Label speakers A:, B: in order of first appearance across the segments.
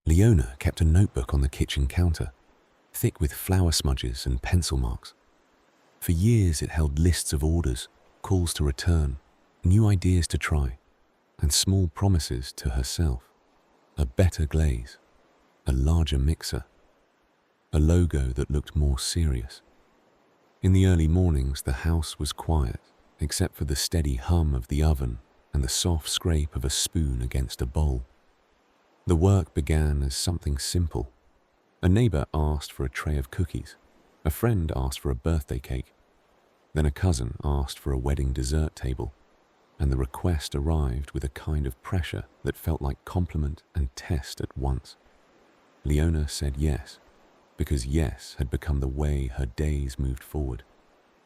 A: Leona kept a notebook on the kitchen counter, thick with flour smudges and pencil marks. For years it held lists of orders, calls to return, new ideas to try, and small promises to herself. A better glaze, a larger mixer, a logo that looked more serious. In the early mornings, the house was quiet, except for the steady hum of the oven and the soft scrape of a spoon against a bowl. The work began as something simple. A neighbor asked for a tray of cookies. A friend asked for a birthday cake. Then a cousin asked for a wedding dessert table, and the request arrived with a kind of pressure that felt like compliment and test at once. Leona said yes, because yes had become the way her days moved forward.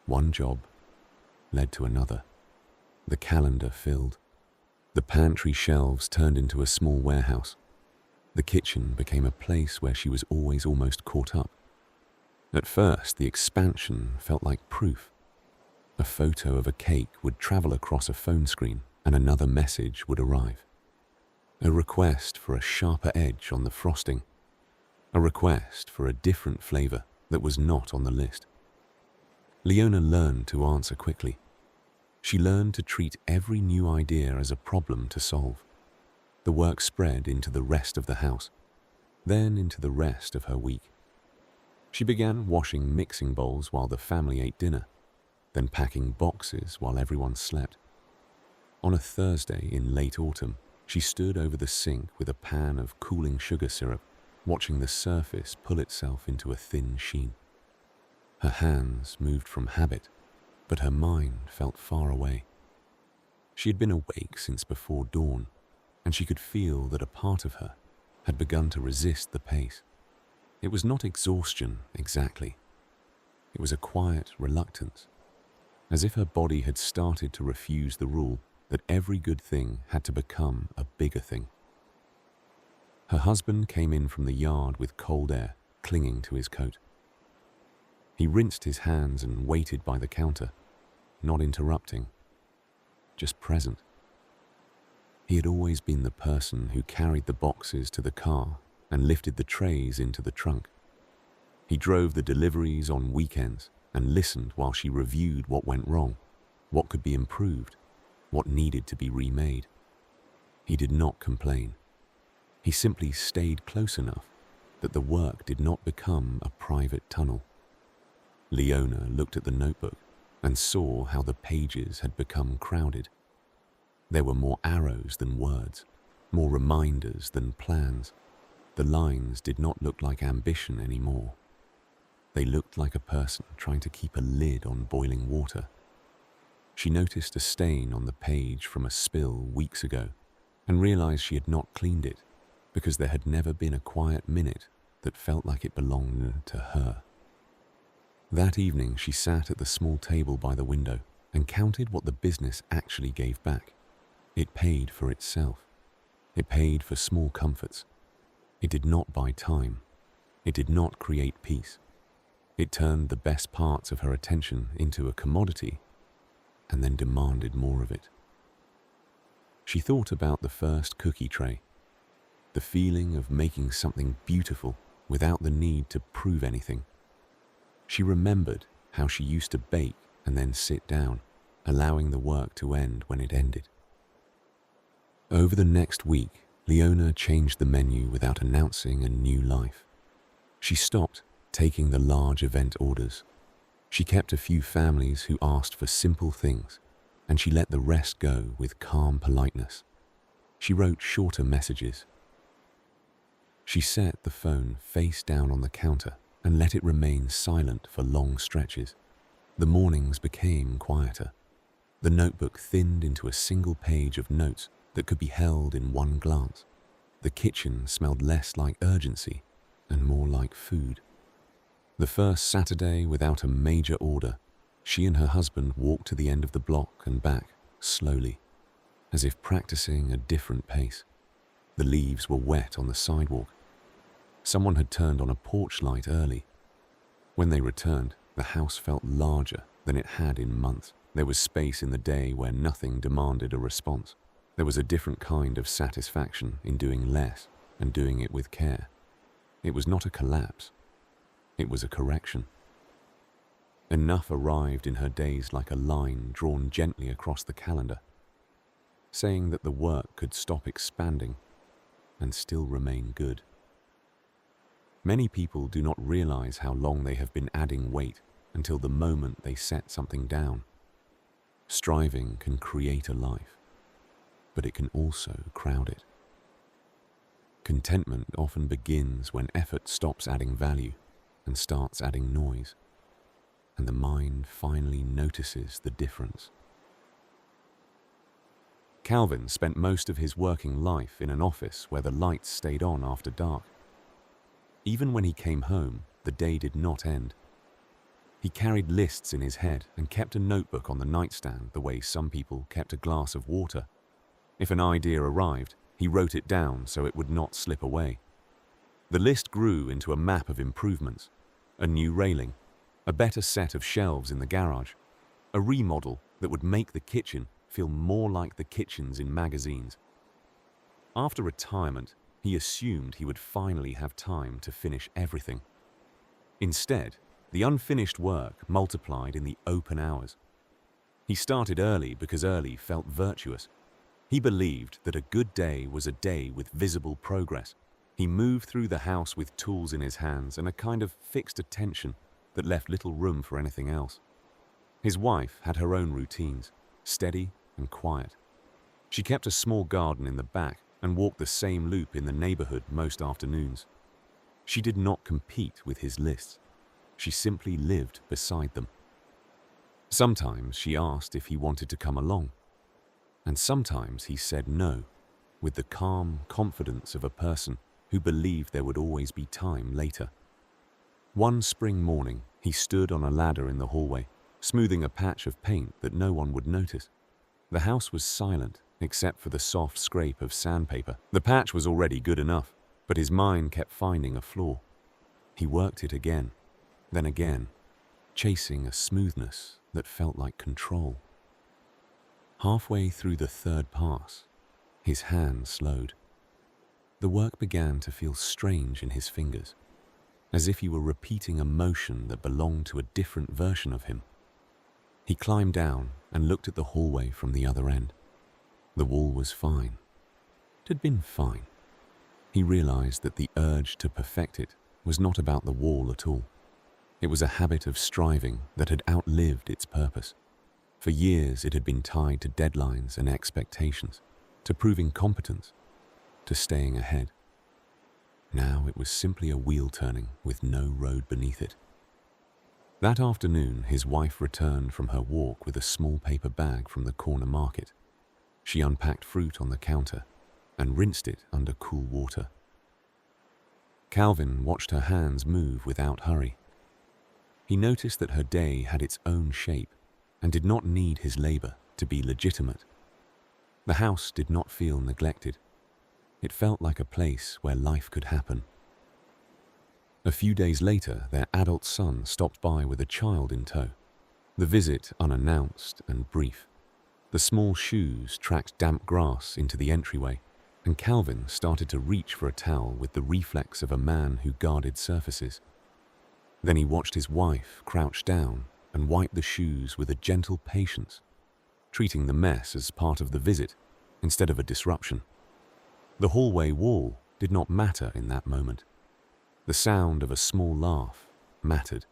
A: One job led to another. The calendar filled. The pantry shelves turned into a small warehouse. The kitchen became a place where she was always almost caught up. At first, the expansion felt like proof. A photo of a cake would travel across a phone screen and another message would arrive. A request for a sharper edge on the frosting. A request for a different flavor that was not on the list. Leona learned to answer quickly. She learned to treat every new idea as a problem to solve. The work spread into the rest of the house, then into the rest of her week. She began washing mixing bowls while the family ate dinner, then packing boxes while everyone slept. On a Thursday in late autumn, she stood over the sink with a pan of cooling sugar syrup, watching the surface pull itself into a thin sheen. Her hands moved from habit, but her mind felt far away. She had been awake since before dawn, and she could feel that a part of her had begun to resist the pace. It was not exhaustion exactly. It was a quiet reluctance, as if her body had started to refuse the rule that every good thing had to become a bigger thing. Her husband came in from the yard with cold air clinging to his coat. He rinsed his hands and waited by the counter, not interrupting, just present. He had always been the person who carried the boxes to the car and lifted the trays into the trunk. He drove the deliveries on weekends and listened while she reviewed what went wrong, what could be improved, what needed to be remade. He did not complain. He simply stayed close enough that the work did not become a private tunnel. Leona looked at the notebook and saw how the pages had become crowded. There were more arrows than words, more reminders than plans. The lines did not look like ambition anymore. They looked like a person trying to keep a lid on boiling water. She noticed a stain on the page from a spill weeks ago and realized she had not cleaned it because there had never been a quiet minute that felt like it belonged to her. That evening, she sat at the small table by the window and counted what the business actually gave back. It paid for itself. It paid for small comforts. It did not buy time. It did not create peace. It turned the best parts of her attention into a commodity and then demanded more of it. She thought about the first cookie tray, the feeling of making something beautiful without the need to prove anything. She remembered how she used to bake and then sit down, allowing the work to end when it ended. Over the next week, Leona changed the menu without announcing a new life. She stopped taking the large event orders. She kept a few families who asked for simple things, and she let the rest go with calm politeness. She wrote shorter messages. She set the phone face down on the counter and let it remain silent for long stretches. The mornings became quieter. The notebook thinned into a single page of notes that could be held in one glance. The kitchen smelled less like urgency and more like food. The first Saturday without a major order, she and her husband walked to the end of the block and back, slowly, as if practicing a different pace. The leaves were wet on the sidewalk. Someone had turned on a porch light early. When they returned, the house felt larger than it had in months. There was space in the day where nothing demanded a response. There was a different kind of satisfaction in doing less and doing it with care. It was not a collapse. It was a correction. Enough arrived in her days like a line drawn gently across the calendar, saying that the work could stop expanding and still remain good. Many people do not realize how long they have been adding weight until the moment they set something down. Striving can create a life, but it can also crowd it. Contentment often begins when effort stops adding value and starts adding noise, and the mind finally notices the difference. Calvin spent most of his working life in an office where the lights stayed on after dark. Even when he came home, the day did not end. He carried lists in his head and kept a notebook on the nightstand the way some people kept a glass of water. If an idea arrived, he wrote it down so it would not slip away. The list grew into a map of improvements: a new railing, a better set of shelves in the garage, a remodel that would make the kitchen feel more like the kitchens in magazines. After retirement, he assumed he would finally have time to finish everything. Instead, the unfinished work multiplied in the open hours. He started early because early felt virtuous. He believed that a good day was a day with visible progress. He moved through the house with tools in his hands and a kind of fixed attention that left little room for anything else. His wife had her own routines, steady and quiet. She kept a small garden in the back and walked the same loop in the neighborhood most afternoons. She did not compete with his lists. She simply lived beside them. Sometimes she asked if he wanted to come along, and sometimes he said no, with the calm confidence of a person who believed there would always be time later. One spring morning, he stood on a ladder in the hallway, smoothing a patch of paint that no one would notice. The house was silent, except for the soft scrape of sandpaper. The patch was already good enough, but his mind kept finding a flaw. He worked it again, then again, chasing a smoothness that felt like control. Halfway through the third pass, his hand slowed. The work began to feel strange in his fingers, as if he were repeating a motion that belonged to a different version of him. He climbed down and looked at the hallway from the other end. The wall was fine. It had been fine. He realized that the urge to perfect it was not about the wall at all. It was a habit of striving that had outlived its purpose. For years it had been tied to deadlines and expectations, to proving competence, to staying ahead. Now it was simply a wheel turning with no road beneath it. That afternoon, his wife returned from her walk with a small paper bag from the corner market. She unpacked fruit on the counter and rinsed it under cool water. Calvin watched her hands move without hurry. He noticed that her day had its own shape and did not need his labor to be legitimate. The house did not feel neglected. It felt like a place where life could happen. A few days later, their adult son stopped by with a child in tow. The visit unannounced and brief. The small shoes tracked damp grass into the entryway, and Calvin started to reach for a towel with the reflex of a man who guarded surfaces. Then he watched his wife crouch down and wipe the shoes with a gentle patience, treating the mess as part of the visit instead of a disruption. The hallway wall did not matter in that moment. The sound of a small laugh mattered.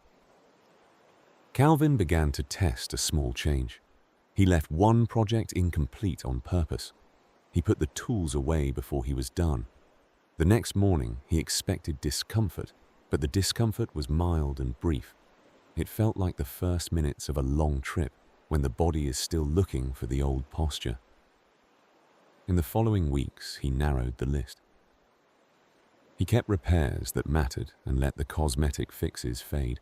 A: Calvin began to test a small change. He left one project incomplete on purpose. He put the tools away before he was done. The next morning, he expected discomfort, but the discomfort was mild and brief. It felt like the first minutes of a long trip when the body is still looking for the old posture. In the following weeks, he narrowed the list. He kept repairs that mattered and let the cosmetic fixes fade.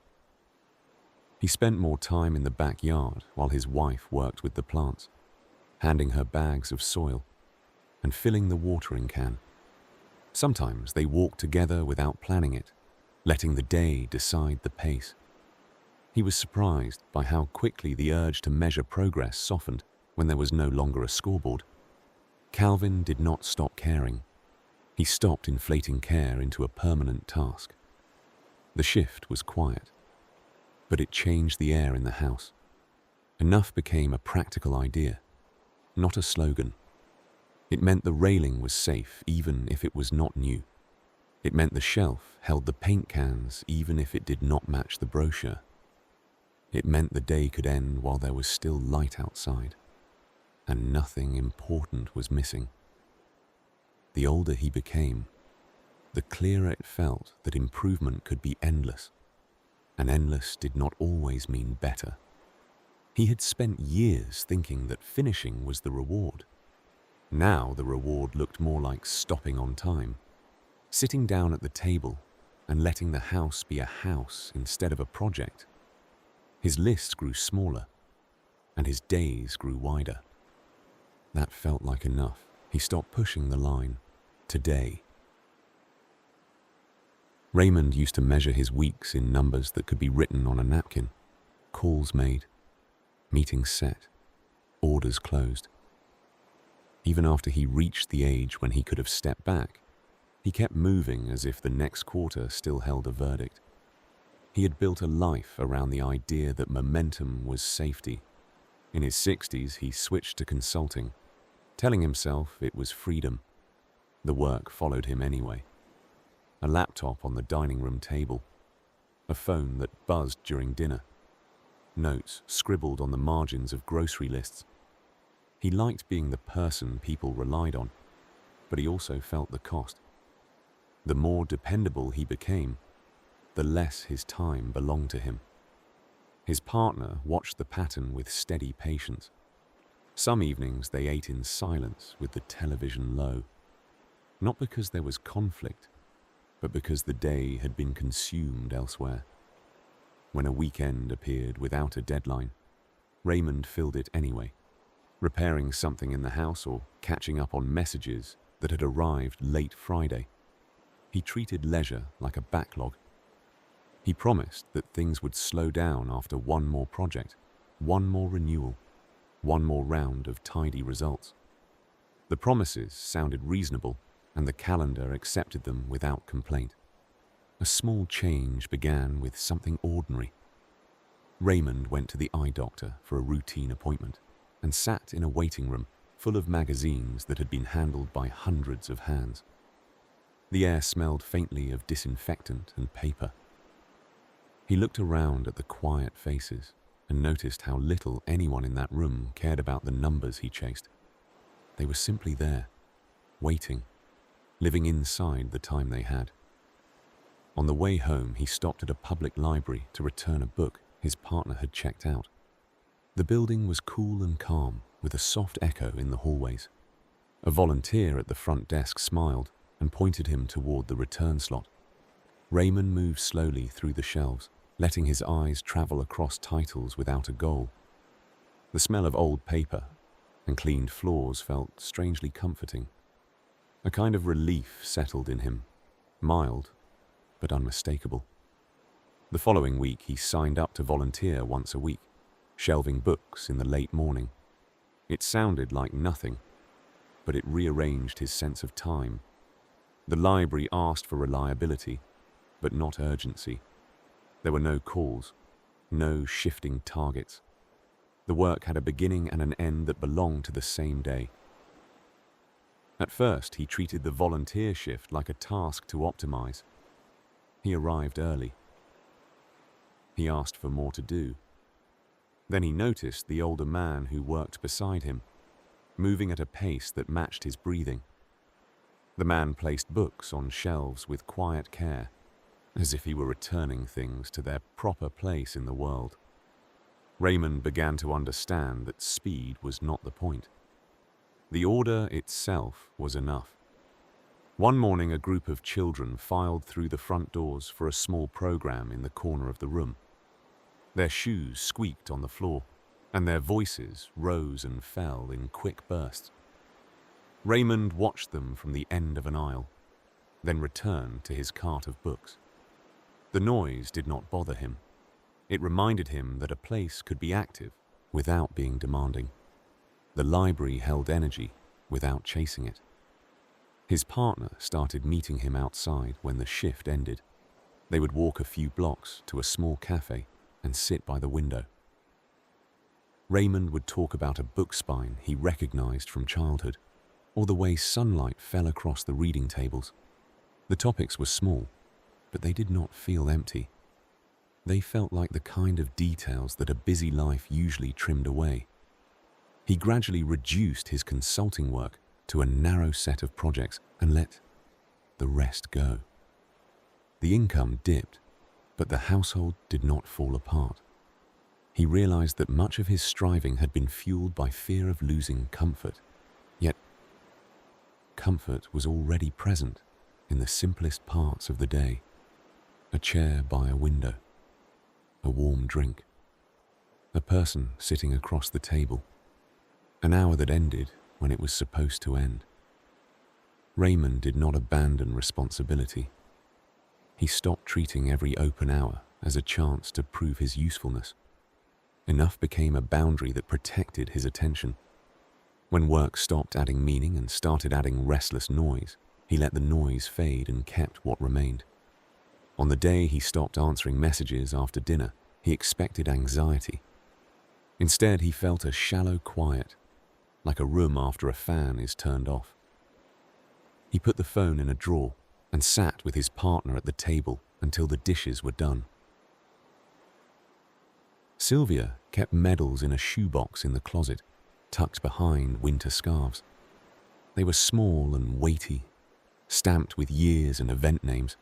A: He spent more time in the backyard while his wife worked with the plants, handing her bags of soil and filling the watering can. Sometimes they walked together without planning it, letting the day decide the pace. He was surprised by how quickly the urge to measure progress softened when there was no longer a scoreboard. Calvin did not stop caring. He stopped inflating care into a permanent task. The shift was quiet, but it changed the air in the house. Enough became a practical idea, not a slogan. It meant the railing was safe even if it was not new. It meant the shelf held the paint cans even if it did not match the brochure. It meant the day could end while there was still light outside, and nothing important was missing. The older he became, the clearer it felt that improvement could be endless, and endless did not always mean better. He had spent years thinking that finishing was the reward. Now the reward looked more like stopping on time, sitting down at the table and letting the house be a house instead of a project. His list grew smaller, and his days grew wider. That felt like enough. He stopped pushing the line. Today. Raymond used to measure his weeks in numbers that could be written on a napkin. Calls made, meetings set, orders closed. Even after he reached the age when he could have stepped back, he kept moving as if the next quarter still held a verdict. He had built a life around the idea that momentum was safety. In his 60s, he switched to consulting, telling himself it was freedom. The work followed him anyway. A laptop on the dining room table, a phone that buzzed during dinner, notes scribbled on the margins of grocery lists. He liked being the person people relied on, but he also felt the cost. The more dependable he became, the less his time belonged to him. His partner watched the pattern with steady patience. Some evenings they ate in silence with the television low, not because there was conflict, but because the day had been consumed elsewhere. When a weekend appeared without a deadline, Raymond filled it anyway, repairing something in the house or catching up on messages that had arrived late Friday. He treated leisure like a backlog. He promised that things would slow down after one more project, one more renewal, one more round of tidy results. The promises sounded reasonable, and the calendar accepted them without complaint. A small change began with something ordinary. Raymond went to the eye doctor for a routine appointment and sat in a waiting room full of magazines that had been handled by hundreds of hands. The air smelled faintly of disinfectant and paper. He looked around at the quiet faces and noticed how little anyone in that room cared about the numbers he chased. They were simply there, waiting, living inside the time they had. On the way home, he stopped at a public library to return a book his partner had checked out. The building was cool and calm, with a soft echo in the hallways. A volunteer at the front desk smiled and pointed him toward the return slot. Raymond moved slowly through the shelves, letting his eyes travel across titles without a goal. The smell of old paper and cleaned floors felt strangely comforting. A kind of relief settled in him, mild but unmistakable. The following week, he signed up to volunteer once a week, shelving books in the late morning. It sounded like nothing, but it rearranged his sense of time. The library asked for reliability, but not urgency. There were no calls, no shifting targets. The work had a beginning and an end that belonged to the same day. At first, he treated the volunteer shift like a task to optimize. He arrived early. He asked for more to do. Then he noticed the older man who worked beside him, moving at a pace that matched his breathing. The man placed books on shelves with quiet care, as if he were returning things to their proper place in the world. Raymond began to understand that speed was not the point. The order itself was enough. One morning, a group of children filed through the front doors for a small program in the corner of the room. Their shoes squeaked on the floor, and their voices rose and fell in quick bursts. Raymond watched them from the end of an aisle, then returned to his cart of books. The noise did not bother him. It reminded him that a place could be active without being demanding. The library held energy without chasing it. His partner started meeting him outside when the shift ended. They would walk a few blocks to a small cafe and sit by the window. Raymond would talk about a book spine he recognized from childhood, or the way sunlight fell across the reading tables. The topics were small, but they did not feel empty. They felt like the kind of details that a busy life usually trimmed away. He gradually reduced his consulting work to a narrow set of projects and let the rest go. The income dipped, but the household did not fall apart. He realized that much of his striving had been fueled by fear of losing comfort. Yet, comfort was already present in the simplest parts of the day. A chair by a window, a warm drink, a person sitting across the table, an hour that ended when it was supposed to end. Raymond did not abandon responsibility. He stopped treating every open hour as a chance to prove his usefulness. Enough became a boundary that protected his attention. When work stopped adding meaning and started adding restless noise, he let the noise fade and kept what remained. On the day he stopped answering messages after dinner, he expected anxiety. Instead, he felt a shallow quiet, like a room after a fan is turned off. He put the phone in a drawer and sat with his partner at the table until the dishes were done. Sylvia kept medals in a shoebox in the closet, tucked behind winter scarves. They were small and weighty, stamped with years and event names,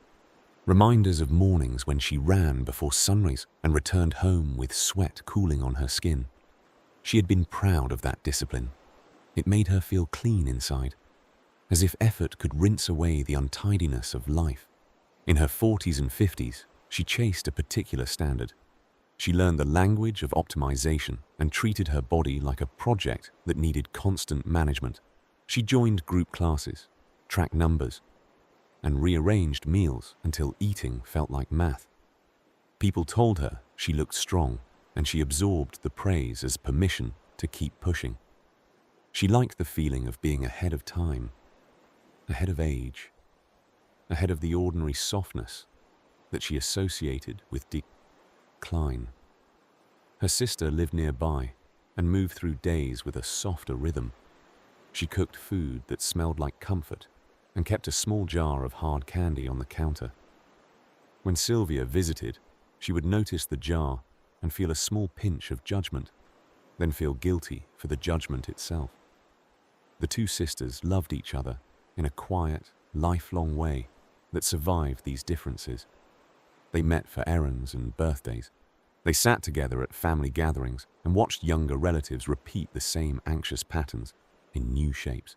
A: reminders of mornings when she ran before sunrise and returned home with sweat cooling on her skin. She had been proud of that discipline. It made her feel clean inside, as if effort could rinse away the untidiness of life. In her 40s and 50s, she chased a particular standard. She learned the language of optimization and treated her body like a project that needed constant management. She joined group classes, tracked numbers, and rearranged meals until eating felt like math. People told her she looked strong, and she absorbed the praise as permission to keep pushing. She liked the feeling of being ahead of time, ahead of age, ahead of the ordinary softness that she associated with decline. Her sister lived nearby and moved through days with a softer rhythm. She cooked food that smelled like comfort and kept a small jar of hard candy on the counter. When Sylvia visited, she would notice the jar and feel a small pinch of judgment, then feel guilty for the judgment itself. The two sisters loved each other in a quiet, lifelong way that survived these differences. They met for errands and birthdays. They sat together at family gatherings and watched younger relatives repeat the same anxious patterns in new shapes.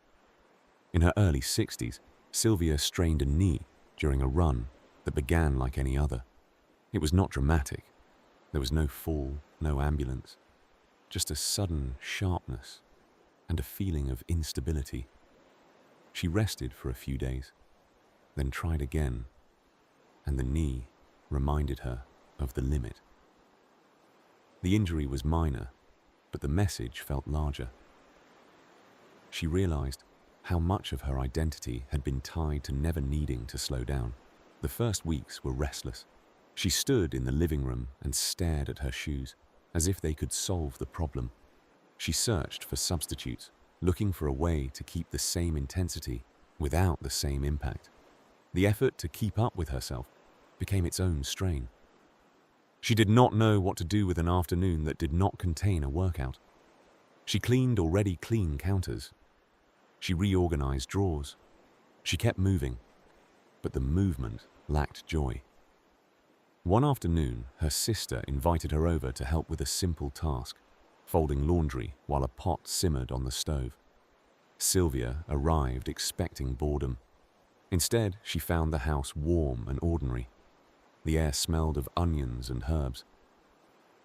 A: In her early 60s, Sylvia strained a knee during a run that began like any other. It was not dramatic. There was no fall, no ambulance, just a sudden sharpness and a feeling of instability. She rested for a few days, then tried again, and the knee reminded her of the limit. The injury was minor, but the message felt larger. She realized how much of her identity had been tied to never needing to slow down. The first weeks were restless. She stood in the living room and stared at her shoes, as if they could solve the problem. She searched for substitutes, looking for a way to keep the same intensity without the same impact. The effort to keep up with herself became its own strain. She did not know what to do with an afternoon that did not contain a workout. She cleaned already clean counters. She reorganized drawers. She kept moving, but the movement lacked joy. One afternoon, her sister invited her over to help with a simple task, folding laundry while a pot simmered on the stove. Sylvia arrived expecting boredom. Instead, she found the house warm and ordinary. The air smelled of onions and herbs.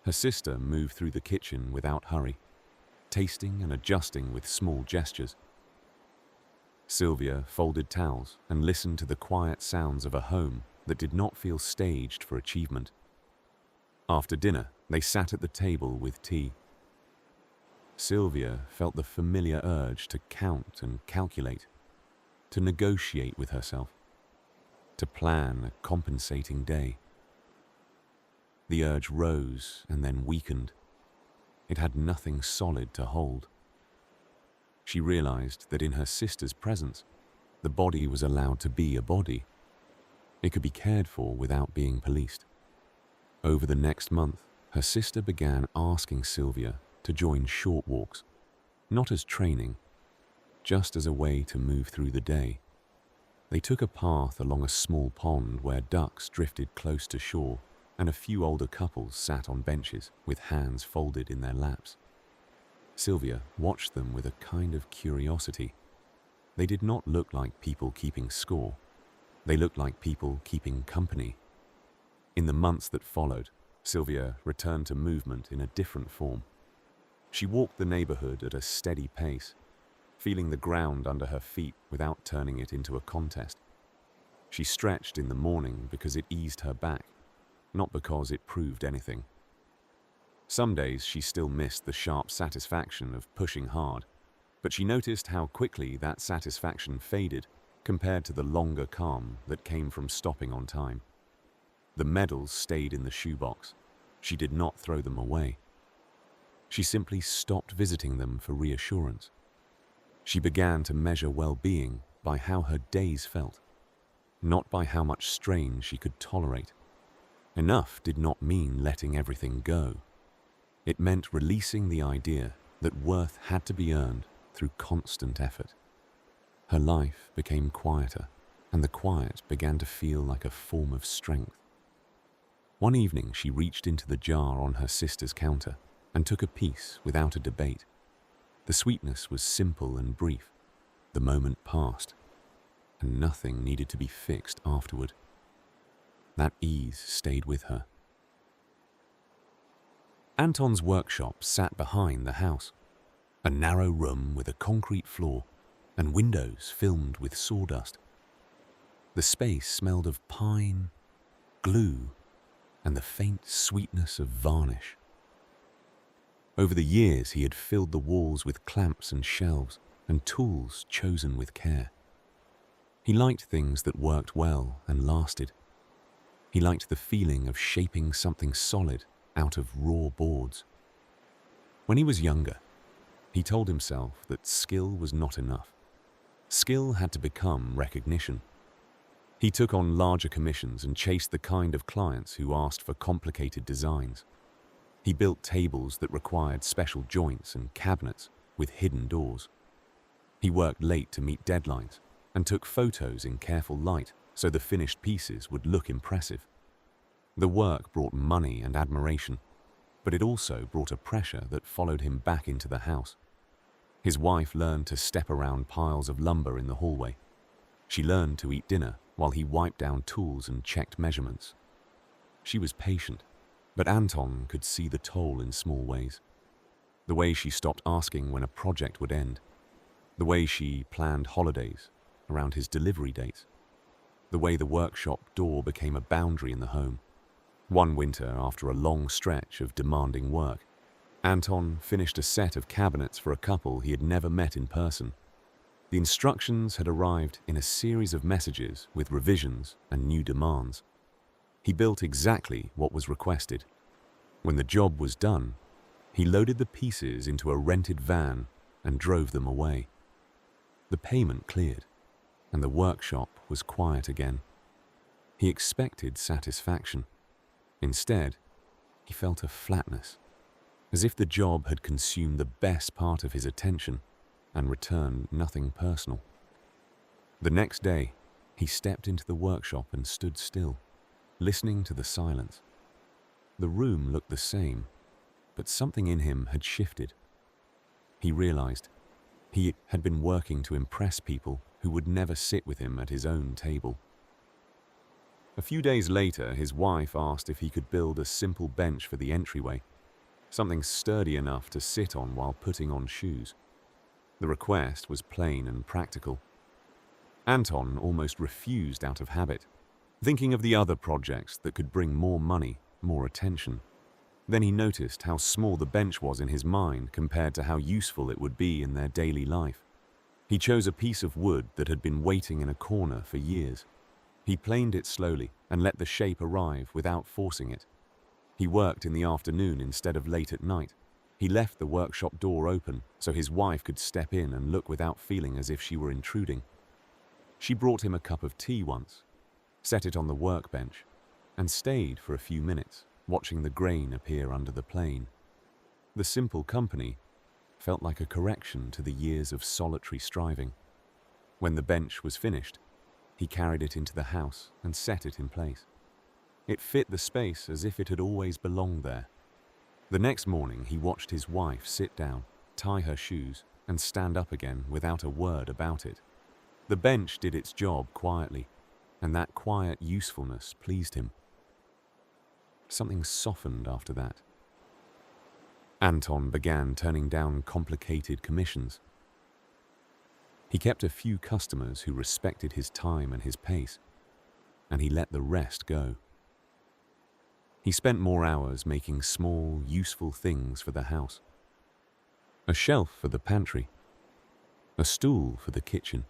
A: Her sister moved through the kitchen without hurry, tasting and adjusting with small gestures. Sylvia folded towels and listened to the quiet sounds of a home that did not feel staged for achievement. After dinner, they sat at the table with tea. Sylvia felt the familiar urge to count and calculate. to negotiate with herself, to plan a compensating day. The urge rose and then weakened. It had nothing solid to hold. She realized that in her sister's presence, the body was allowed to be a body. It could be cared for without being policed. Over the next month, her sister began asking Sylvia to join short walks, not as training, just as a way to move through the day. They took a path along a small pond where ducks drifted close to shore and a few older couples sat on benches with hands folded in their laps. Sylvia watched them with a kind of curiosity. They did not look like people keeping score. They looked like people keeping company. In the months that followed, Sylvia returned to movement in a different form. She walked the neighborhood at a steady pace, feeling the ground under her feet without turning it into a contest. She stretched in the morning because it eased her back, not because it proved anything. Some days she still missed the sharp satisfaction of pushing hard, but she noticed how quickly that satisfaction faded compared to the longer calm that came from stopping on time. The medals stayed in the shoebox. She did not throw them away. She simply stopped visiting them for reassurance. She began to measure well-being by how her days felt, not by how much strain she could tolerate. Enough did not mean letting everything go. It meant releasing the idea that worth had to be earned through constant effort. Her life became quieter, and the quiet began to feel like a form of strength. One evening she reached into the jar on her sister's counter and took a piece without a debate. The sweetness was simple and brief. The moment passed, and nothing needed to be fixed afterward. That ease stayed with her. Anton's workshop sat behind the house, a narrow room with a concrete floor and windows filmed with sawdust. The space smelled of pine, glue, and the faint sweetness of varnish. Over the years, he had filled the walls with clamps and shelves and tools chosen with care. He liked things that worked well and lasted. He liked the feeling of shaping something solid out of raw boards. When he was younger, he told himself that skill was not enough. Skill had to become recognition. He took on larger commissions and chased the kind of clients who asked for complicated designs. He built tables that required special joints and cabinets with hidden doors. He worked late to meet deadlines and took photos in careful light so the finished pieces would look impressive. The work brought money and admiration, but it also brought a pressure that followed him back into the house. His wife learned to step around piles of lumber in the hallway. She learned to eat dinner while he wiped down tools and checked measurements. She was patient, but Anton could see the toll in small ways. The way she stopped asking when a project would end. The way she planned holidays around his delivery dates. The way the workshop door became a boundary in the home. One winter, after a long stretch of demanding work, Anton finished a set of cabinets for a couple he had never met in person. The instructions had arrived in a series of messages with revisions and new demands. He built exactly what was requested. When the job was done, he loaded the pieces into a rented van and drove them away. The payment cleared, and the workshop was quiet again. He expected satisfaction. Instead, he felt a flatness, as if the job had consumed the best part of his attention and returned nothing personal. The next day, he stepped into the workshop and stood still, listening to the silence. The room looked the same, but something in him had shifted. He realized he had been working to impress people who would never sit with him at his own table. A few days later, his wife asked if he could build a simple bench for the entryway, something sturdy enough to sit on while putting on shoes. The request was plain and practical. Anton almost refused out of habit, thinking of the other projects that could bring more money, more attention. Then he noticed how small the bench was in his mind compared to how useful it would be in their daily life. He chose a piece of wood that had been waiting in a corner for years. He planed it slowly and let the shape arrive without forcing it. He worked in the afternoon instead of late at night. He left the workshop door open so his wife could step in and look without feeling as if she were intruding. She brought him a cup of tea once, set it on the workbench, and stayed for a few minutes, watching the grain appear under the plane. The simple company felt like a correction to the years of solitary striving. When the bench was finished, he carried it into the house and set it in place. It fit the space as if it had always belonged there. The next morning, he watched his wife sit down, tie her shoes, and stand up again without a word about it. The bench did its job quietly, and that quiet usefulness pleased him. Something softened after that. Anton began turning down complicated commissions. He kept a few customers who respected his time and his pace, and he let the rest go. He spent more hours making small, useful things for the house. A shelf for the pantry, a stool for the kitchen,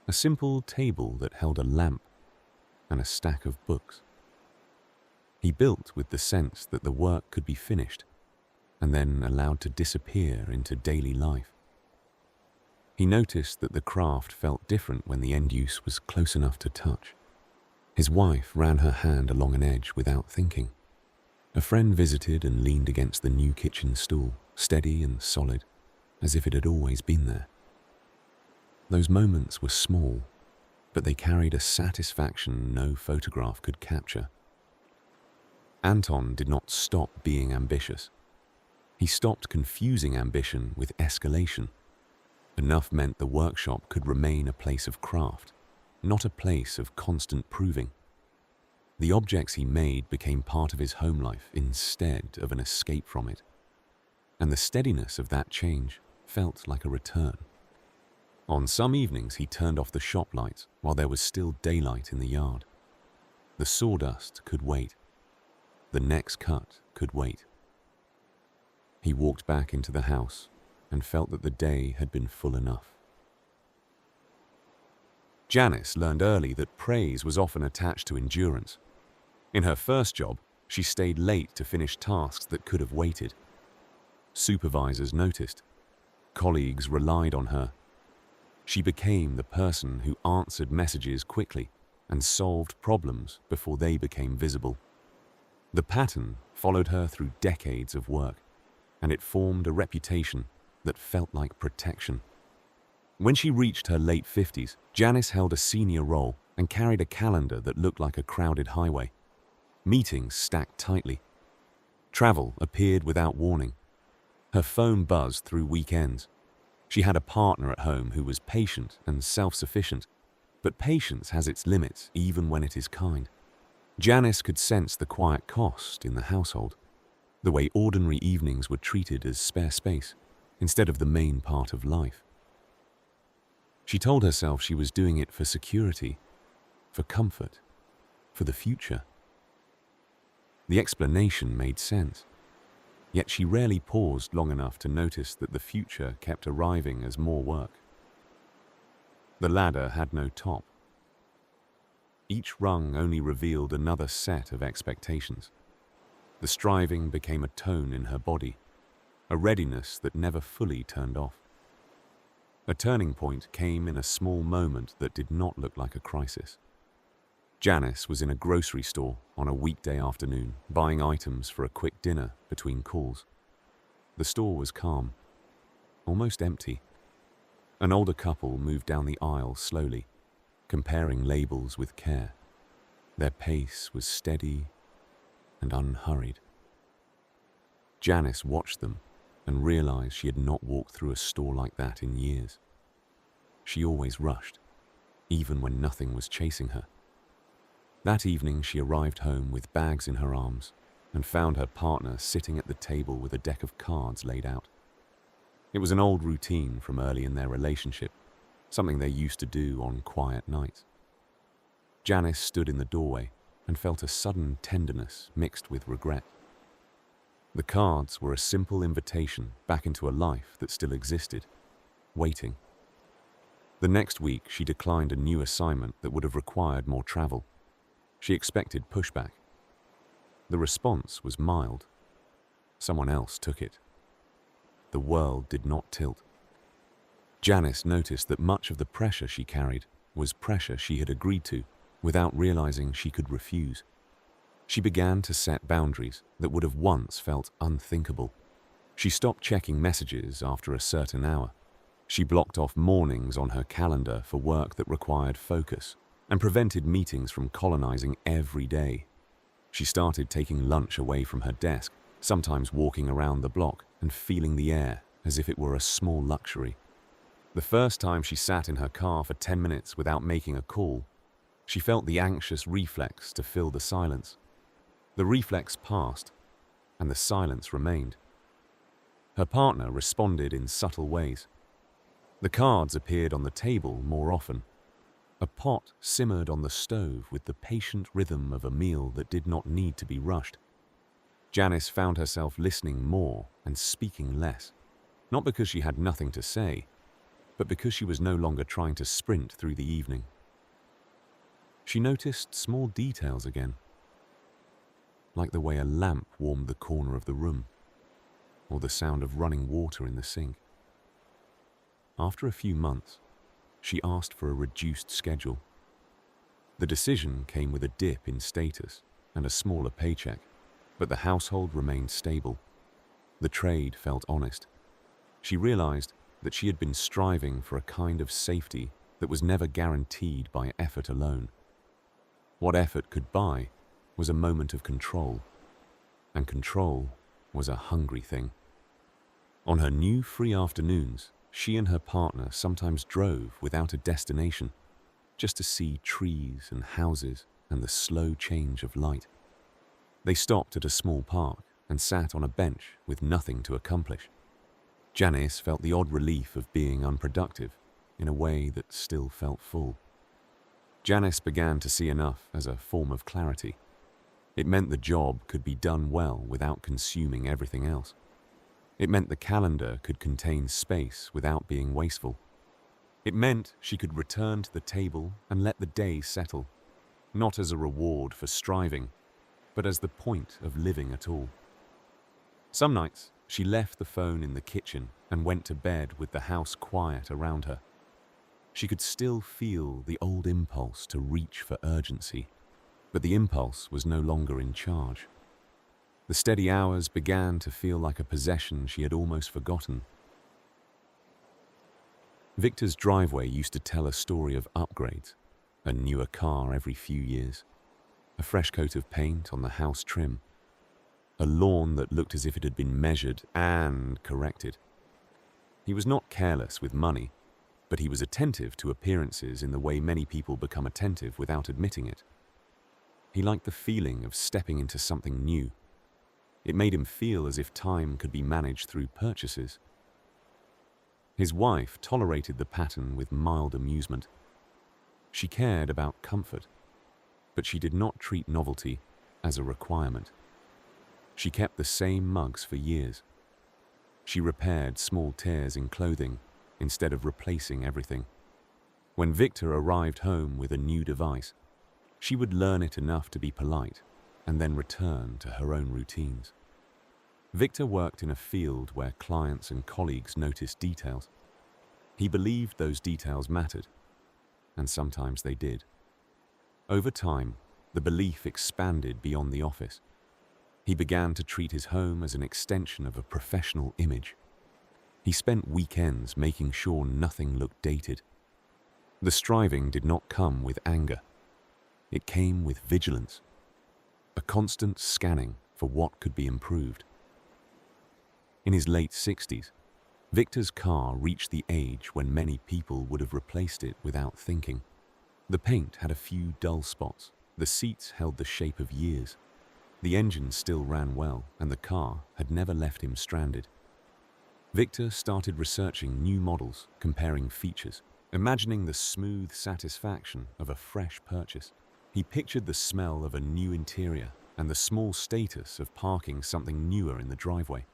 A: a simple table that held a lamp and a stack of books. He built with the sense that the work could be finished and then allowed to disappear into daily life. He noticed that the craft felt different when the end use was close enough to touch. His wife ran her hand along an edge without thinking. A friend visited and leaned against the new kitchen stool, steady and solid, as if it had always been there. Those moments were small, but they carried a satisfaction no photograph could capture. Anton did not stop being ambitious. He stopped confusing ambition with escalation. Enough meant the workshop could remain a place of craft, not a place of constant proving. The objects he made became part of his home life instead of an escape from it. And the steadiness of that change felt like a return. On some evenings he turned off the shop lights while there was still daylight in the yard. The sawdust could wait. The next cut could wait. He walked back into the house and felt that the day had been full enough. Janice learned early that praise was often attached to endurance. In her first job, she stayed late to finish tasks that could have waited. Supervisors noticed. Colleagues relied on her. She became the person who answered messages quickly and solved problems before they became visible. The pattern followed her through decades of work, and it formed a reputation that felt like protection. When she reached her late 50s, Janice held a senior role and carried a calendar that looked like a crowded highway. Meetings stacked tightly. Travel appeared without warning. Her phone buzzed through weekends. She had a partner at home who was patient and self-sufficient, but patience has its limits even when it is kind. Janice could sense the quiet cost in the household, the way ordinary evenings were treated as spare space instead of the main part of life. She told herself she was doing it for security, for comfort, for the future. The explanation made sense, yet she rarely paused long enough to notice that the future kept arriving as more work. The ladder had no top. Each rung only revealed another set of expectations. The striving became a tone in her body, a readiness that never fully turned off. A turning point came in a small moment that did not look like a crisis. Janice was in a grocery store on a weekday afternoon, buying items for a quick dinner between calls. The store was calm, almost empty. An older couple moved down the aisle slowly, comparing labels with care. Their pace was steady and unhurried. Janice watched them and realized she had not walked through a store like that in years. She always rushed, even when nothing was chasing her. That evening she arrived home with bags in her arms and found her partner sitting at the table with a deck of cards laid out. It was an old routine from early in their relationship, something they used to do on quiet nights. Janice stood in the doorway and felt a sudden tenderness mixed with regret. The cards were a simple invitation back into a life that still existed, waiting. The next week, she declined a new assignment that would have required more travel. She expected pushback. The response was mild. Someone else took it. The world did not tilt. Janice noticed that much of the pressure she carried was pressure she had agreed to without realizing she could refuse. She began to set boundaries that would have once felt unthinkable. She stopped checking messages after a certain hour. She blocked off mornings on her calendar for work that required focus and prevented meetings from colonizing every day. She started taking lunch away from her desk, sometimes walking around the block and feeling the air as if it were a small luxury. The first time she sat in her car for 10 minutes without making a call, she felt the anxious reflex to fill the silence. The reflex passed, and the silence remained. Her partner responded in subtle ways. The cards appeared on the table more often. A pot simmered on the stove with the patient rhythm of a meal that did not need to be rushed. Janice found herself listening more and speaking less, not because she had nothing to say, but because she was no longer trying to sprint through the evening. She noticed small details again, like the way a lamp warmed the corner of the room, or the sound of running water in the sink. After a few months, she asked for a reduced schedule. The decision came with a dip in status and a smaller paycheck, but the household remained stable. The trade felt honest. She realized that she had been striving for a kind of safety that was never guaranteed by effort alone. What effort could buy was a moment of control, and control was a hungry thing. On her new free afternoons, she and her partner sometimes drove without a destination, just to see trees and houses and the slow change of light. They stopped at a small park and sat on a bench with nothing to accomplish. Janice felt the odd relief of being unproductive in a way that still felt full. Janice began to see enough as a form of clarity. It meant the job could be done well without consuming everything else. It meant the calendar could contain space without being wasteful. It meant she could return to the table and let the day settle, not as a reward for striving, but as the point of living at all. Some nights, she left the phone in the kitchen and went to bed with the house quiet around her. She could still feel the old impulse to reach for urgency, but the impulse was no longer in charge. The steady hours began to feel like a possession she had almost forgotten. Victor's driveway used to tell a story of upgrades, a newer car every few years, a fresh coat of paint on the house trim, a lawn that looked as if it had been measured and corrected. He was not careless with money, but he was attentive to appearances in the way many people become attentive without admitting it. He liked the feeling of stepping into something new. It made him feel as if time could be managed through purchases. His wife tolerated the pattern with mild amusement. She cared about comfort, but she did not treat novelty as a requirement. She kept the same mugs for years. She repaired small tears in clothing instead of replacing everything. When Victor arrived home with a new device, she would learn it enough to be polite and then return to her own routines. Victor worked in a field where clients and colleagues noticed details. He believed those details mattered, and sometimes they did. Over time, the belief expanded beyond the office. He began to treat his home as an extension of a professional image. He spent weekends making sure nothing looked dated. The striving did not come with anger. It came with vigilance, a constant scanning for what could be improved. In his late 60s, Victor's car reached the age when many people would have replaced it without thinking. The paint had a few dull spots. The seats held the shape of years. The engine still ran well, and the car had never left him stranded. Victor started researching new models, comparing features, imagining the smooth satisfaction of a fresh purchase. He pictured the smell of a new interior and the small status of parking something newer in the driveway.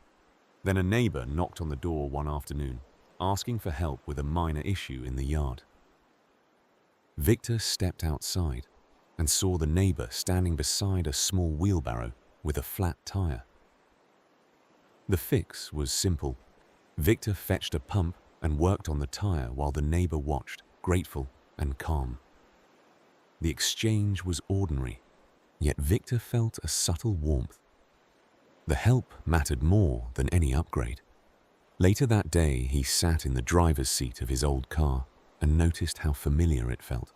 A: Then a neighbor knocked on the door one afternoon, asking for help with a minor issue in the yard. Victor stepped outside and saw the neighbor standing beside a small wheelbarrow with a flat tire. The fix was simple. Victor fetched a pump and worked on the tire while the neighbor watched, grateful and calm. The exchange was ordinary, yet Victor felt a subtle warmth. The help mattered more than any upgrade. Later that day, he sat in the driver's seat of his old car and noticed how familiar it felt.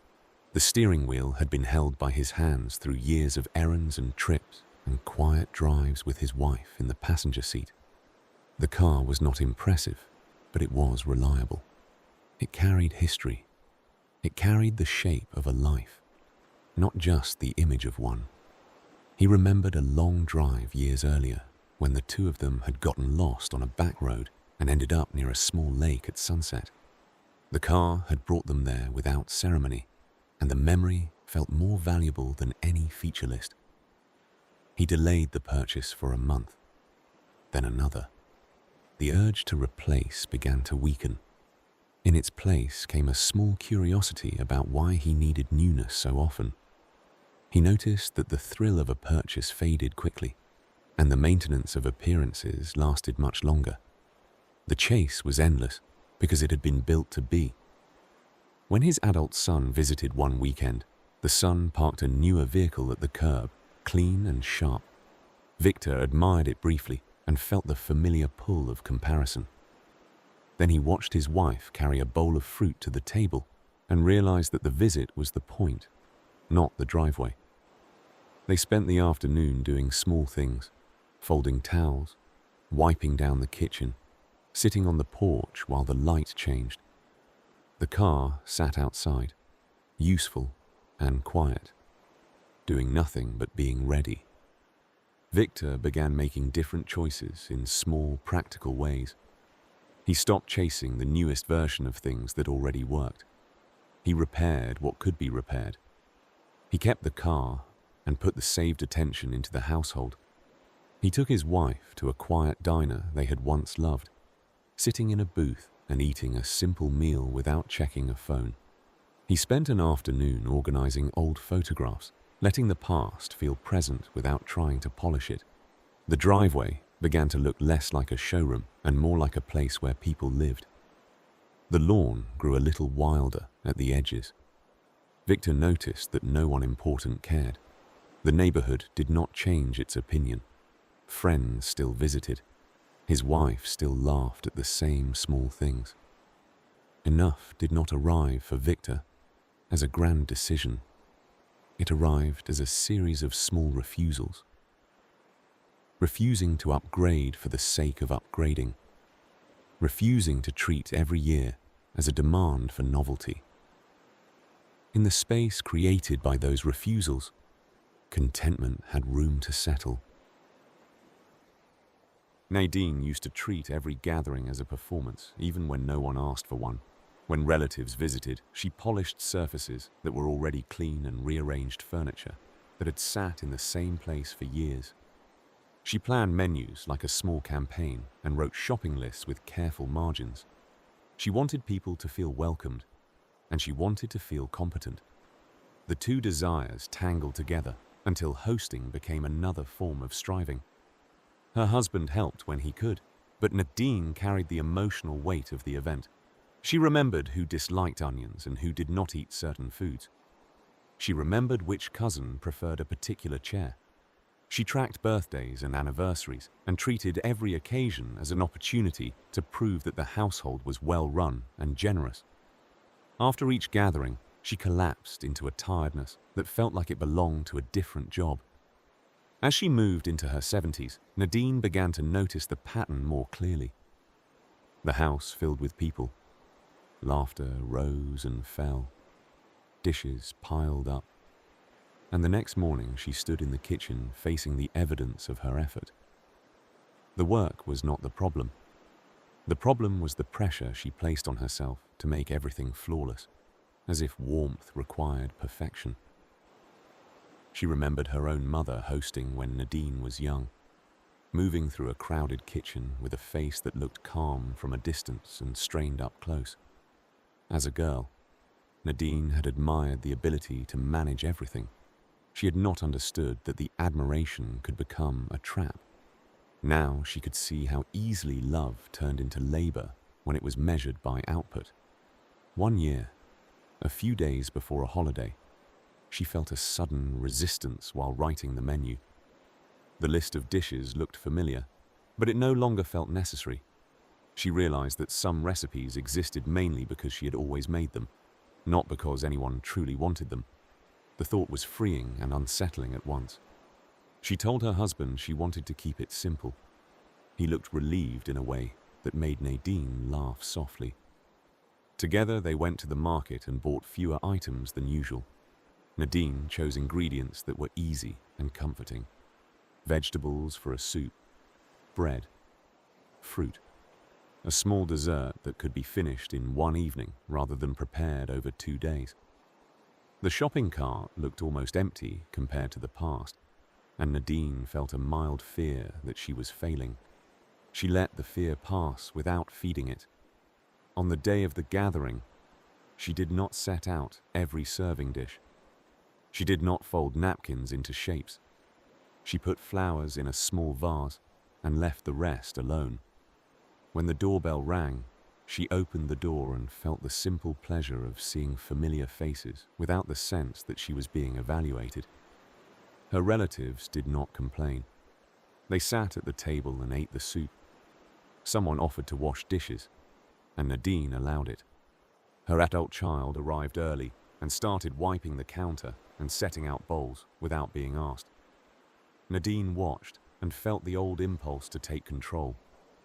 A: The steering wheel had been held by his hands through years of errands and trips and quiet drives with his wife in the passenger seat. The car was not impressive, but it was reliable. It carried history. It carried the shape of a life, not just the image of one. He remembered a long drive years earlier when the two of them had gotten lost on a back road and ended up near a small lake at sunset. The car had brought them there without ceremony, and the memory felt more valuable than any feature list. He delayed the purchase for a month, then another. The urge to replace began to weaken. In its place came a small curiosity about why he needed newness so often. He noticed that the thrill of a purchase faded quickly, and the maintenance of appearances lasted much longer. The chase was endless because it had been built to be. When his adult son visited one weekend, the son parked a newer vehicle at the curb, clean and sharp. Victor admired it briefly and felt the familiar pull of comparison. Then he watched his wife carry a bowl of fruit to the table and realized that the visit was the point, not the driveway. They spent the afternoon doing small things, folding towels, wiping down the kitchen, sitting on the porch while the light changed. The car sat outside, useful and quiet, doing nothing but being ready. Victor began making different choices in small, practical ways. He stopped chasing the newest version of things that already worked. He repaired what could be repaired. He kept the car and put the saved attention into the household. He took his wife to a quiet diner they had once loved, sitting in a booth and eating a simple meal without checking a phone. He spent an afternoon organizing old photographs, letting the past feel present without trying to polish it. The driveway began to look less like a showroom and more like a place where people lived. The lawn grew a little wilder at the edges. Victor noticed that no one important cared. The neighborhood did not change its opinion. Friends still visited. His wife still laughed at the same small things. Enough did not arrive for Victor as a grand decision. It arrived as a series of small refusals. Refusing to upgrade for the sake of upgrading. Refusing to treat every year as a demand for novelty. In the space created by those refusals, contentment had room to settle. Nadine used to treat every gathering as a performance, even when no one asked for one. When relatives visited, she polished surfaces that were already clean and rearranged furniture that had sat in the same place for years. She planned menus like a small campaign and wrote shopping lists with careful margins. She wanted people to feel welcomed, and she wanted to feel competent. The two desires tangled together until hosting became another form of striving. Her husband helped when he could, but Nadine carried the emotional weight of the event. She remembered who disliked onions and who did not eat certain foods. She remembered which cousin preferred a particular chair. She tracked birthdays and anniversaries and treated every occasion as an opportunity to prove that the household was well run and generous. After each gathering, she collapsed into a tiredness that felt like it belonged to a different job. As she moved into her 70s, Nadine began to notice the pattern more clearly. The house filled with people. Laughter rose and fell. Dishes piled up. And the next morning she stood in the kitchen facing the evidence of her effort. The work was not the problem. The problem was the pressure she placed on herself to make everything flawless, as if warmth required perfection. She remembered her own mother hosting when Nadine was young, moving through a crowded kitchen with a face that looked calm from a distance and strained up close. As a girl, Nadine had admired the ability to manage everything. She had not understood that the admiration could become a trap. Now she could see how easily love turned into labor when it was measured by output. One year, a few days before a holiday, she felt a sudden resistance while writing the menu. The list of dishes looked familiar, but it no longer felt necessary. She realized that some recipes existed mainly because she had always made them, not because anyone truly wanted them. The thought was freeing and unsettling at once. She told her husband she wanted to keep it simple. He looked relieved in a way that made Nadine laugh softly. Together they went to the market and bought fewer items than usual. Nadine chose ingredients that were easy and comforting. Vegetables for a soup, bread, fruit. A small dessert that could be finished in one evening rather than prepared over 2 days. The shopping cart looked almost empty compared to the past, and Nadine felt a mild fear that she was failing. She let the fear pass without feeding it. On the day of the gathering, she did not set out every serving dish. She did not fold napkins into shapes. She put flowers in a small vase and left the rest alone. When the doorbell rang, she opened the door and felt the simple pleasure of seeing familiar faces without the sense that she was being evaluated. Her relatives did not complain. They sat at the table and ate the soup. Someone offered to wash dishes, and Nadine allowed it. Her adult child arrived early and started wiping the counter and setting out bowls without being asked. Nadine watched and felt the old impulse to take control.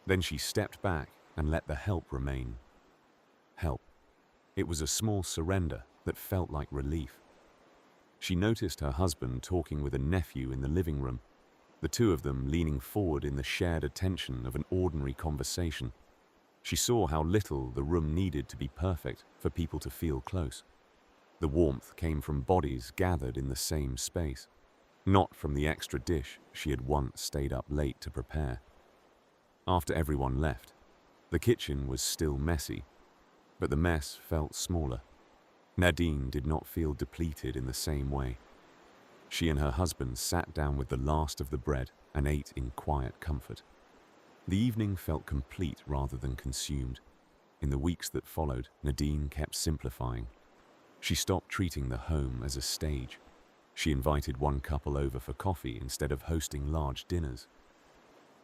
A: Then she stepped back and let the help remain. Help. It was a small surrender that felt like relief. She noticed her husband talking with a nephew in the living room, the two of them leaning forward in the shared attention of an ordinary conversation. She saw how little the room needed to be perfect for people to feel close. The warmth came from bodies gathered in the same space, not from the extra dish she had once stayed up late to prepare. After everyone left, the kitchen was still messy, but the mess felt smaller. Nadine did not feel depleted in the same way. She and her husband sat down with the last of the bread and ate in quiet comfort. The evening felt complete rather than consumed. In the weeks that followed, Nadine kept simplifying. She stopped treating the home as a stage. She invited one couple over for coffee instead of hosting large dinners.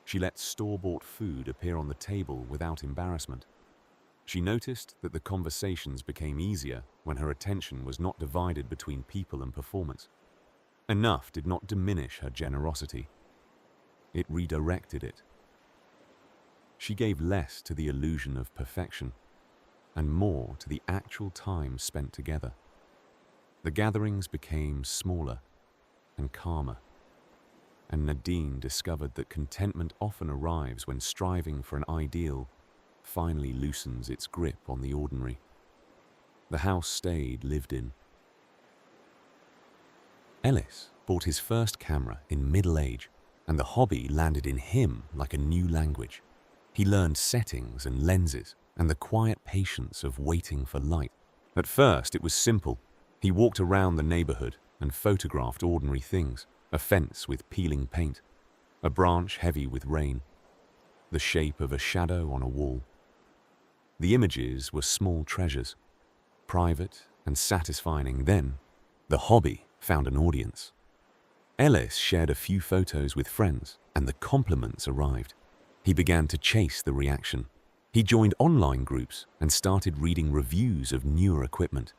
A: She let store-bought food appear on the table without embarrassment. She noticed that the conversations became easier when her attention was not divided between people and performance. Enough did not diminish her generosity. It redirected it. She gave less to the illusion of perfection and more to the actual time spent together. The gatherings became smaller and calmer, and Nadine discovered that contentment often arrives when striving for an ideal finally loosens its grip on the ordinary. The house stayed lived in. Ellis bought his first camera in middle age, and the hobby landed in him like a new language. He learned settings and lenses and the quiet patience of waiting for light. At first, it was simple. He walked around the neighborhood and photographed ordinary things: a fence with peeling paint, a branch heavy with rain, the shape of a shadow on a wall. The images were small treasures, private and satisfying. Then, the hobby found an audience. Ellis shared a few photos with friends, and the compliments arrived. He began to chase the reaction. He joined online groups and started reading reviews of newer equipment.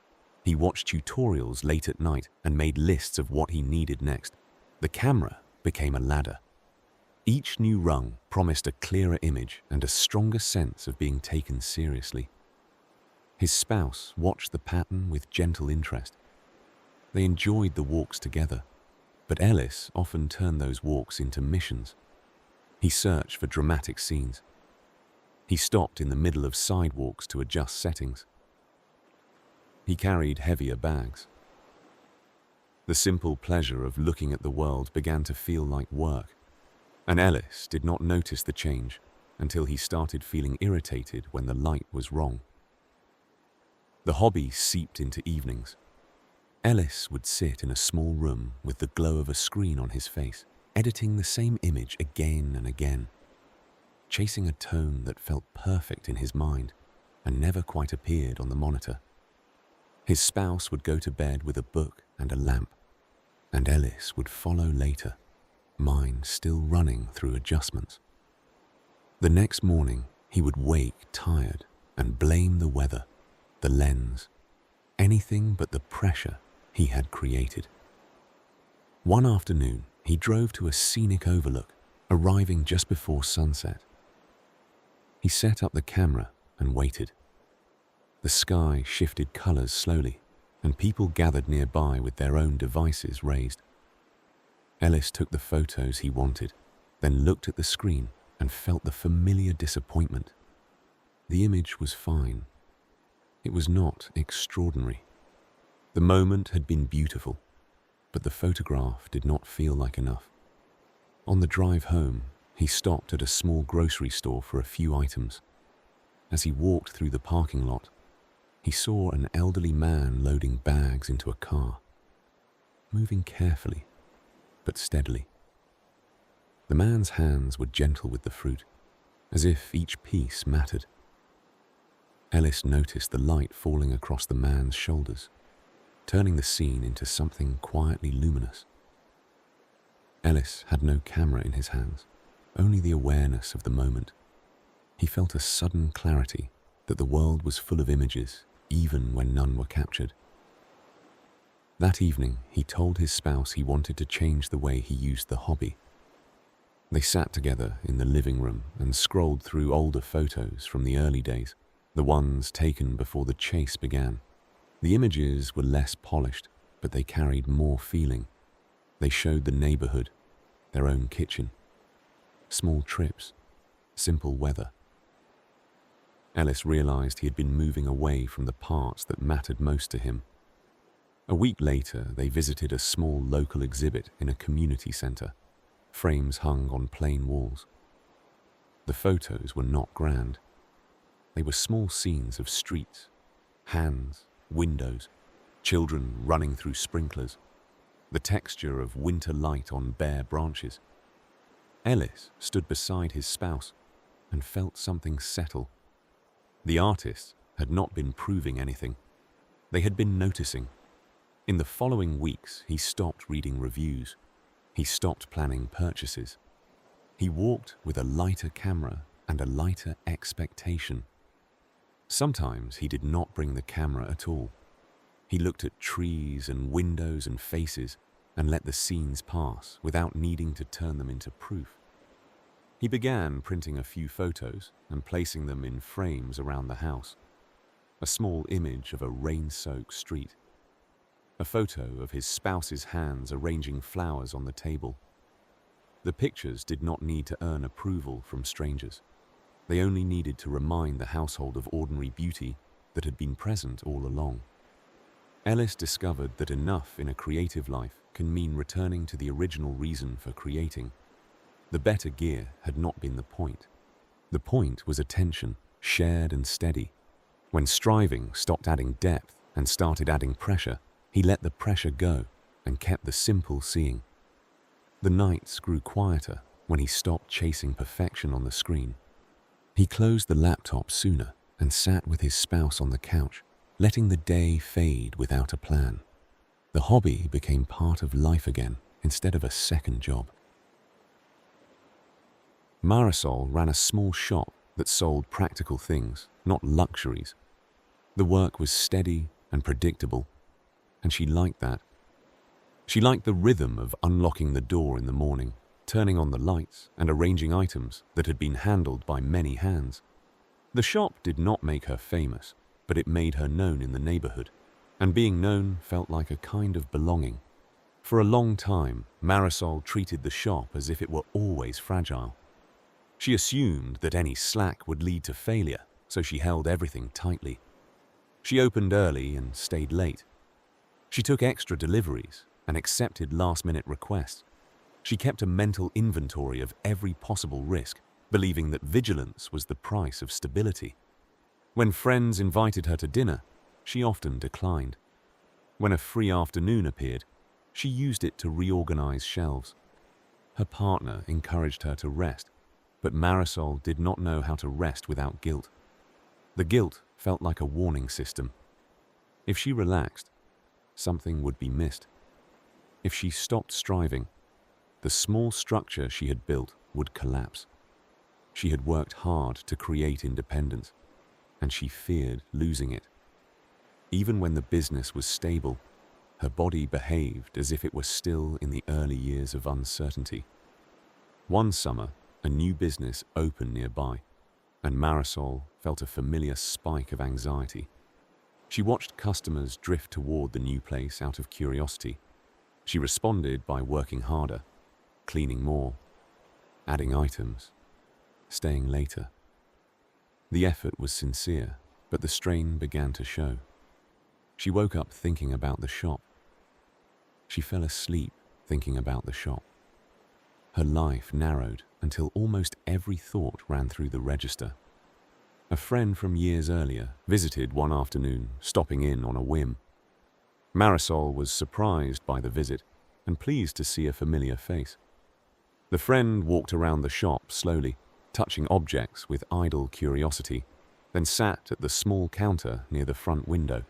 A: He watched tutorials late at night and made lists of what he needed next. The camera became a ladder. Each new rung promised a clearer image and a stronger sense of being taken seriously. His spouse watched the pattern with gentle interest. They enjoyed the walks together, but Ellis often turned those walks into missions. He searched for dramatic scenes. He stopped in the middle of sidewalks to adjust settings. He carried heavier bags. The simple pleasure of looking at the world began to feel like work, and Ellis did not notice the change until he started feeling irritated when the light was wrong. The hobby seeped into evenings. Ellis would sit in a small room with the glow of a screen on his face, editing the same image again and again, chasing a tone that felt perfect in his mind and never quite appeared on the monitor. His spouse would go to bed with a book and a lamp, and Ellis would follow later, mind still running through adjustments. The next morning, he would wake tired and blame the weather, the lens, anything but the pressure he had created. One afternoon, he drove to a scenic overlook, arriving just before sunset. He set up the camera and waited. The sky shifted colors slowly, and people gathered nearby with their own devices raised. Ellis took the photos he wanted, then looked at the screen and felt the familiar disappointment. The image was fine. It was not extraordinary. The moment had been beautiful, but the photograph did not feel like enough. On the drive home, he stopped at a small grocery store for a few items. As he walked through the parking lot, he saw an elderly man loading bags into a car, moving carefully but steadily. The man's hands were gentle with the fruit, as if each piece mattered. Ellis noticed the light falling across the man's shoulders, turning the scene into something quietly luminous. Ellis had no camera in his hands, only the awareness of the moment. He felt a sudden clarity that the world was full of images, even when none were captured. That evening, he told his spouse he wanted to change the way he used the hobby. They sat together in the living room and scrolled through older photos from the early days, the ones taken before the chase began. The images were less polished, but they carried more feeling. They showed the neighborhood, their own kitchen, small trips, simple weather. Ellis realized he had been moving away from the parts that mattered most to him. A week later, they visited a small local exhibit in a community center, frames hung on plain walls. The photos were not grand. They were small scenes of streets, hands, windows, children running through sprinklers, the texture of winter light on bare branches. Ellis stood beside his spouse and felt something settle. The artists had not been proving anything. They had been noticing. In the following weeks, he stopped reading reviews. He stopped planning purchases. He walked with a lighter camera and a lighter expectation. Sometimes he did not bring the camera at all. He looked at trees and windows and faces and let the scenes pass without needing to turn them into proof. He began printing a few photos and placing them in frames around the house. A small image of a rain-soaked street. A photo of his spouse's hands arranging flowers on the table. The pictures did not need to earn approval from strangers. They only needed to remind the household of ordinary beauty that had been present all along. Ellis discovered that enough in a creative life can mean returning to the original reason for creating. The better gear had not been the point. The point was attention, shared and steady. When striving stopped adding depth and started adding pressure, he let the pressure go and kept the simple seeing. The nights grew quieter when he stopped chasing perfection on the screen. He closed the laptop sooner and sat with his spouse on the couch, letting the day fade without a plan. The hobby became part of life again instead of a second job. Marisol ran a small shop that sold practical things, not luxuries. The work was steady and predictable, and she liked that. She liked the rhythm of unlocking the door in the morning, turning on the lights, and arranging items that had been handled by many hands. The shop did not make her famous, but it made her known in the neighborhood, and being known felt like a kind of belonging. For a long time, Marisol treated the shop as if it were always fragile. She assumed that any slack would lead to failure, so she held everything tightly. She opened early and stayed late. She took extra deliveries and accepted last-minute requests. She kept a mental inventory of every possible risk, believing that vigilance was the price of stability. When friends invited her to dinner, she often declined. When a free afternoon appeared, she used it to reorganize shelves. Her partner encouraged her to rest, but Marisol did not know how to rest without guilt. The guilt felt like a warning system. If she relaxed, something would be missed. If she stopped striving, the small structure she had built would collapse. She had worked hard to create independence, and she feared losing it. Even when the business was stable, her body behaved as if it were still in the early years of uncertainty. One summer, a new business opened nearby, and Marisol felt a familiar spike of anxiety. She watched customers drift toward the new place out of curiosity. She responded by working harder, cleaning more, adding items, staying later. The effort was sincere, but the strain began to show. She woke up thinking about the shop. She fell asleep thinking about the shop. Her life narrowed until almost every thought ran through the register. A friend from years earlier visited one afternoon, stopping in on a whim. Marisol was surprised by the visit and pleased to see a familiar face. The friend walked around the shop slowly, touching objects with idle curiosity, then sat at the small counter near the front window.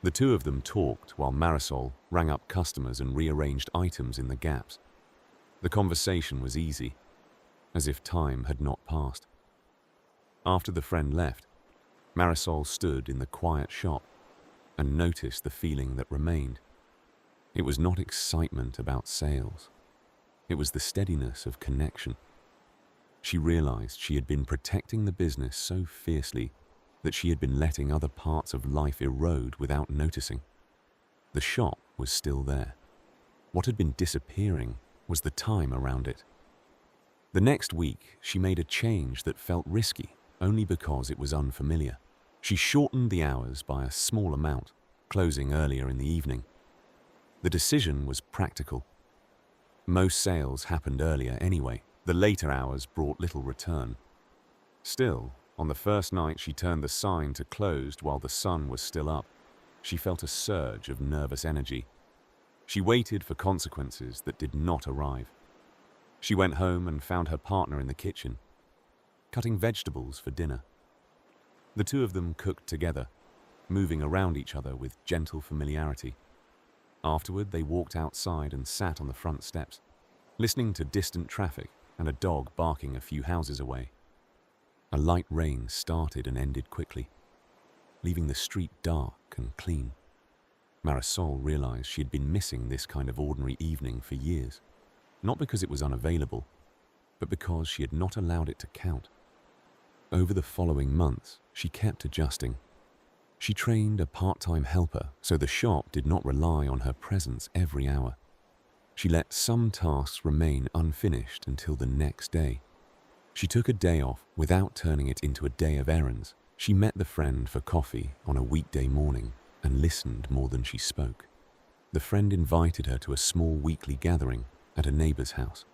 A: The two of them talked while Marisol rang up customers and rearranged items in the gaps. The conversation was easy, as if time had not passed. After the friend left, Marisol stood in the quiet shop and noticed the feeling that remained. It was not excitement about sales. It was the steadiness of connection. She realized she had been protecting the business so fiercely that she had been letting other parts of life erode without noticing. The shop was still there. What had been disappearing was the time around it. The next week, she made a change that felt risky only because it was unfamiliar. She shortened the hours by a small amount, closing earlier in the evening. The decision was practical. Most sales happened earlier anyway. The later hours brought little return. Still, on the first night she turned the sign to closed while the sun was still up. She felt a surge of nervous energy. She waited for consequences that did not arrive. She went home and found her partner in the kitchen, cutting vegetables for dinner. The two of them cooked together, moving around each other with gentle familiarity. Afterward, they walked outside and sat on the front steps, listening to distant traffic and a dog barking a few houses away. A light rain started and ended quickly, leaving the street dark and clean. Marisol realized she had been missing this kind of ordinary evening for years, not because it was unavailable, but because she had not allowed it to count. Over the following months, she kept adjusting. She trained a part-time helper so the shop did not rely on her presence every hour. She let some tasks remain unfinished until the next day. She took a day off without turning it into a day of errands. She met the friend for coffee on a weekday morning and listened more than she spoke. The friend invited her to a small weekly gathering at a neighbor's house.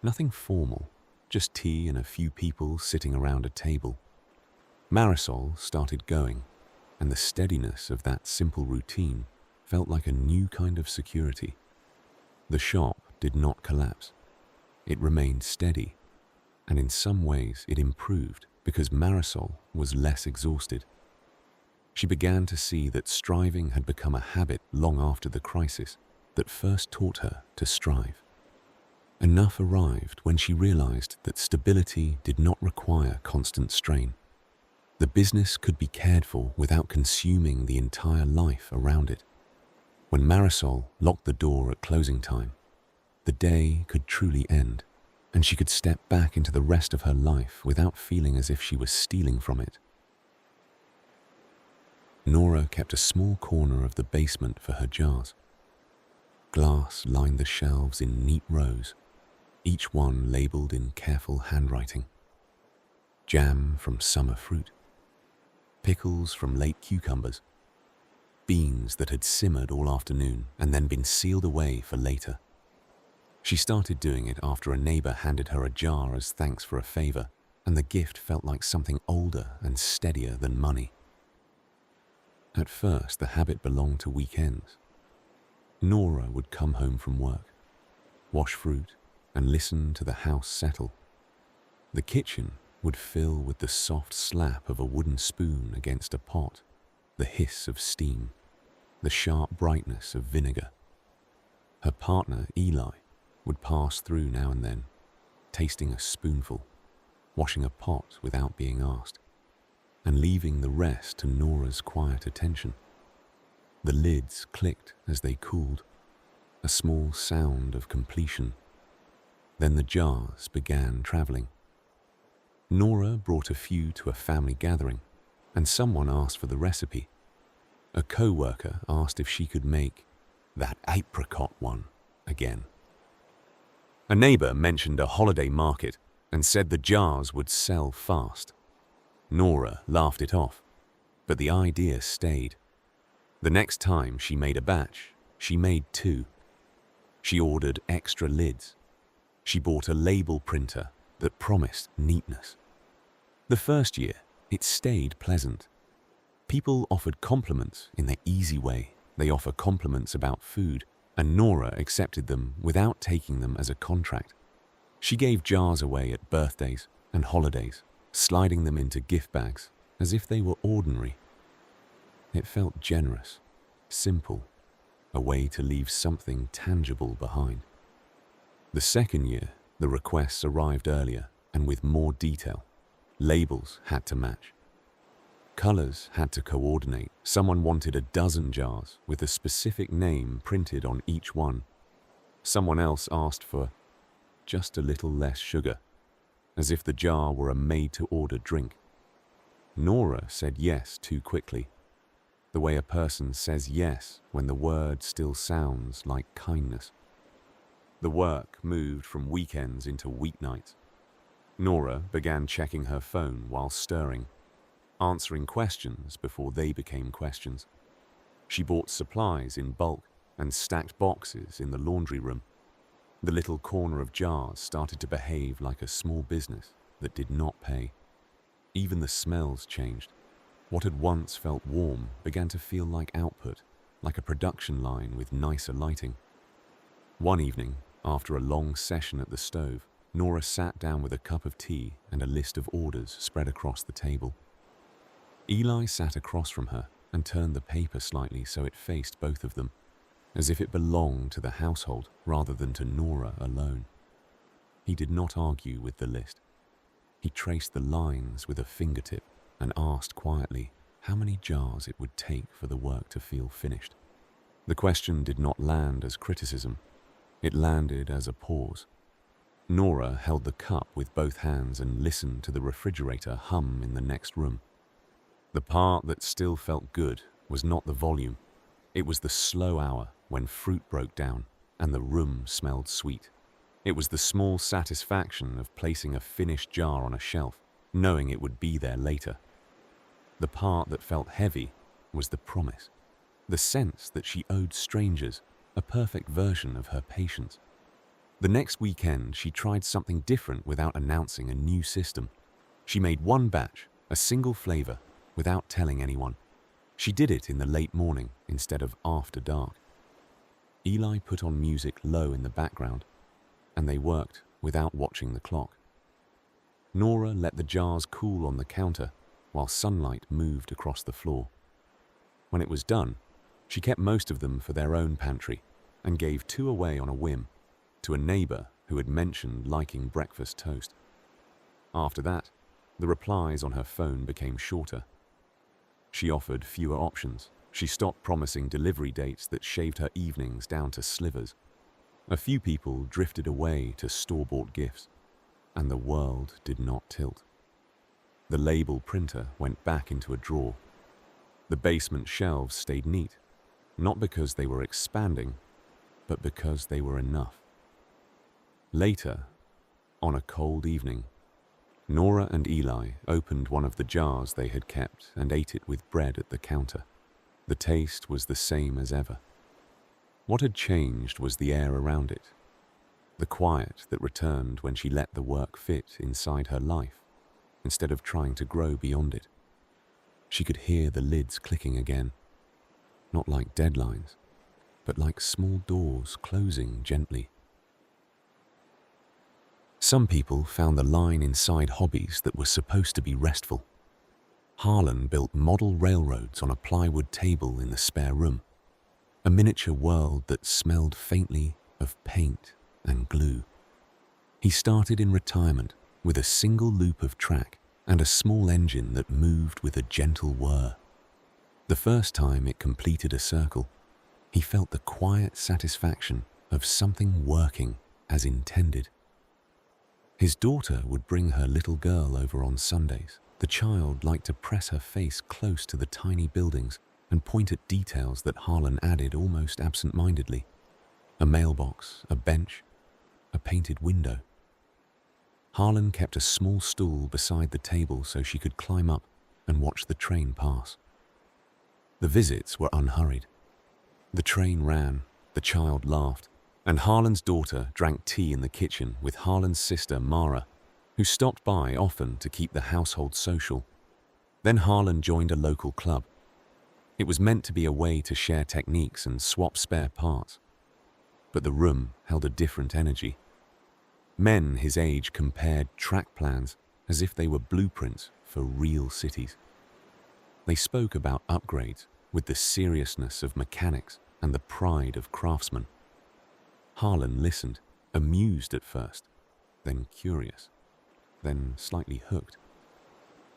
A: Nothing formal, just tea and a few people sitting around a table. Marisol started going, and the steadiness of that simple routine felt like a new kind of security. The shop did not collapse. It remained steady, and in some ways it improved because Marisol was less exhausted. She began to see that striving had become a habit long after the crisis that first taught her to strive. Enough arrived when she realized that stability did not require constant strain. The business could be cared for without consuming the entire life around it. When Marisol locked the door at closing time, the day could truly end, and she could step back into the rest of her life without feeling as if she was stealing from it. Nora kept a small corner of the basement for her jars. Glass lined the shelves in neat rows, each one labeled in careful handwriting. Jam from summer fruit, pickles from late cucumbers, beans that had simmered all afternoon and then been sealed away for later. She started doing it after a neighbor handed her a jar as thanks for a favor, and the gift felt like something older and steadier than money. At first, the habit belonged to weekends. Nora would come home from work, wash fruit, and listen to the house settle. The kitchen would fill with the soft slap of a wooden spoon against a pot, the hiss of steam, the sharp brightness of vinegar. Her partner, Eli, would pass through now and then, tasting a spoonful, washing a pot without being asked, and leaving the rest to Nora's quiet attention. The lids clicked as they cooled, a small sound of completion. Then the jars began traveling. Nora brought a few to a family gathering, and someone asked for the recipe. A co-worker asked if she could make that apricot one again. A neighbor mentioned a holiday market and said the jars would sell fast. Nora laughed it off, but the idea stayed. The next time she made a batch, she made 2. She ordered extra lids. She bought a label printer that promised neatness. The first year, it stayed pleasant. People offered compliments in the easy way they offer compliments about food, and Nora accepted them without taking them as a contract. She gave jars away at birthdays and holidays, sliding them into gift bags as if they were ordinary. It felt generous, simple, a way to leave something tangible behind. The second year, the requests arrived earlier and with more detail. Labels had to match. Colors had to coordinate. Someone wanted a dozen jars with a specific name printed on each one. Someone else asked for just a little less sugar, as if the jar were a made-to-order drink. Nora said yes too quickly, the way a person says yes when the word still sounds like kindness. The work moved from weekends into weeknights. Nora began checking her phone while stirring, answering questions before they became questions. She bought supplies in bulk and stacked boxes in the laundry room. The little corner of jars started to behave like a small business that did not pay. Even the smells changed. What had once felt warm began to feel like output, like a production line with nicer lighting. One evening, after a long session at the stove, Nora sat down with a cup of tea and a list of orders spread across the table. Eli sat across from her and turned the paper slightly so it faced both of them, as if it belonged to the household rather than to Nora alone. He did not argue with the list. He traced the lines with a fingertip and asked quietly how many jars it would take for the work to feel finished. The question did not land as criticism. It landed as a pause. Nora held the cup with both hands and listened to the refrigerator hum in the next room. The part that still felt good was not the volume. It was the slow hour when fruit broke down and the room smelled sweet. It was the small satisfaction of placing a finished jar on a shelf, knowing it would be there later. The part that felt heavy was the promise, the sense that she owed strangers a perfect version of her patience. The next weekend, she tried something different without announcing a new system. She made one batch, a single flavor, without telling anyone. She did it in the late morning instead of after dark. Eli put on music low in the background, and they worked without watching the clock. Nora let the jars cool on the counter while sunlight moved across the floor. When it was done, she kept most of them for their own pantry and gave 2 away on a whim to a neighbor who had mentioned liking breakfast toast. After that, the replies on her phone became shorter. She offered fewer options. She stopped promising delivery dates that shaved her evenings down to slivers. A few people drifted away to store-bought gifts, and the world did not tilt. The label printer went back into a drawer. The basement shelves stayed neat, not because they were expanding, but because they were enough. Later, on a cold evening, Nora and Eli opened one of the jars they had kept and ate it with bread at the counter. The taste was the same as ever. What had changed was the air around it, the quiet that returned when she let the work fit inside her life, instead of trying to grow beyond it. She could hear the lids clicking again, not like deadlines, but like small doors closing gently. Some people found the line inside hobbies that were supposed to be restful. Harlan built model railroads on a plywood table in the spare room, a miniature world that smelled faintly of paint and glue. He started in retirement with a single loop of track and a small engine that moved with a gentle whir. The first time it completed a circle, he felt the quiet satisfaction of something working as intended. His daughter would bring her little girl over on Sundays. The child liked to press her face close to the tiny buildings and point at details that Harlan added almost absent-mindedly. A mailbox, a bench, a painted window. Harlan kept a small stool beside the table so she could climb up and watch the train pass. The visits were unhurried. The train ran, the child laughed, and Harlan's daughter drank tea in the kitchen with Harlan's sister Mara, who stopped by often to keep the household social. Then Harlan joined a local club. It was meant to be a way to share techniques and swap spare parts. But the room held a different energy. Men his age compared track plans as if they were blueprints for real cities. They spoke about upgrades with the seriousness of mechanics and the pride of craftsmen. Harlan listened, amused at first, then curious, then slightly hooked.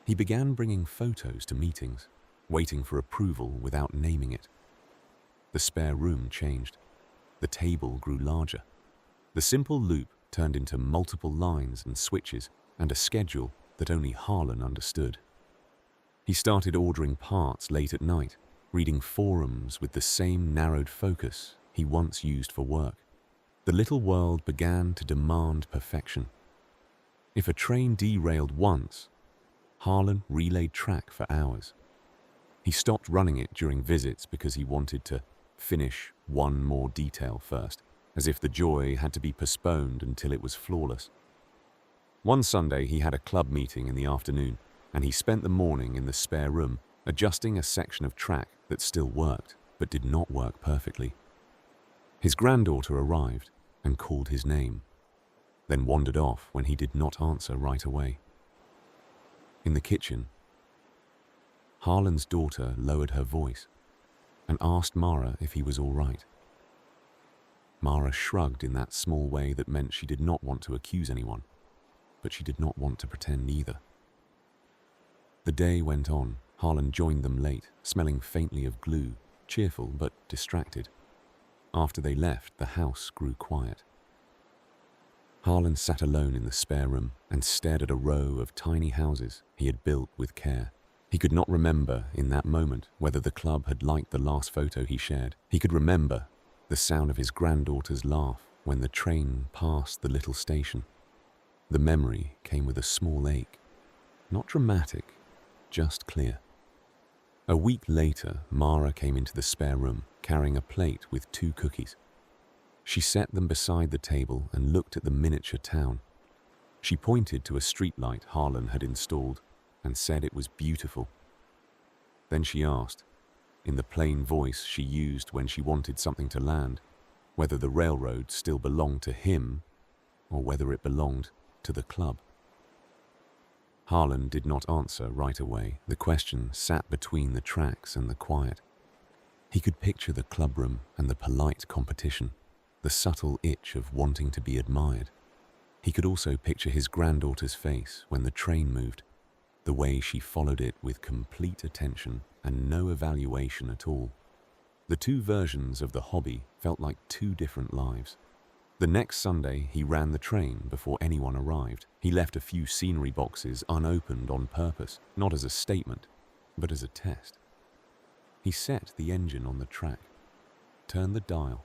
A: He began bringing photos to meetings, waiting for approval without naming it. The spare room changed. The table grew larger. The simple loop turned into multiple lines and switches and a schedule that only Harlan understood. He started ordering parts late at night, reading forums with the same narrowed focus he once used for work. The little world began to demand perfection. If a train derailed once, Harlan relayed track for hours. He stopped running it during visits because he wanted to finish one more detail first, as if the joy had to be postponed until it was flawless. One Sunday he had a club meeting in the afternoon, and he spent the morning in the spare room adjusting a section of track that still worked, but did not work perfectly. His granddaughter arrived and called his name, then wandered off when he did not answer right away. In the kitchen, Harlan's daughter lowered her voice and asked Mara if he was all right. Mara shrugged in that small way that meant she did not want to accuse anyone, but she did not want to pretend either. The day went on. Harlan joined them late, smelling faintly of glue, cheerful but distracted. After they left, the house grew quiet. Harlan sat alone in the spare room and stared at a row of tiny houses he had built with care. He could not remember in that moment whether the club had liked the last photo he shared. He could remember the sound of his granddaughter's laugh when the train passed the little station. The memory came with a small ache, not dramatic, just clear. A week later, Mara came into the spare room, carrying a plate with 2 cookies. She set them beside the table and looked at the miniature town. She pointed to a streetlight Harlan had installed and said it was beautiful. Then she asked, in the plain voice she used when she wanted something to land, whether the railroad still belonged to him or whether it belonged to the club. Harlan did not answer right away. The question sat between the tracks and the quiet. He could picture the clubroom and the polite competition, the subtle itch of wanting to be admired. He could also picture his granddaughter's face when the train moved, the way she followed it with complete attention and no evaluation at all. The 2 versions of the hobby felt like 2 different lives. The next Sunday, he ran the train before anyone arrived. He left a few scenery boxes unopened on purpose, not as a statement, but as a test. He set the engine on the track, turned the dial,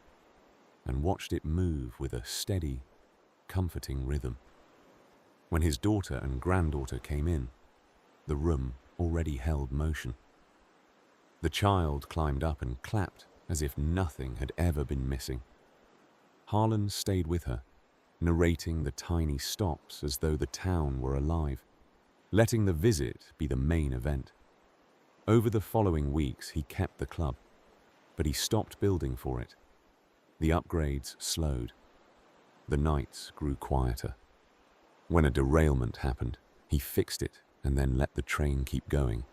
A: and watched it move with a steady, comforting rhythm. When his daughter and granddaughter came in, the room already held motion. The child climbed up and clapped as if nothing had ever been missing. Harlan stayed with her, narrating the tiny stops as though the town were alive, letting the visit be the main event. Over the following weeks, he kept the club. but he stopped building for it. The upgrades slowed. The nights grew quieter. When a derailment happened, he fixed it and then let the train keep going.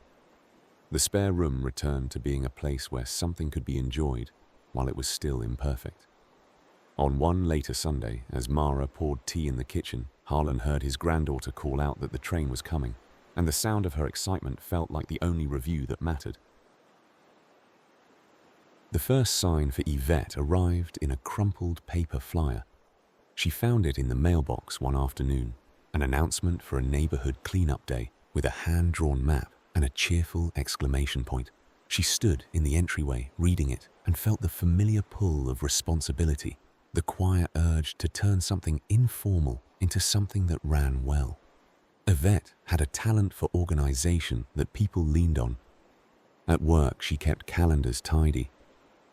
A: The spare room returned to being a place where something could be enjoyed while it was still imperfect. On one later Sunday, as Mara poured tea in the kitchen, Harlan heard his granddaughter call out that the train was coming, and the sound of her excitement felt like the only review that mattered. The first sign for Yvette arrived in a crumpled paper flyer. She found it in the mailbox one afternoon, an announcement for a neighborhood cleanup day with a hand-drawn map and a cheerful exclamation point. She stood in the entryway reading it and felt the familiar pull of responsibility, the quiet urge to turn something informal into something that ran well. Yvette had a talent for organization that people leaned on. At work, she kept calendars tidy.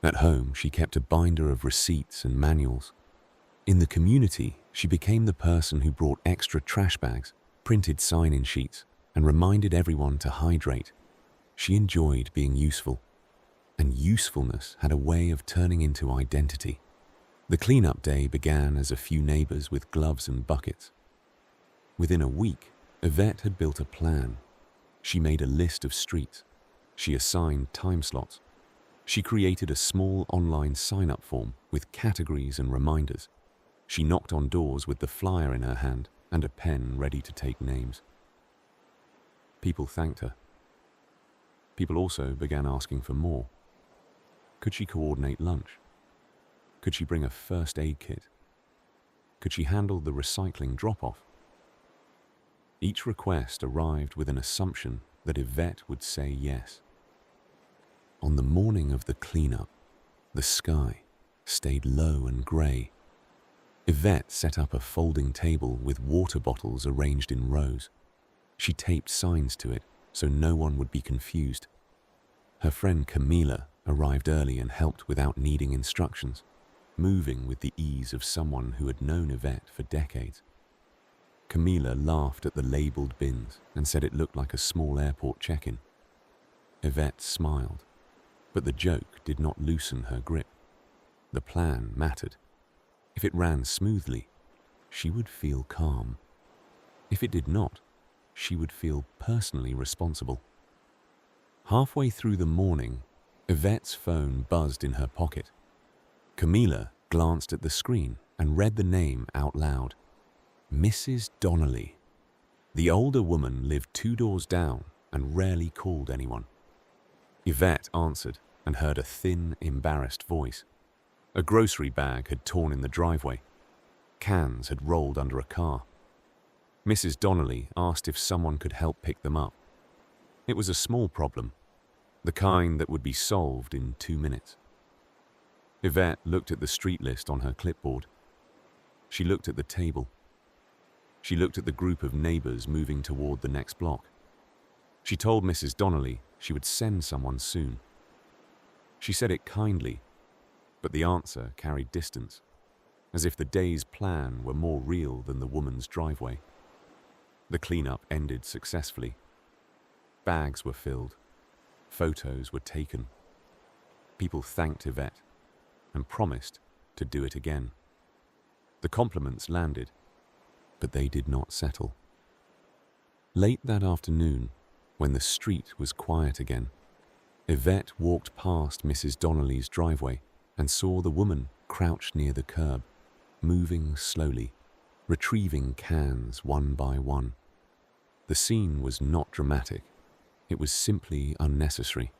A: At home, she kept a binder of receipts and manuals. In the community, she became the person who brought extra trash bags, printed sign-in sheets, and reminded everyone to hydrate. She enjoyed being useful, and usefulness had a way of turning into identity. The cleanup day began as a few neighbors with gloves and buckets. Within a week, Yvette had built a plan. She made a list of streets. She assigned time slots. She created a small online sign-up form with categories and reminders. She knocked on doors with the flyer in her hand and a pen ready to take names. People thanked her. People also began asking for more. Could she coordinate lunch? Could she bring a first aid kit? Could she handle the recycling drop-off? Each request arrived with an assumption that Yvette would say yes. On the morning of the cleanup, the sky stayed low and grey. Yvette set up a folding table with water bottles arranged in rows. She taped signs to it so no one would be confused. Her friend Camila arrived early and helped without needing instructions, moving with the ease of someone who had known Yvette for decades. Camila laughed at the labelled bins and said it looked like a small airport check-in. Yvette smiled, but the joke did not loosen her grip. The plan mattered. If it ran smoothly, she would feel calm. If it did not, she would feel personally responsible. Halfway through the morning, Yvette's phone buzzed in her pocket. Camila glanced at the screen and read the name out loud. Mrs. Donnelly. The older woman lived 2 doors down and rarely called anyone. Yvette answered and heard a thin, embarrassed voice. A grocery bag had torn in the driveway. Cans had rolled under a car. Mrs. Donnelly asked if someone could help pick them up. It was a small problem, the kind that would be solved in 2 minutes. Yvette looked at the street list on her clipboard. She looked at the table. She looked at the group of neighbors moving toward the next block. She told Mrs. Donnelly she would send someone soon. She said it kindly, but the answer carried distance, as if the day's plan were more real than the woman's driveway. The cleanup ended successfully. Bags were filled. Photos were taken. People thanked Yvette and promised to do it again. The compliments landed, but they did not settle. Late that afternoon, when the street was quiet again, Yvette walked past Mrs. Donnelly's driveway and saw the woman crouched near the curb, moving slowly, retrieving cans one by one. The scene was not dramatic. It was simply unnecessary.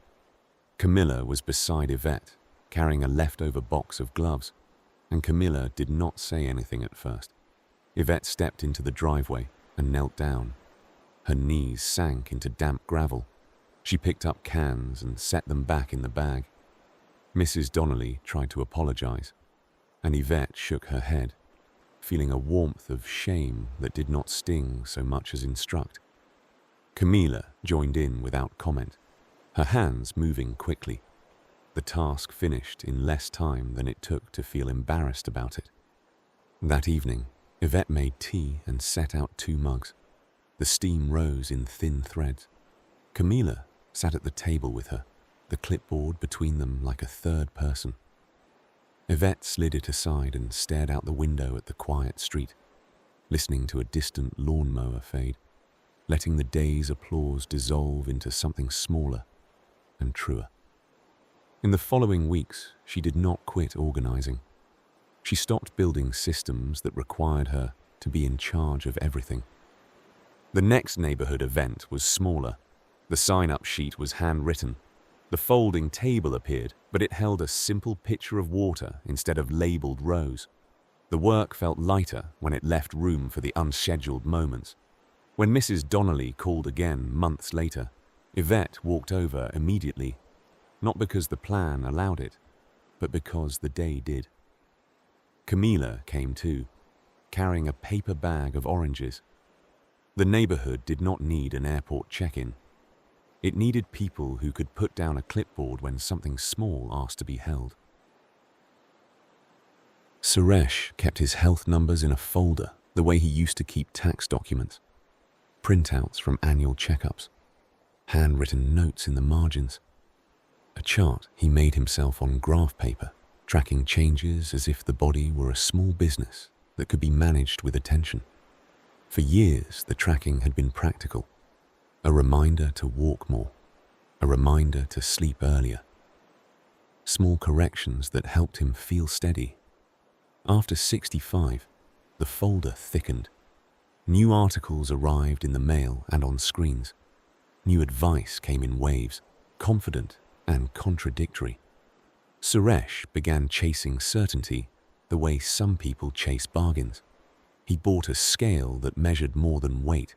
A: Camilla was beside Yvette, carrying a leftover box of gloves, and Camilla did not say anything at first. Yvette stepped into the driveway and knelt down. Her knees sank into damp gravel. She picked up cans and set them back in the bag. Mrs. Donnelly tried to apologize, and Yvette shook her head, feeling a warmth of shame that did not sting so much as instruct. Camila joined in without comment, her hands moving quickly. The task finished in less time than it took to feel embarrassed about it. That evening, Yvette made tea and set out 2 mugs. The steam rose in thin threads. Camila sat at the table with her, the clipboard between them like a third person. Yvette slid it aside and stared out the window at the quiet street, listening to a distant lawnmower fade, letting the day's applause dissolve into something smaller and truer. In the following weeks, she did not quit organizing. She stopped building systems that required her to be in charge of everything. The next neighborhood event was smaller. The sign-up sheet was handwritten. The folding table appeared, but it held a simple pitcher of water instead of labeled rows. The work felt lighter when it left room for the unscheduled moments. When Mrs. Donnelly called again months later, Yvette walked over immediately, not because the plan allowed it, but because the day did. Camila came too, carrying a paper bag of oranges. The neighborhood did not need an airport check-in. It needed people who could put down a clipboard when something small asked to be held. Suresh kept his health numbers in a folder the way he used to keep tax documents, printouts from annual checkups, handwritten notes in the margins. A chart he made himself on graph paper, tracking changes as if the body were a small business that could be managed with attention. For years, the tracking had been practical, a reminder to walk more, a reminder to sleep earlier. Small corrections that helped him feel steady. After 65, the folder thickened. New articles arrived in the mail and on screens. New advice came in waves, confident and contradictory. Suresh began chasing certainty the way some people chase bargains. He bought a scale that measured more than weight.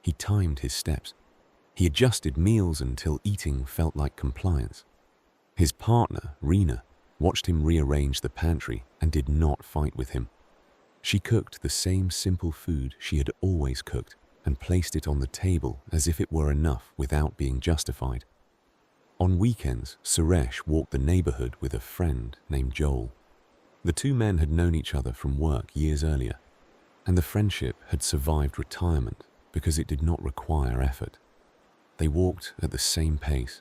A: He timed his steps. He adjusted meals until eating felt like compliance. His partner, Rena, watched him rearrange the pantry and did not fight with him. She cooked the same simple food she had always cooked and placed it on the table as if it were enough without being justified. On weekends, Suresh walked the neighborhood with a friend named Joel. The two men had known each other from work years earlier, and the friendship had survived retirement because it did not require effort. They walked at the same pace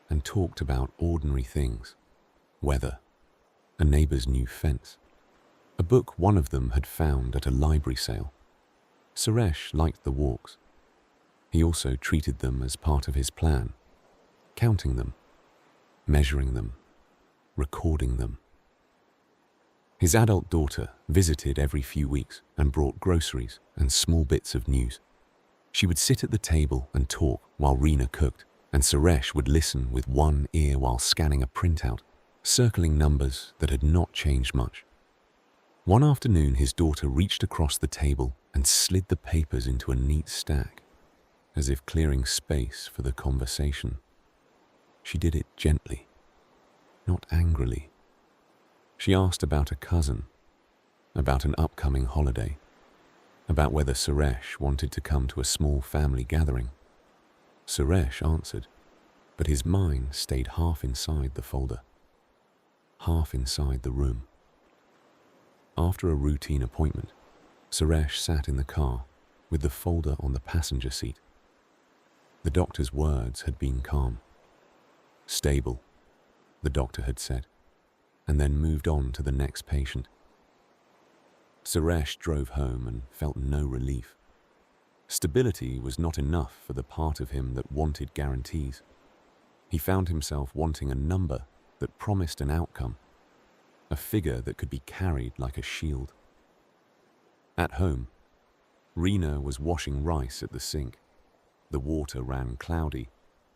A: and talked about ordinary things: weather, a neighbor's new fence, a book one of them had found at a library sale. Suresh liked the walks. He also treated them as part of his plan, counting them, measuring them, recording them. His adult daughter visited every few weeks and brought groceries and small bits of news. She would sit at the table and talk while Rena cooked, and Suresh would listen with one ear while scanning a printout, circling numbers that had not changed much. One afternoon, his daughter reached across the table and slid the papers into a neat stack, as if clearing space for the conversation. She did it gently, not angrily. She asked about a cousin, about an upcoming holiday, about whether Suresh wanted to come to a small family gathering. Suresh answered, but his mind stayed half inside the folder, half inside the room. After a routine appointment, Suresh sat in the car with the folder on the passenger seat. The doctor's words had been calm. Stable, the doctor had said, and then moved on to the next patient. Suresh drove home and felt no relief. Stability was not enough for the part of him that wanted guarantees. He found himself wanting a number that promised an outcome, a figure that could be carried like a shield. At home, Rena was washing rice at the sink. The water ran cloudy,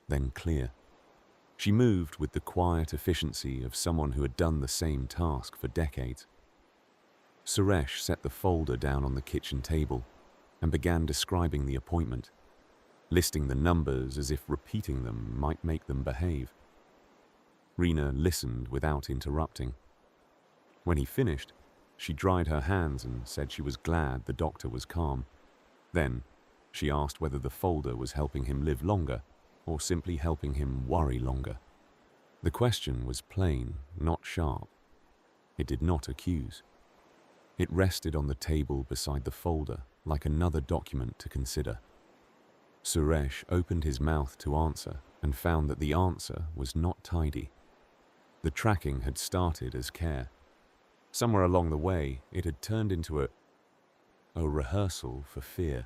A: then clear. She moved with the quiet efficiency of someone who had done the same task for decades. Suresh set the folder down on the kitchen table and began describing the appointment, listing the numbers as if repeating them might make them behave. Rena listened without interrupting. When he finished, she dried her hands and said she was glad the doctor was calm. Then, she asked whether the folder was helping him live longer or simply helping him worry longer. The question was plain, not sharp. It did not accuse. It rested on the table beside the folder like another document to consider. Suresh opened his mouth to answer and found that the answer was not tidy. The tracking had started as care. Somewhere along the way, it had turned into a rehearsal for fear.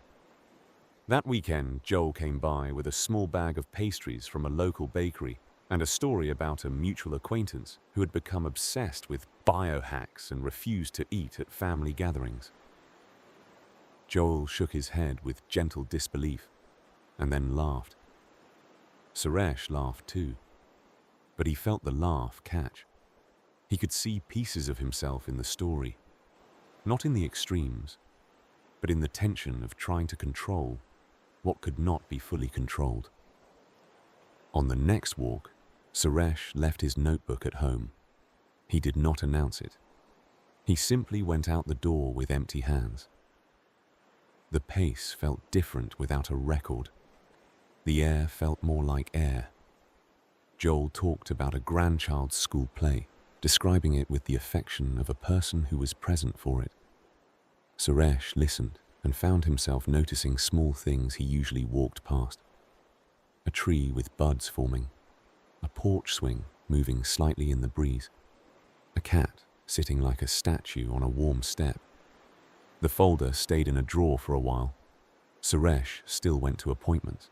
A: That weekend, Joel came by with a small bag of pastries from a local bakery and a story about a mutual acquaintance who had become obsessed with biohacks and refused to eat at family gatherings. Joel shook his head with gentle disbelief and then laughed. Suresh laughed too, but he felt the laugh catch. He could see pieces of himself in the story, not in the extremes, but in the tension of trying to control what could not be fully controlled. On the next walk, Suresh left his notebook at home. He did not announce it. He simply went out the door with empty hands. The pace felt different without a record. The air felt more like air. Joel talked about a grandchild's school play, describing it with the affection of a person who was present for it. Suresh listened and found himself noticing small things he usually walked past. A tree with buds forming, a porch swing moving slightly in the breeze, a cat sitting like a statue on a warm step. The folder stayed in a drawer for a while. Suresh still went to appointments.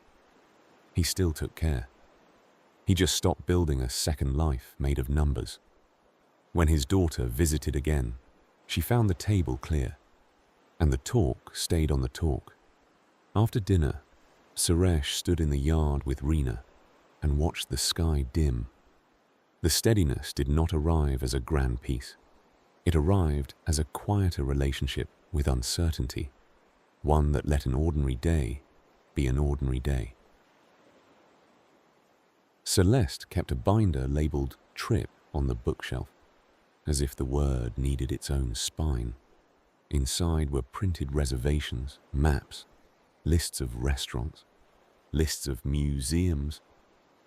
A: He still took care. He just stopped building a second life made of numbers. When his daughter visited again, she found the table clear, and the talk stayed on the talk. After dinner, Suresh stood in the yard with Reena and watched the sky dim. The steadiness did not arrive as a grand piece. It arrived as a quieter relationship with uncertainty, one that let an ordinary day be an ordinary day. Celeste kept a binder labeled Trip on the bookshelf, as if the word needed its own spine. Inside were printed reservations, maps, lists of restaurants, lists of museums,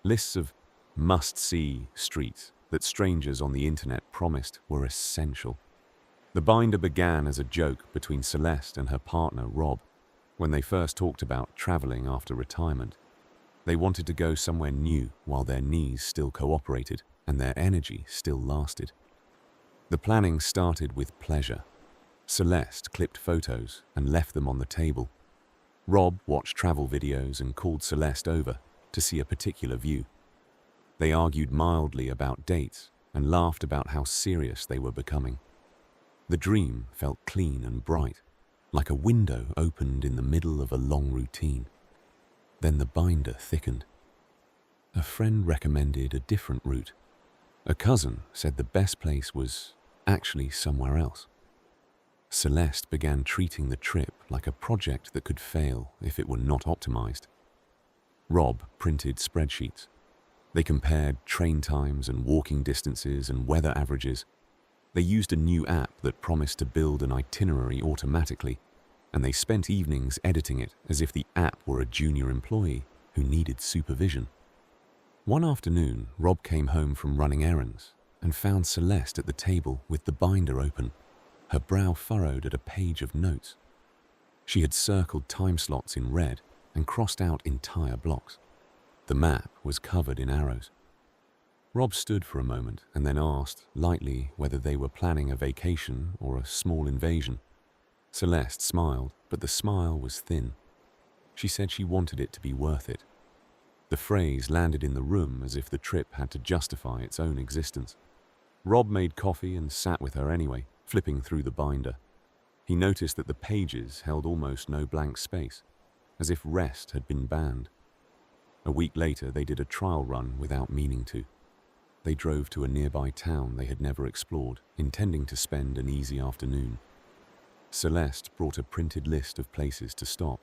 A: lists of must-see streets that strangers on the internet promised were essential. The binder began as a joke between Celeste and her partner, Rob, when they first talked about traveling after retirement. They wanted to go somewhere new while their knees still cooperated and their energy still lasted. The planning started with pleasure. Celeste clipped photos and left them on the table. Rob watched travel videos and called Celeste over to see a particular view. They argued mildly about dates and laughed about how serious they were becoming. The dream felt clean and bright, like a window opened in the middle of a long routine. Then the binder thickened. A friend recommended a different route. A cousin said the best place was actually somewhere else. Celeste began treating the trip like a project that could fail if it were not optimized. Rob printed spreadsheets. They compared train times and walking distances and weather averages. They used a new app that promised to build an itinerary automatically, and they spent evenings editing it as if the app were a junior employee who needed supervision. One afternoon, Rob came home from running errands and found Celeste at the table with the binder open, her brow furrowed at a page of notes. She had circled time slots in red and crossed out entire blocks. The map was covered in arrows. Rob stood for a moment and then asked, lightly, whether they were planning a vacation or a small invasion. Celeste smiled, but the smile was thin. She said she wanted it to be worth it. The phrase landed in the room as if the trip had to justify its own existence. Rob made coffee and sat with her anyway, flipping through the binder. He noticed that the pages held almost no blank space, as if rest had been banned. A week later, they did a trial run without meaning to. They drove to a nearby town they had never explored, intending to spend an easy afternoon. Celeste brought a printed list of places to stop,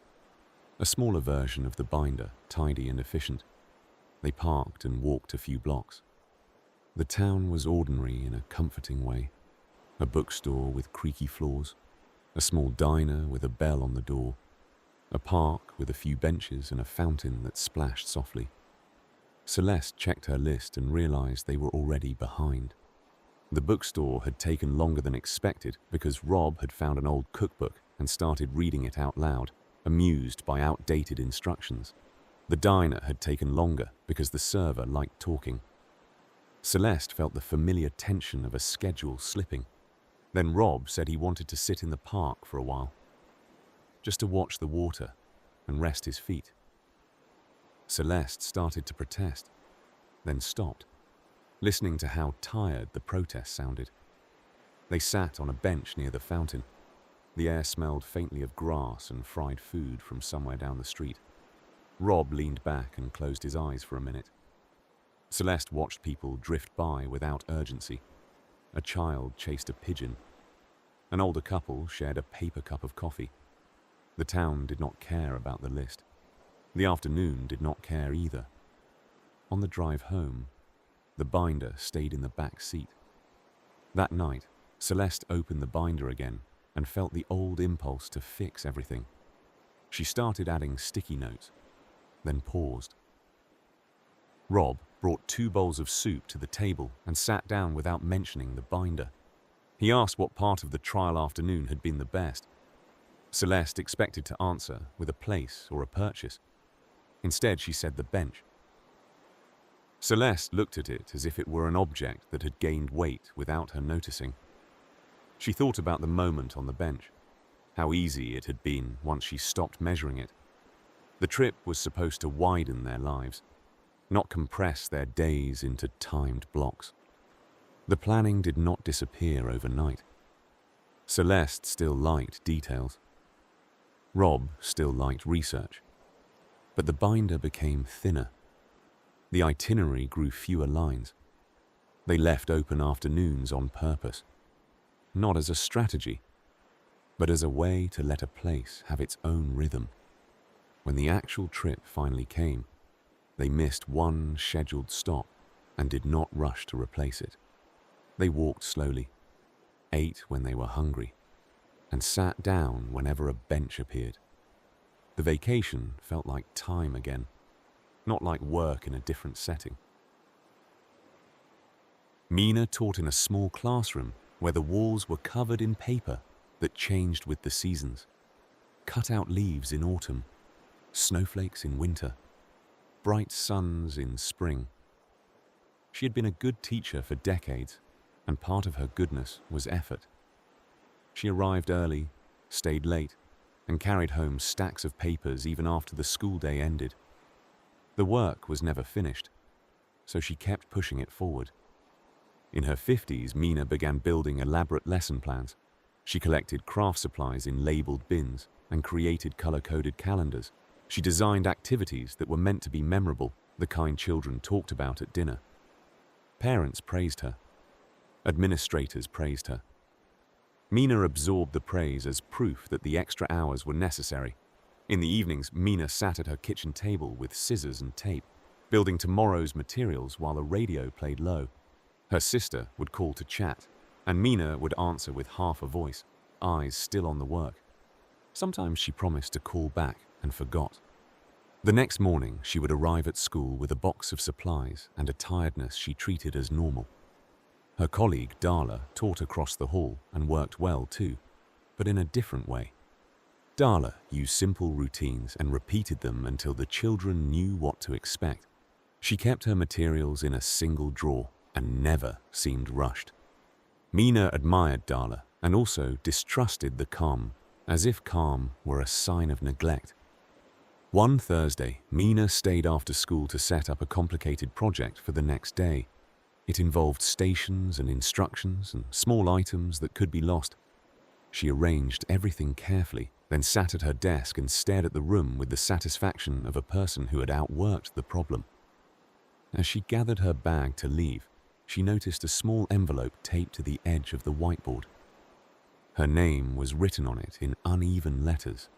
A: a smaller version of the binder, tidy and efficient. They parked and walked a few blocks. The town was ordinary in a comforting way. A bookstore with creaky floors, a small diner with a bell on the door, a park with a few benches and a fountain that splashed softly. Celeste checked her list and realized they were already behind. The bookstore had taken longer than expected because Rob had found an old cookbook and started reading it out loud, amused by outdated instructions. The diner had taken longer because the server liked talking. Celeste felt the familiar tension of a schedule slipping. Then Rob said he wanted to sit in the park for a while, just to watch the water and rest his feet. Celeste started to protest, then stopped, listening to how tired the protest sounded. They sat on a bench near the fountain. The air smelled faintly of grass and fried food from somewhere down the street. Rob leaned back and closed his eyes for a minute. Celeste watched people drift by without urgency. A child chased a pigeon. An older couple shared a paper cup of coffee. The town did not care about the list. The afternoon did not care either. On the drive home, the binder stayed in the back seat. That night, Celeste opened the binder again and felt the old impulse to fix everything. She started adding sticky notes, then paused. Rob brought 2 bowls of soup to the table and sat down without mentioning the binder. He asked what part of the trial afternoon had been the best. Celeste expected to answer with a place or a purchase. Instead, she said the bench. Celeste looked at it as if it were an object that had gained weight without her noticing. She thought about the moment on the bench, how easy it had been once she stopped measuring it. The trip was supposed to widen their lives, not compress their days into timed blocks. The planning did not disappear overnight. Celeste still liked details. Rob still liked research. But the binder became thinner. The itinerary grew fewer lines. They left open afternoons on purpose, not as a strategy, but as a way to let a place have its own rhythm. When the actual trip finally came, they missed one scheduled stop and did not rush to replace it. They walked slowly, ate when they were hungry, and sat down whenever a bench appeared. The vacation felt like time again, not like work in a different setting. Mina taught in a small classroom where the walls were covered in paper that changed with the seasons. Cut-out leaves in autumn, snowflakes in winter, bright suns in spring. She had been a good teacher for decades, and part of her goodness was effort. She arrived early, stayed late, and carried home stacks of papers even after the school day ended. The work was never finished, so she kept pushing it forward. In her 50s, Mina began building elaborate lesson plans. She collected craft supplies in labeled bins and created color-coded calendars. She designed activities that were meant to be memorable, the kind children talked about at dinner. Parents praised her. Administrators praised her. Mina absorbed the praise as proof that the extra hours were necessary. In the evenings, Mina sat at her kitchen table with scissors and tape, building tomorrow's materials while the radio played low. Her sister would call to chat, and Mina would answer with half a voice, eyes still on the work. Sometimes she promised to call back and forgot. The next morning, she would arrive at school with a box of supplies and a tiredness she treated as normal. Her colleague, Darla, taught across the hall and worked well too, but in a different way. Darla used simple routines and repeated them until the children knew what to expect. She kept her materials in a single drawer and never seemed rushed. Mina admired Darla and also distrusted the calm, as if calm were a sign of neglect. One Thursday, Mina stayed after school to set up a complicated project for the next day. It involved stations and instructions and small items that could be lost. She arranged everything carefully, then sat at her desk and stared at the room with the satisfaction of a person who had outworked the problem. As she gathered her bag to leave, she noticed a small envelope taped to the edge of the whiteboard. Her name was written on it in uneven letters.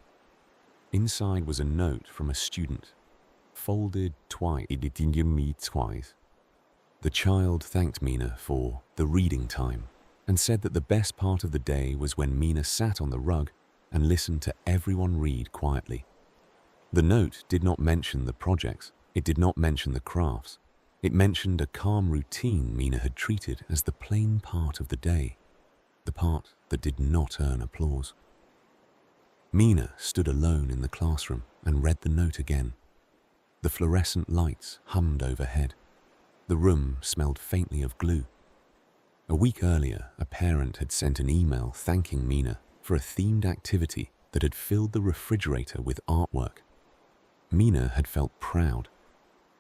A: Inside was a note from a student, folded twice. The child thanked Mina for the reading time and said that the best part of the day was when Mina sat on the rug and listened to everyone read quietly. The note did not mention the projects, it did not mention the crafts. It mentioned a calm routine Mina had treated as the plain part of the day, the part that did not earn applause. Mina stood alone in the classroom and read the note again. The fluorescent lights hummed overhead. The room smelled faintly of glue. A week earlier, a parent had sent an email thanking Mina for a themed activity that had filled the refrigerator with artwork. Mina had felt proud,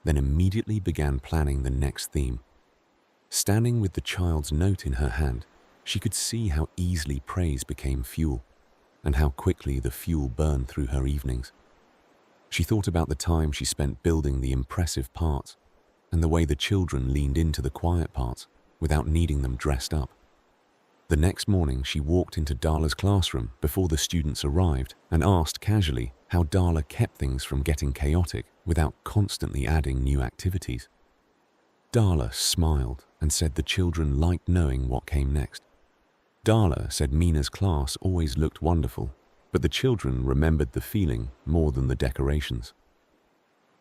A: then immediately began planning the next theme. Standing with the child's note in her hand, she could see how easily praise became fuel, and how quickly the fuel burned through her evenings. She thought about the time she spent building the impressive parts, and the way the children leaned into the quiet parts without needing them dressed up. The next morning, she walked into Darla's classroom before the students arrived and asked casually how Darla kept things from getting chaotic without constantly adding new activities. Darla smiled and said the children liked knowing what came next. Darla said Mina's class always looked wonderful, but the children remembered the feeling more than the decorations.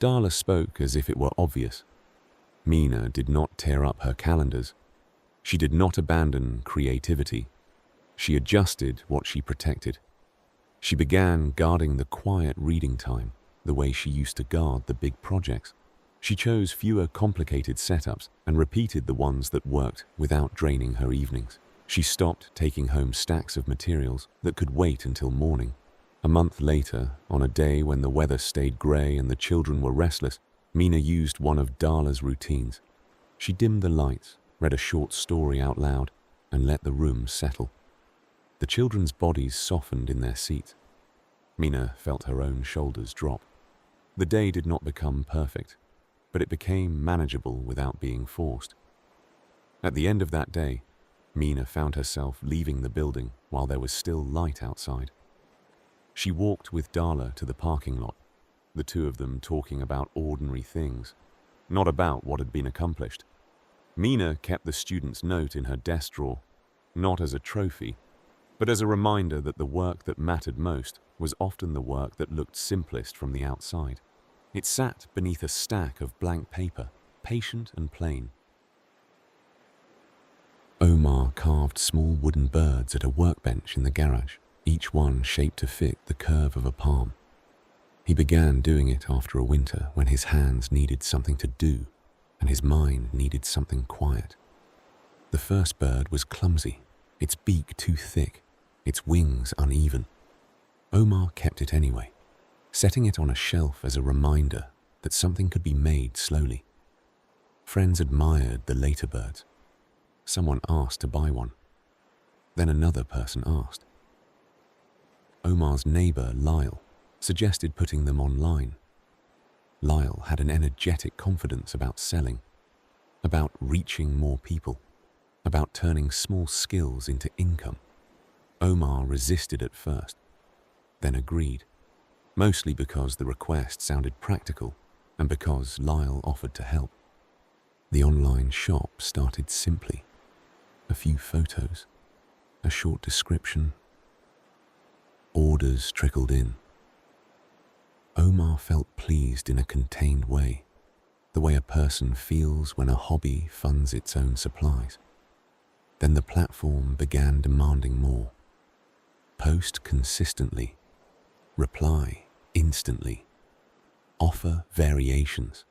A: Darla spoke as if it were obvious. Mina did not tear up her calendars. She did not abandon creativity. She adjusted what she protected. She began guarding the quiet reading time, the way she used to guard the big projects. She chose fewer complicated setups and repeated the ones that worked without draining her evenings. She stopped taking home stacks of materials that could wait until morning. A month later, on a day when the weather stayed grey and the children were restless, Mina used one of Darla's routines. She dimmed the lights, read a short story out loud, and let the room settle. The children's bodies softened in their seats. Mina felt her own shoulders drop. The day did not become perfect, but it became manageable without being forced. At the end of that day, Mina found herself leaving the building while there was still light outside. She walked with Darla to the parking lot, the two of them talking about ordinary things, not about what had been accomplished. Mina kept the student's note in her desk drawer, not as a trophy, but as a reminder that the work that mattered most was often the work that looked simplest from the outside. It sat beneath a stack of blank paper, patient and plain. Omar carved small wooden birds at a workbench in the garage, each one shaped to fit the curve of a palm. He began doing it after a winter when his hands needed something to do and his mind needed something quiet. The first bird was clumsy, its beak too thick, its wings uneven. Omar kept it anyway, setting it on a shelf as a reminder that something could be made slowly. Friends admired the later birds. Someone asked to buy one. Then another person asked. Omar's neighbor, Lyle, suggested putting them online. Lyle had an energetic confidence about selling, about reaching more people, about turning small skills into income. Omar resisted at first, then agreed, mostly because the request sounded practical and because Lyle offered to help. The online shop started simply. A few photos, a short description. Orders trickled in. Omar felt pleased in a contained way, the way a person feels when a hobby funds its own supplies. Then the platform began demanding more. Post consistently. Reply instantly. Offer variations.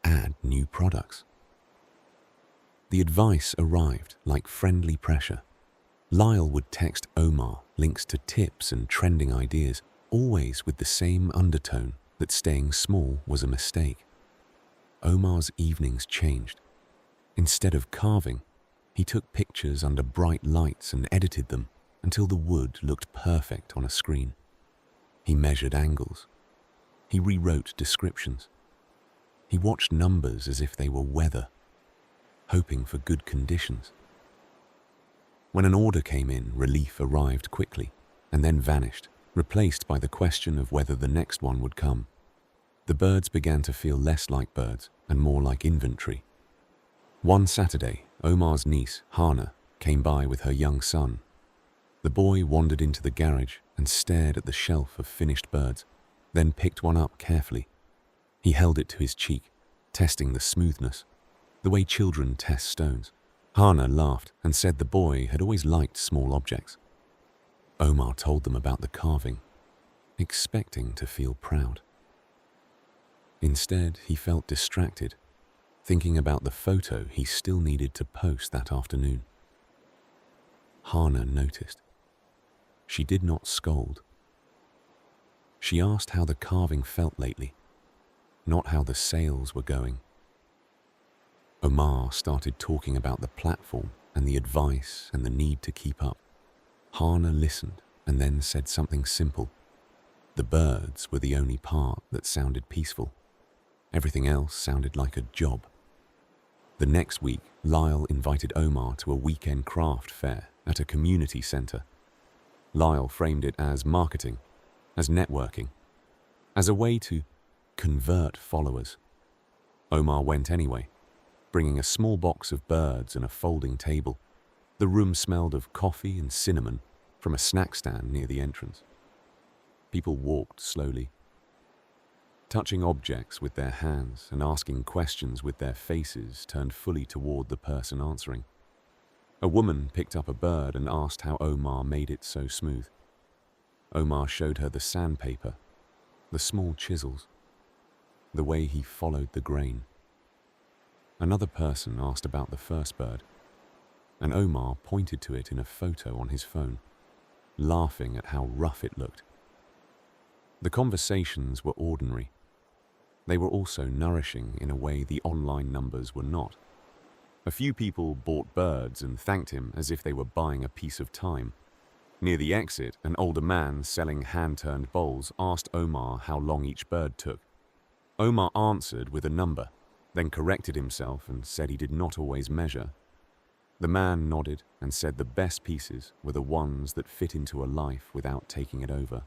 A: Add new products. The advice arrived like friendly pressure. Lyle would text Omar links to tips and trending ideas, always with the same undertone that staying small was a mistake. Omar's evenings changed. Instead of carving, he took pictures under bright lights and edited them until the wood looked perfect on a screen. He measured angles. He rewrote descriptions. He watched numbers as if they were weather, hoping for good conditions. When an order came in, relief arrived quickly and then vanished, replaced by the question of whether the next one would come. The birds began to feel less like birds and more like inventory. One Saturday, Omar's niece, Hana, came by with her young son. The boy wandered into the garage and stared at the shelf of finished birds, then picked one up carefully. He held it to his cheek, testing the smoothness, the way children test stones. Hana laughed and said the boy had always liked small objects. Omar told them about the carving expecting to feel proud. Instead, he felt distracted, thinking about the photo he still needed to post that afternoon. Hannah noticed. She did not scold. She asked how the carving felt lately, not how the sales were going. Omar started talking about the platform and the advice and the need to keep up. Hannah listened and then said something simple. The birds were the only part that sounded peaceful. Everything else sounded like a job. The next week, Lyle invited Omar to a weekend craft fair at a community center. Lyle framed it as marketing, as networking, as a way to convert followers. Omar went anyway, bringing a small box of birds and a folding table. The room smelled of coffee and cinnamon from a snack stand near the entrance. People walked slowly, touching objects with their hands and asking questions with their faces turned fully toward the person answering. A woman picked up a bird and asked how Omar made it so smooth. Omar showed her the sandpaper, the small chisels, the way he followed the grain. Another person asked about the first bird, and Omar pointed to it in a photo on his phone, laughing at how rough it looked. The conversations were ordinary. They were also nourishing in a way the online numbers were not. A few people bought birds and thanked him as if they were buying a piece of time. Near the exit, an older man selling hand-turned bowls asked Omar how long each bird took. Omar answered with a number, then corrected himself and said he did not always measure. The man nodded and said the best pieces were the ones that fit into a life without taking it over.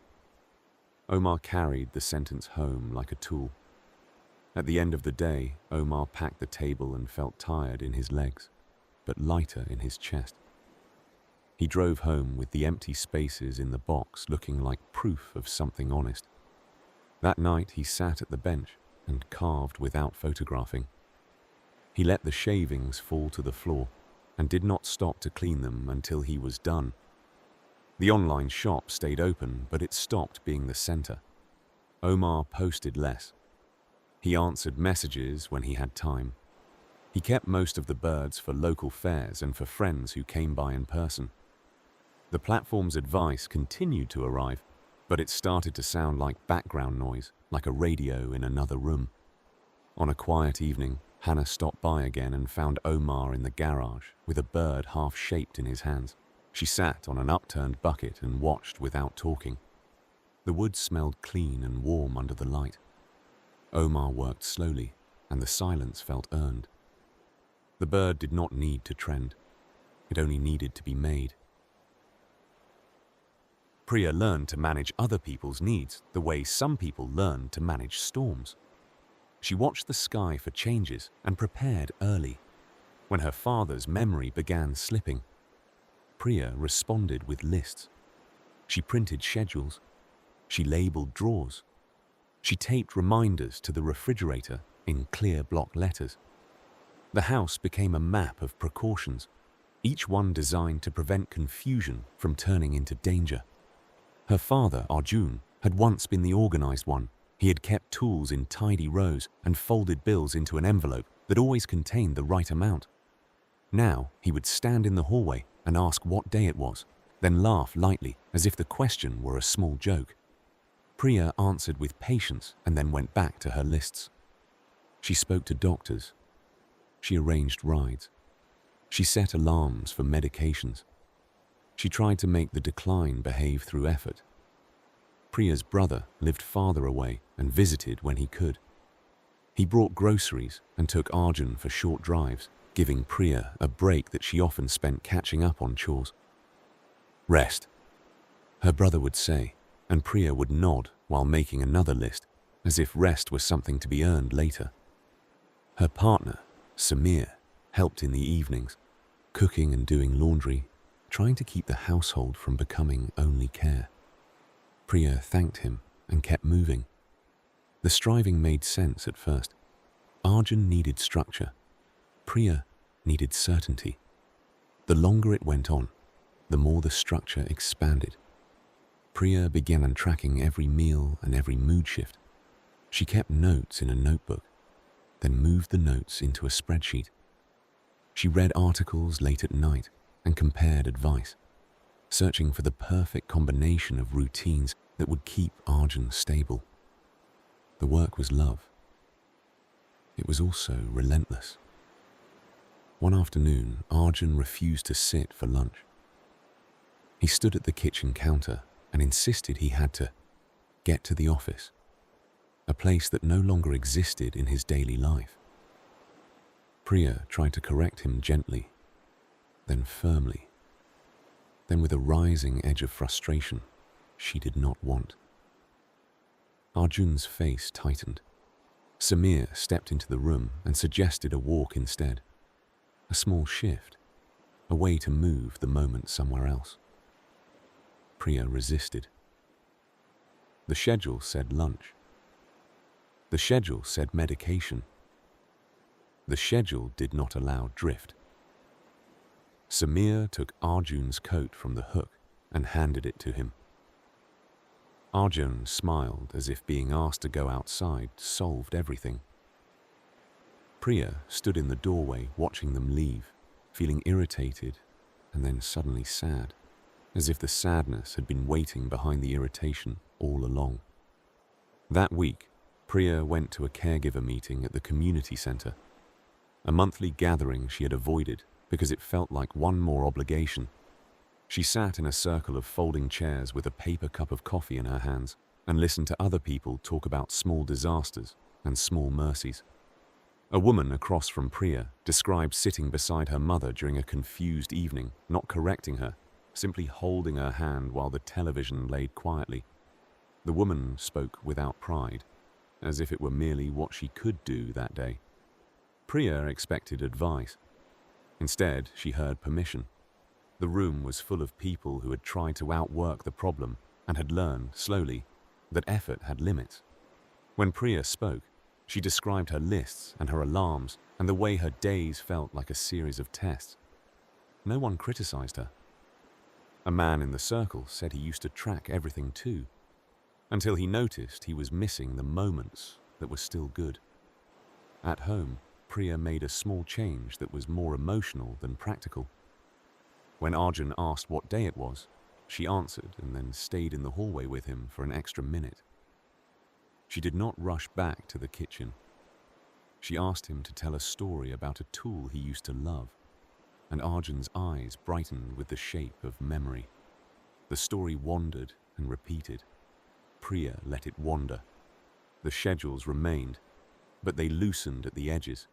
A: Omar carried the sentence home like a tool. At the end of the day, Omar packed the table and felt tired in his legs, but lighter in his chest. He drove home with the empty spaces in the box looking like proof of something honest. That night he sat at the bench and carved without photographing. He let the shavings fall to the floor and did not stop to clean them until he was done. The online shop stayed open, but it stopped being the center. Omar posted less. He answered messages when he had time. He kept most of the birds for local fairs and for friends who came by in person. The platform's advice continued to arrive, but it started to sound like background noise, like a radio in another room. On a quiet evening, Hannah stopped by again and found Omar in the garage with a bird half-shaped in his hands. She sat on an upturned bucket and watched without talking. The wood smelled clean and warm under the light. Omar worked slowly, and the silence felt earned. The bird did not need to trend. It only needed to be made. Priya learned to manage other people's needs the way some people learn to manage storms. She watched the sky for changes and prepared early. When her father's memory began slipping, Priya responded with lists. She printed schedules. She labeled drawers. She taped reminders to the refrigerator in clear block letters. The house became a map of precautions, each one designed to prevent confusion from turning into danger. Her father, Arjun, had once been the organized one. He had kept tools in tidy rows and folded bills into an envelope that always contained the right amount. Now he would stand in the hallway and ask what day it was, then laugh lightly as if the question were a small joke. Priya answered with patience and then went back to her lists. She spoke to doctors. She arranged rides. She set alarms for medications. She tried to make the decline behave through effort. Priya's brother lived farther away and visited when he could. He brought groceries and took Arjun for short drives, giving Priya a break that she often spent catching up on chores. Rest, her brother would say, and Priya would nod while making another list, as if rest was something to be earned later. Her partner, Samir, helped in the evenings, cooking and doing laundry, trying to keep the household from becoming only care. Priya thanked him and kept moving. The striving made sense at first. Arjun needed structure. Priya needed certainty. The longer it went on, the more the structure expanded. Priya began untracking every meal and every mood shift. She kept notes in a notebook, then moved the notes into a spreadsheet. She read articles late at night and compared advice, searching for the perfect combination of routines that would keep Arjun stable. The work was love. It was also relentless. One afternoon, Arjun refused to sit for lunch. He stood at the kitchen counter and insisted he had to get to the office, a place that no longer existed in his daily life. Priya tried to correct him gently, then firmly, then with a rising edge of frustration she did not want. Arjun's face tightened. Samir stepped into the room and suggested a walk instead, a small shift, a way to move the moment somewhere else. Priya resisted. The schedule said lunch. The schedule said medication. The schedule did not allow drift. Samir took Arjun's coat from the hook and handed it to him. Arjun smiled as if being asked to go outside solved everything. Priya stood in the doorway watching them leave, feeling irritated and then suddenly sad, as if the sadness had been waiting behind the irritation all along. That week, Priya went to a caregiver meeting at the community center, a monthly gathering she had avoided because it felt like one more obligation. She sat in a circle of folding chairs with a paper cup of coffee in her hands and listened to other people talk about small disasters and small mercies. A woman across from Priya described sitting beside her mother during a confused evening, not correcting her, simply holding her hand while the television laid quietly. The woman spoke without pride, as if it were merely what she could do that day. Priya expected advice. Instead, she heard permission. The room was full of people who had tried to outwork the problem and had learned, slowly, that effort had limits. When Priya spoke, she described her lists and her alarms and the way her days felt like a series of tests. No one criticized her. A man in the circle said he used to track everything too, until he noticed he was missing the moments that were still good. At home, Priya made a small change that was more emotional than practical. When Arjun asked what day it was, she answered and then stayed in the hallway with him for an extra minute. She did not rush back to the kitchen. She asked him to tell a story about a tool he used to love, and Arjun's eyes brightened with the shape of memory. The story wandered and repeated. Priya let it wander. The schedules remained, but they loosened at the edges.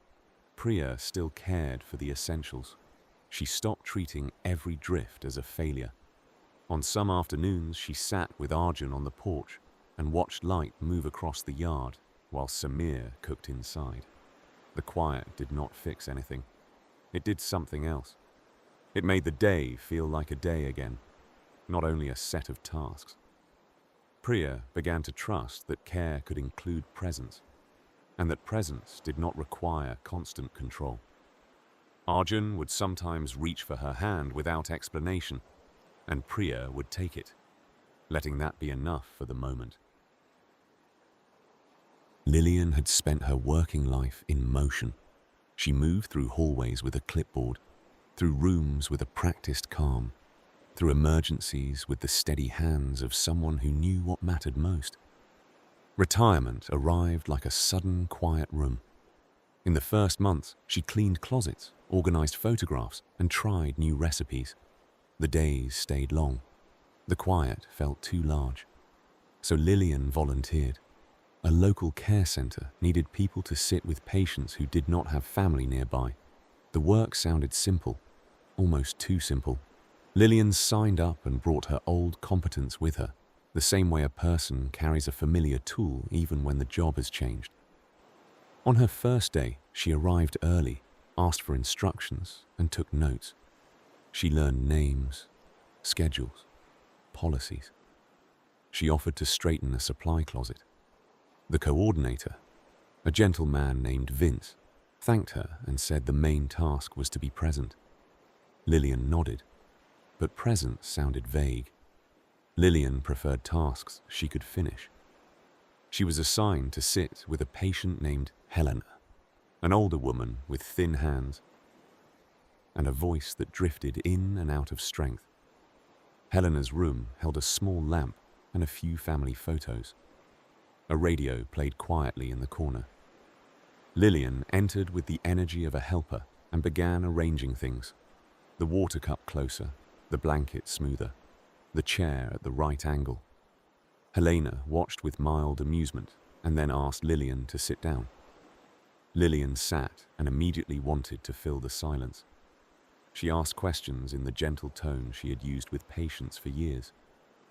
A: Priya still cared for the essentials. She stopped treating every drift as a failure. On some afternoons, she sat with Arjun on the porch and watched light move across the yard while Samir cooked inside. The quiet did not fix anything. It did something else. It made the day feel like a day again, not only a set of tasks. Priya began to trust that care could include presence, and that presence did not require constant control. Arjun would sometimes reach for her hand without explanation, and Priya would take it, letting that be enough for the moment. Lillian had spent her working life in motion. She moved through hallways with a clipboard, through rooms with a practiced calm, through emergencies with the steady hands of someone who knew what mattered most. Retirement arrived like a sudden quiet room. In the first months, she cleaned closets, organized photographs, and tried new recipes. The days stayed long. The quiet felt too large. So Lillian volunteered. A local care center needed people to sit with patients who did not have family nearby. The work sounded simple, almost too simple. Lillian signed up and brought her old competence with her, the same way a person carries a familiar tool even when the job has changed. On her first day, she arrived early, asked for instructions, and took notes. She learned names, schedules, policies. She offered to straighten a supply closet. The coordinator, a gentleman named Vince, thanked her and said the main task was to be present. Lillian nodded, but present sounded vague. Lillian preferred tasks she could finish. She was assigned to sit with a patient named Helena, an older woman with thin hands and a voice that drifted in and out of strength. Helena's room held a small lamp and a few family photos. A radio played quietly in the corner. Lillian entered with the energy of a helper and began arranging things. The water cup closer, the blanket smoother, the chair at the right angle. Helena watched with mild amusement and then asked Lillian to sit down. Lillian sat and immediately wanted to fill the silence. She asked questions in the gentle tone she had used with patients for years.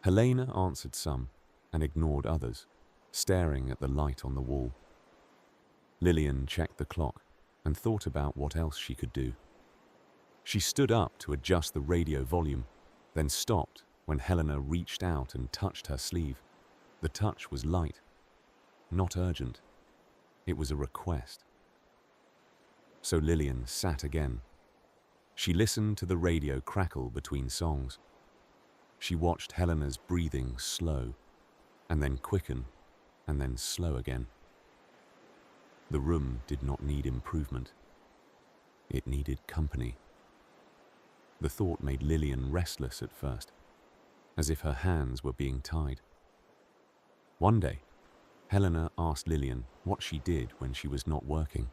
A: Helena answered some and ignored others, staring at the light on the wall. Lillian checked the clock and thought about what else she could do. She stood up to adjust the radio volume, then stopped when Helena reached out and touched her sleeve. The touch was light, not urgent. It was a request. So Lillian sat again. She listened to the radio crackle between songs. She watched Helena's breathing slow, and then quicken, and then slow again. The room did not need improvement. It needed company. The thought made Lillian restless at first, as if her hands were being tied. One day, Helena asked Lillian what she did when she was not working.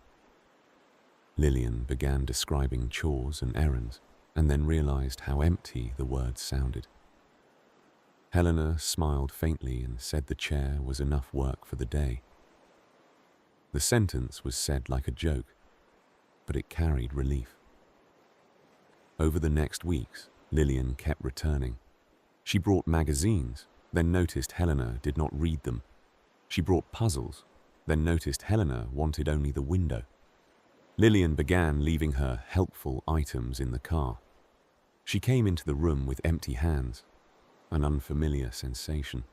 A: Lillian began describing chores and errands, and then realized how empty the words sounded. Helena smiled faintly and said the chair was enough work for the day. The sentence was said like a joke, but it carried relief. Over the next weeks, Lillian kept returning. She brought magazines, then noticed Helena did not read them. She brought puzzles, then noticed Helena wanted only the window. Lillian began leaving her helpful items in the car. She came into the room with empty hands, an unfamiliar sensation.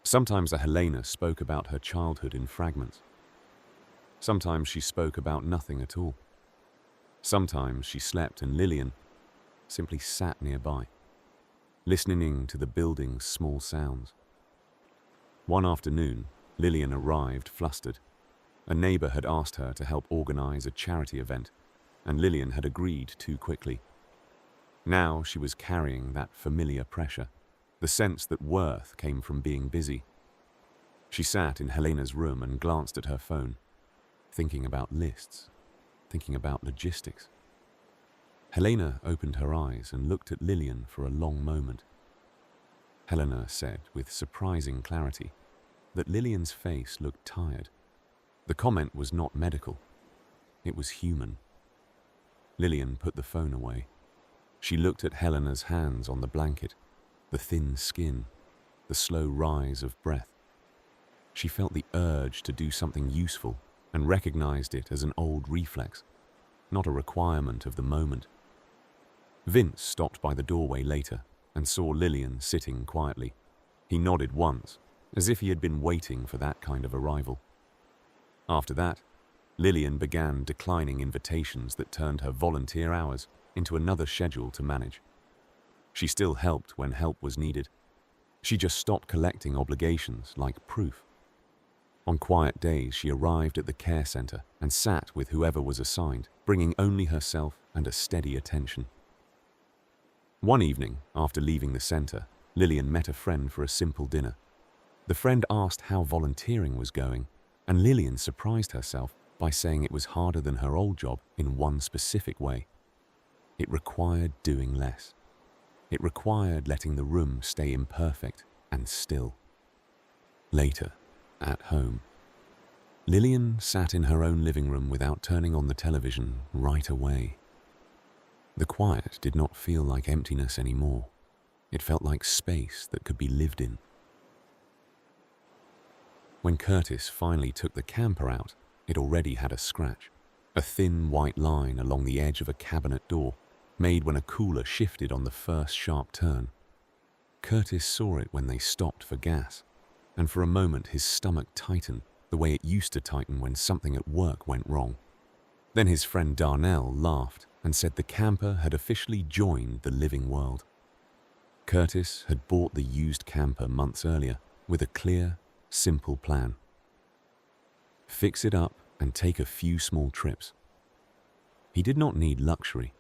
A: Sometimes Helena spoke about her childhood in fragments. Sometimes she spoke about nothing at all. Sometimes she slept and Lillian simply sat nearby, listening to the building's small sounds. One afternoon, Lillian arrived flustered. A neighbor had asked her to help organize a charity event, and Lillian had agreed too quickly. Now she was carrying that familiar pressure, the sense that worth came from being busy. She sat in Helena's room and glanced at her phone, thinking about lists, thinking about logistics. Helena opened her eyes and looked at Lillian for a long moment. Helena said with surprising clarity that Lillian's face looked tired. The comment was not medical. It was human. Lillian put the phone away. She looked at Helena's hands on the blanket, the thin skin, the slow rise of breath. She felt the urge to do something useful and recognized it as an old reflex, not a requirement of the moment. Vince stopped by the doorway later and saw Lillian sitting quietly. He nodded once, as if he had been waiting for that kind of arrival. After that, Lillian began declining invitations that turned her volunteer hours into another schedule to manage. She still helped when help was needed. She just stopped collecting obligations like proof. On quiet days, she arrived at the care center and sat with whoever was assigned, bringing only herself and a steady attention. One evening, after leaving the center, Lillian met a friend for a simple dinner. The friend asked how volunteering was going, and Lillian surprised herself by saying it was harder than her old job in one specific way. It required doing less. It required letting the room stay imperfect and still. Later, at home, Lillian sat in her own living room without turning on the television right away. The quiet did not feel like emptiness anymore. It felt like space that could be lived in. When Curtis finally took the camper out, it already had a scratch, a thin white line along the edge of a cabinet door, made when a cooler shifted on the first sharp turn. Curtis saw it when they stopped for gas, and for a moment his stomach tightened the way it used to tighten when something at work went wrong. Then his friend Darnell laughed and said the camper had officially joined the living world. Curtis had bought the used camper months earlier with a clear, simple plan. Fix it up and take a few small trips. He did not need luxury.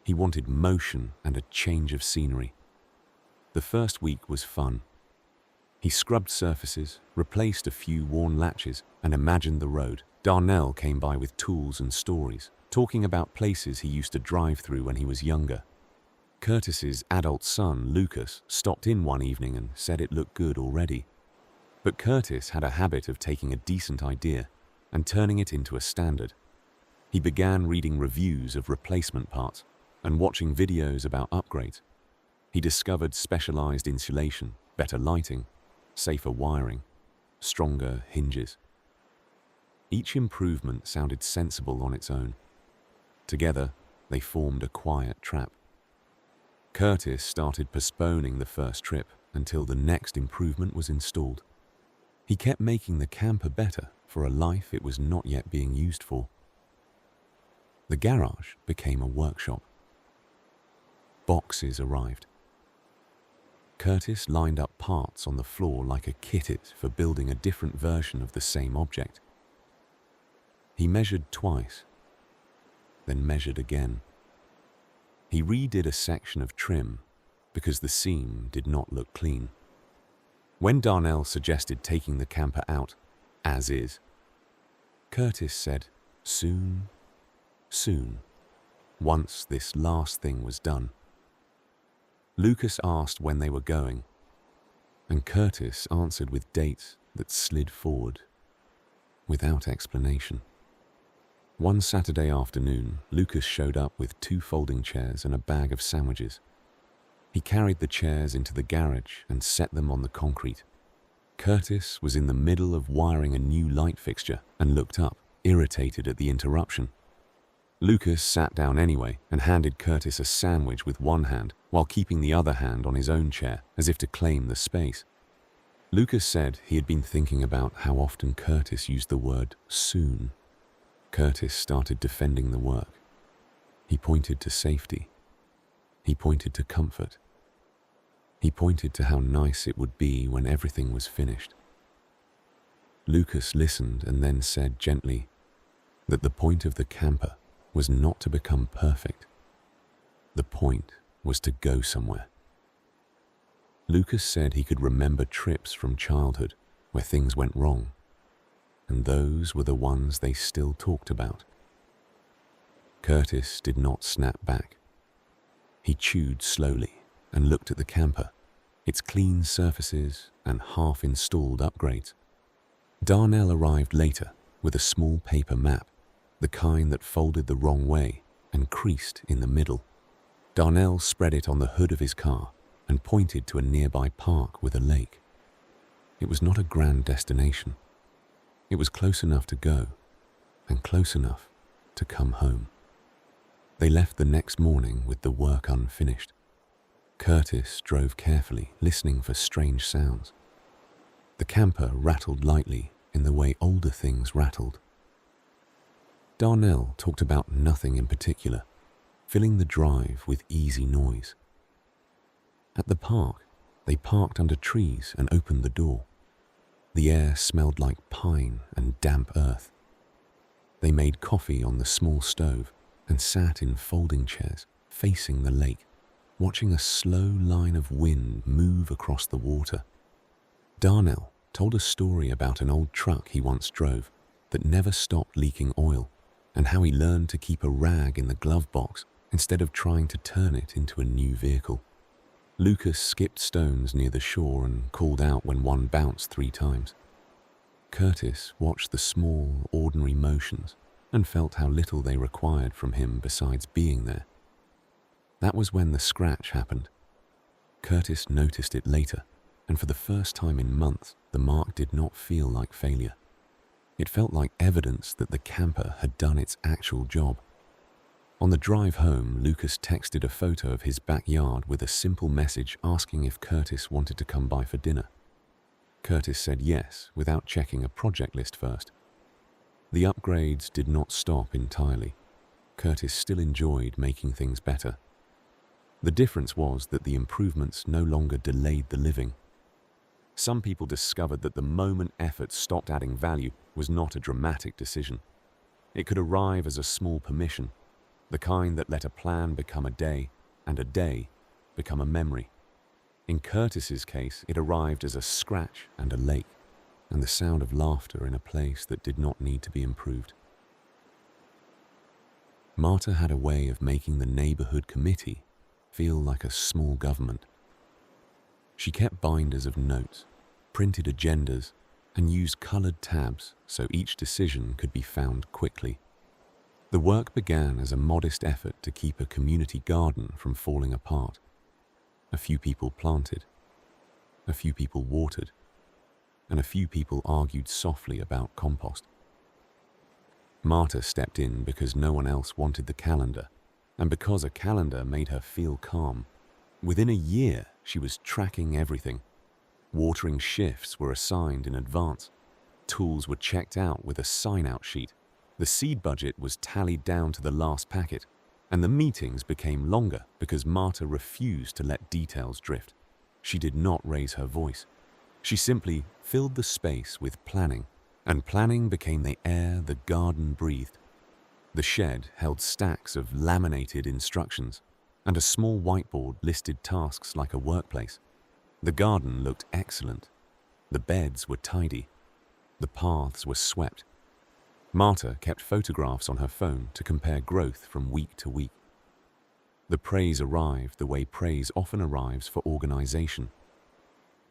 A: He wanted motion and a change of scenery. The first week was fun. He scrubbed surfaces, replaced a few worn latches, and imagined the road. Darnell came by with tools and stories, talking about places he used to drive through when he was younger. Curtis's adult son, Lucas, stopped in one evening and said it looked good already. But Curtis had a habit of taking a decent idea and turning it into a standard. He began reading reviews of replacement parts and watching videos about upgrades. He discovered specialized insulation, better lighting, safer wiring, stronger hinges. Each improvement sounded sensible on its own. Together, they formed a quiet trap. Curtis started postponing the first trip until the next improvement was installed. He kept making the camper better for a life it was not yet being used for. The garage became a workshop. Boxes arrived. Curtis lined up parts on the floor like a kit for building a different version of the same object. He measured twice, then measured again. He redid a section of trim because the seam did not look clean. When Darnell suggested taking the camper out, as is, Curtis said, soon, once this last thing was done. Lucas asked when they were going, and Curtis answered with dates that slid forward, without explanation. One Saturday afternoon, Lucas showed up with 2 folding chairs and a bag of sandwiches. He carried the chairs into the garage and set them on the concrete. Curtis was in the middle of wiring a new light fixture and looked up, irritated at the interruption. Lucas sat down anyway and handed Curtis a sandwich with one hand while keeping the other hand on his own chair as if to claim the space. Lucas said he had been thinking about how often Curtis used the word soon. Curtis started defending the work. He pointed to safety. He pointed to comfort. He pointed to how nice it would be when everything was finished. Lucas listened and then said gently that the point of the camper was not to become perfect. The point was to go somewhere. Lucas said he could remember trips from childhood where things went wrong, and those were the ones they still talked about. Curtis did not snap back. He chewed slowly and looked at the camper, its clean surfaces and half-installed upgrades. Darnell arrived later with a small paper map, the kind that folded the wrong way and creased in the middle. Darnell spread it on the hood of his car and pointed to a nearby park with a lake. It was not a grand destination. It was close enough to go and close enough to come home. They left the next morning with the work unfinished. Curtis drove carefully, listening for strange sounds. The camper rattled lightly in the way older things rattled. Darnell talked about nothing in particular, filling the drive with easy noise. At the park, they parked under trees and opened the door. The air smelled like pine and damp earth. They made coffee on the small stove and sat in folding chairs, facing the lake, watching a slow line of wind move across the water. Darnell told a story about an old truck he once drove that never stopped leaking oil, and how he learned to keep a rag in the glove box instead of trying to turn it into a new vehicle. Lucas skipped stones near the shore and called out when one bounced 3 times. Curtis watched the small, ordinary motions and felt how little they required from him besides being there. That was when the scratch happened. Curtis noticed it later, and for the first time in months, the mark did not feel like failure. It felt like evidence that the camper had done its actual job. On the drive home, Lucas texted a photo of his backyard with a simple message asking if Curtis wanted to come by for dinner. Curtis said yes, without checking a project list first. The upgrades did not stop entirely. Curtis still enjoyed making things better. The difference was that the improvements no longer delayed the living. Some people discovered that the moment effort stopped adding value was not a dramatic decision. It could arrive as a small permission, the kind that let a plan become a day, and a day become a memory. In Curtis's case, it arrived as a scratch and a lake, and the sound of laughter in a place that did not need to be improved. Marta had a way of making the neighborhood committee feel like a small government. She kept binders of notes, printed agendas, and used colored tabs so each decision could be found quickly. The work began as a modest effort to keep a community garden from falling apart. A few people planted, a few people watered, and a few people argued softly about compost. Marta stepped in because no one else wanted the calendar, and because a calendar made her feel calm. Within a year, she was tracking everything. Watering shifts were assigned in advance. Tools were checked out with a sign-out sheet. The seed budget was tallied down to the last packet, and the meetings became longer because Marta refused to let details drift. She did not raise her voice. She simply filled the space with planning, and planning became the air the garden breathed. The shed held stacks of laminated instructions, and a small whiteboard listed tasks like a workplace. The garden looked excellent. The beds were tidy. The paths were swept. Marta kept photographs on her phone to compare growth from week to week. The praise arrived the way praise often arrives for organization,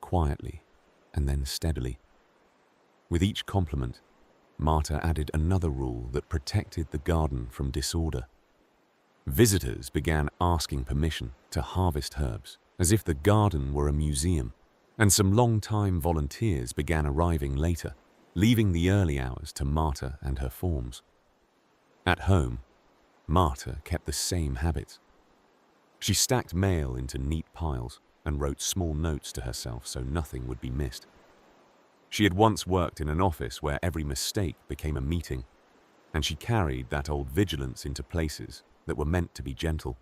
A: quietly and then steadily. With each compliment, Marta added another rule that protected the garden from disorder. Visitors began asking permission to harvest herbs, as if the garden were a museum, and some long-time volunteers began arriving later, leaving the early hours to Marta and her forms. At home, Marta kept the same habits. She stacked mail into neat piles and wrote small notes to herself so nothing would be missed. She had once worked in an office where every mistake became a meeting, and she carried that old vigilance into places that were meant to be gentle.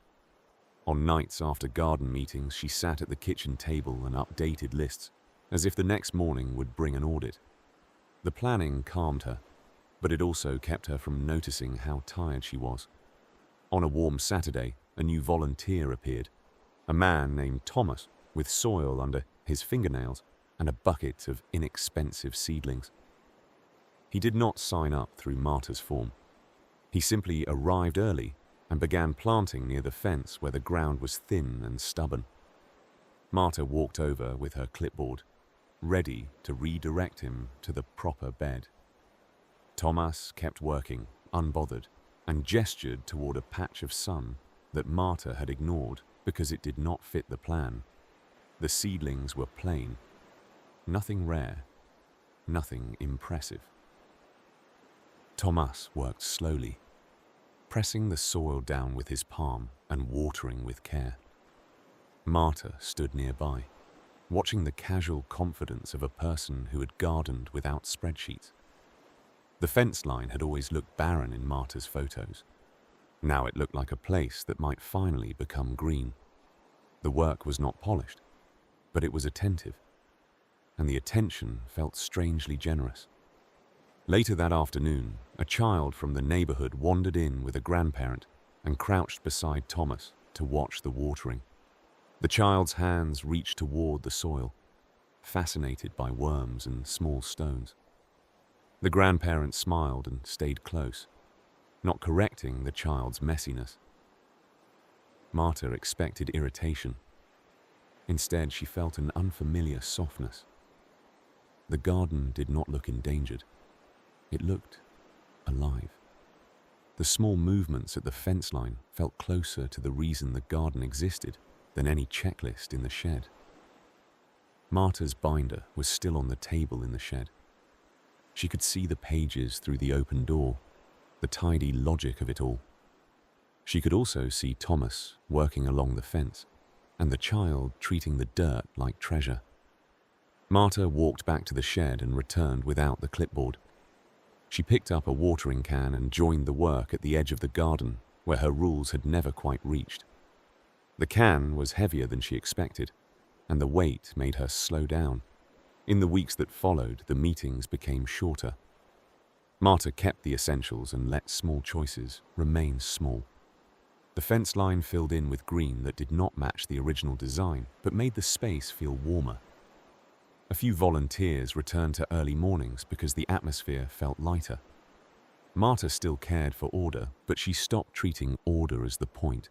A: On nights after garden meetings, she sat at the kitchen table and updated lists, as if the next morning would bring an audit. The planning calmed her, but it also kept her from noticing how tired she was. On a warm Saturday, a new volunteer appeared, a man named Thomas with soil under his fingernails and a bucket of inexpensive seedlings. He did not sign up through Marta's form. He simply arrived early and began planting near the fence where the ground was thin and stubborn. Marta walked over with her clipboard, ready to redirect him to the proper bed. Thomas kept working, unbothered, and gestured toward a patch of sun that Marta had ignored because it did not fit the plan. The seedlings were plain, nothing rare, nothing impressive. Thomas worked slowly, pressing the soil down with his palm and watering with care. Marta stood nearby, watching the casual confidence of a person who had gardened without spreadsheets. The fence line had always looked barren in Marta's photos. Now it looked like a place that might finally become green. The work was not polished, but it was attentive, and the attention felt strangely generous. Later that afternoon, a child from the neighborhood wandered in with a grandparent and crouched beside Thomas to watch the watering. The child's hands reached toward the soil, fascinated by worms and small stones. The grandparent smiled and stayed close, not correcting the child's messiness. Marta expected irritation. Instead, she felt an unfamiliar softness. The garden did not look endangered. It looked alive. The small movements at the fence line felt closer to the reason the garden existed than any checklist in the shed. Marta's binder was still on the table in the shed. She could see the pages through the open door, the tidy logic of it all. She could also see Thomas working along the fence, and the child treating the dirt like treasure. Marta walked back to the shed and returned without the clipboard. She picked up a watering can and joined the work at the edge of the garden where her rules had never quite reached. The can was heavier than she expected, and the weight made her slow down. In the weeks that followed, the meetings became shorter. Marta kept the essentials and let small choices remain small. The fence line filled in with green that did not match the original design, but made the space feel warmer. A few volunteers returned to early mornings because the atmosphere felt lighter. Marta still cared for order, but she stopped treating order as the point.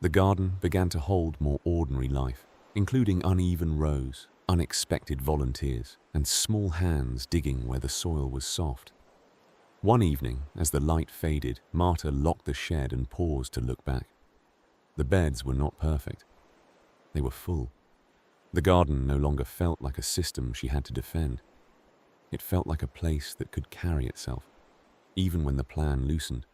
A: The garden began to hold more ordinary life, including uneven rows, unexpected volunteers, and small hands digging where the soil was soft. One evening, as the light faded, Marta locked the shed and paused to look back. The beds were not perfect. They were full. The garden no longer felt like a system she had to defend. It felt like a place that could carry itself, even when the plan loosened.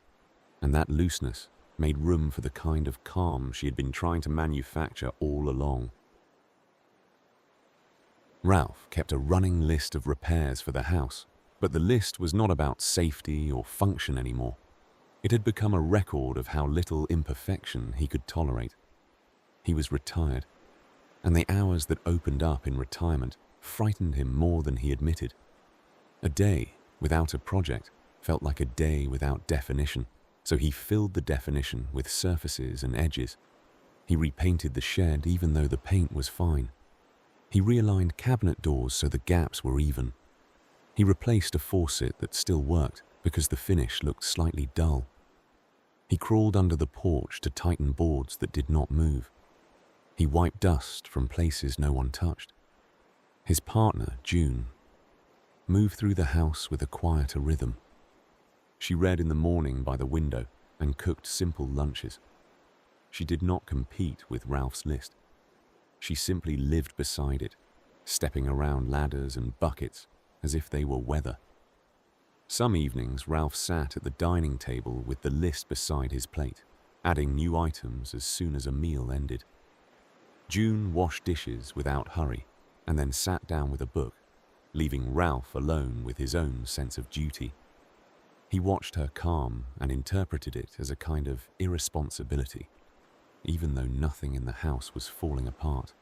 A: And that looseness made room for the kind of calm she had been trying to manufacture all along. Ralph kept a running list of repairs for the house, but the list was not about safety or function anymore. It had become a record of how little imperfection he could tolerate. He was retired, and the hours that opened up in retirement frightened him more than he admitted. A day without a project felt like a day without definition, so he filled the definition with surfaces and edges. He repainted the shed even though the paint was fine. He realigned cabinet doors so the gaps were even. He replaced a faucet that still worked because the finish looked slightly dull. He crawled under the porch to tighten boards that did not move. He wiped dust from places no one touched. His partner, June, moved through the house with a quieter rhythm. She read in the morning by the window and cooked simple lunches. She did not compete with Ralph's list. She simply lived beside it, stepping around ladders and buckets as if they were weather. Some evenings, Ralph sat at the dining table with the list beside his plate, adding new items as soon as a meal ended. June washed dishes without hurry and then sat down with a book, leaving Ralph alone with his own sense of duty. He watched her calm and interpreted it as a kind of irresponsibility, even though nothing in the house was falling apart.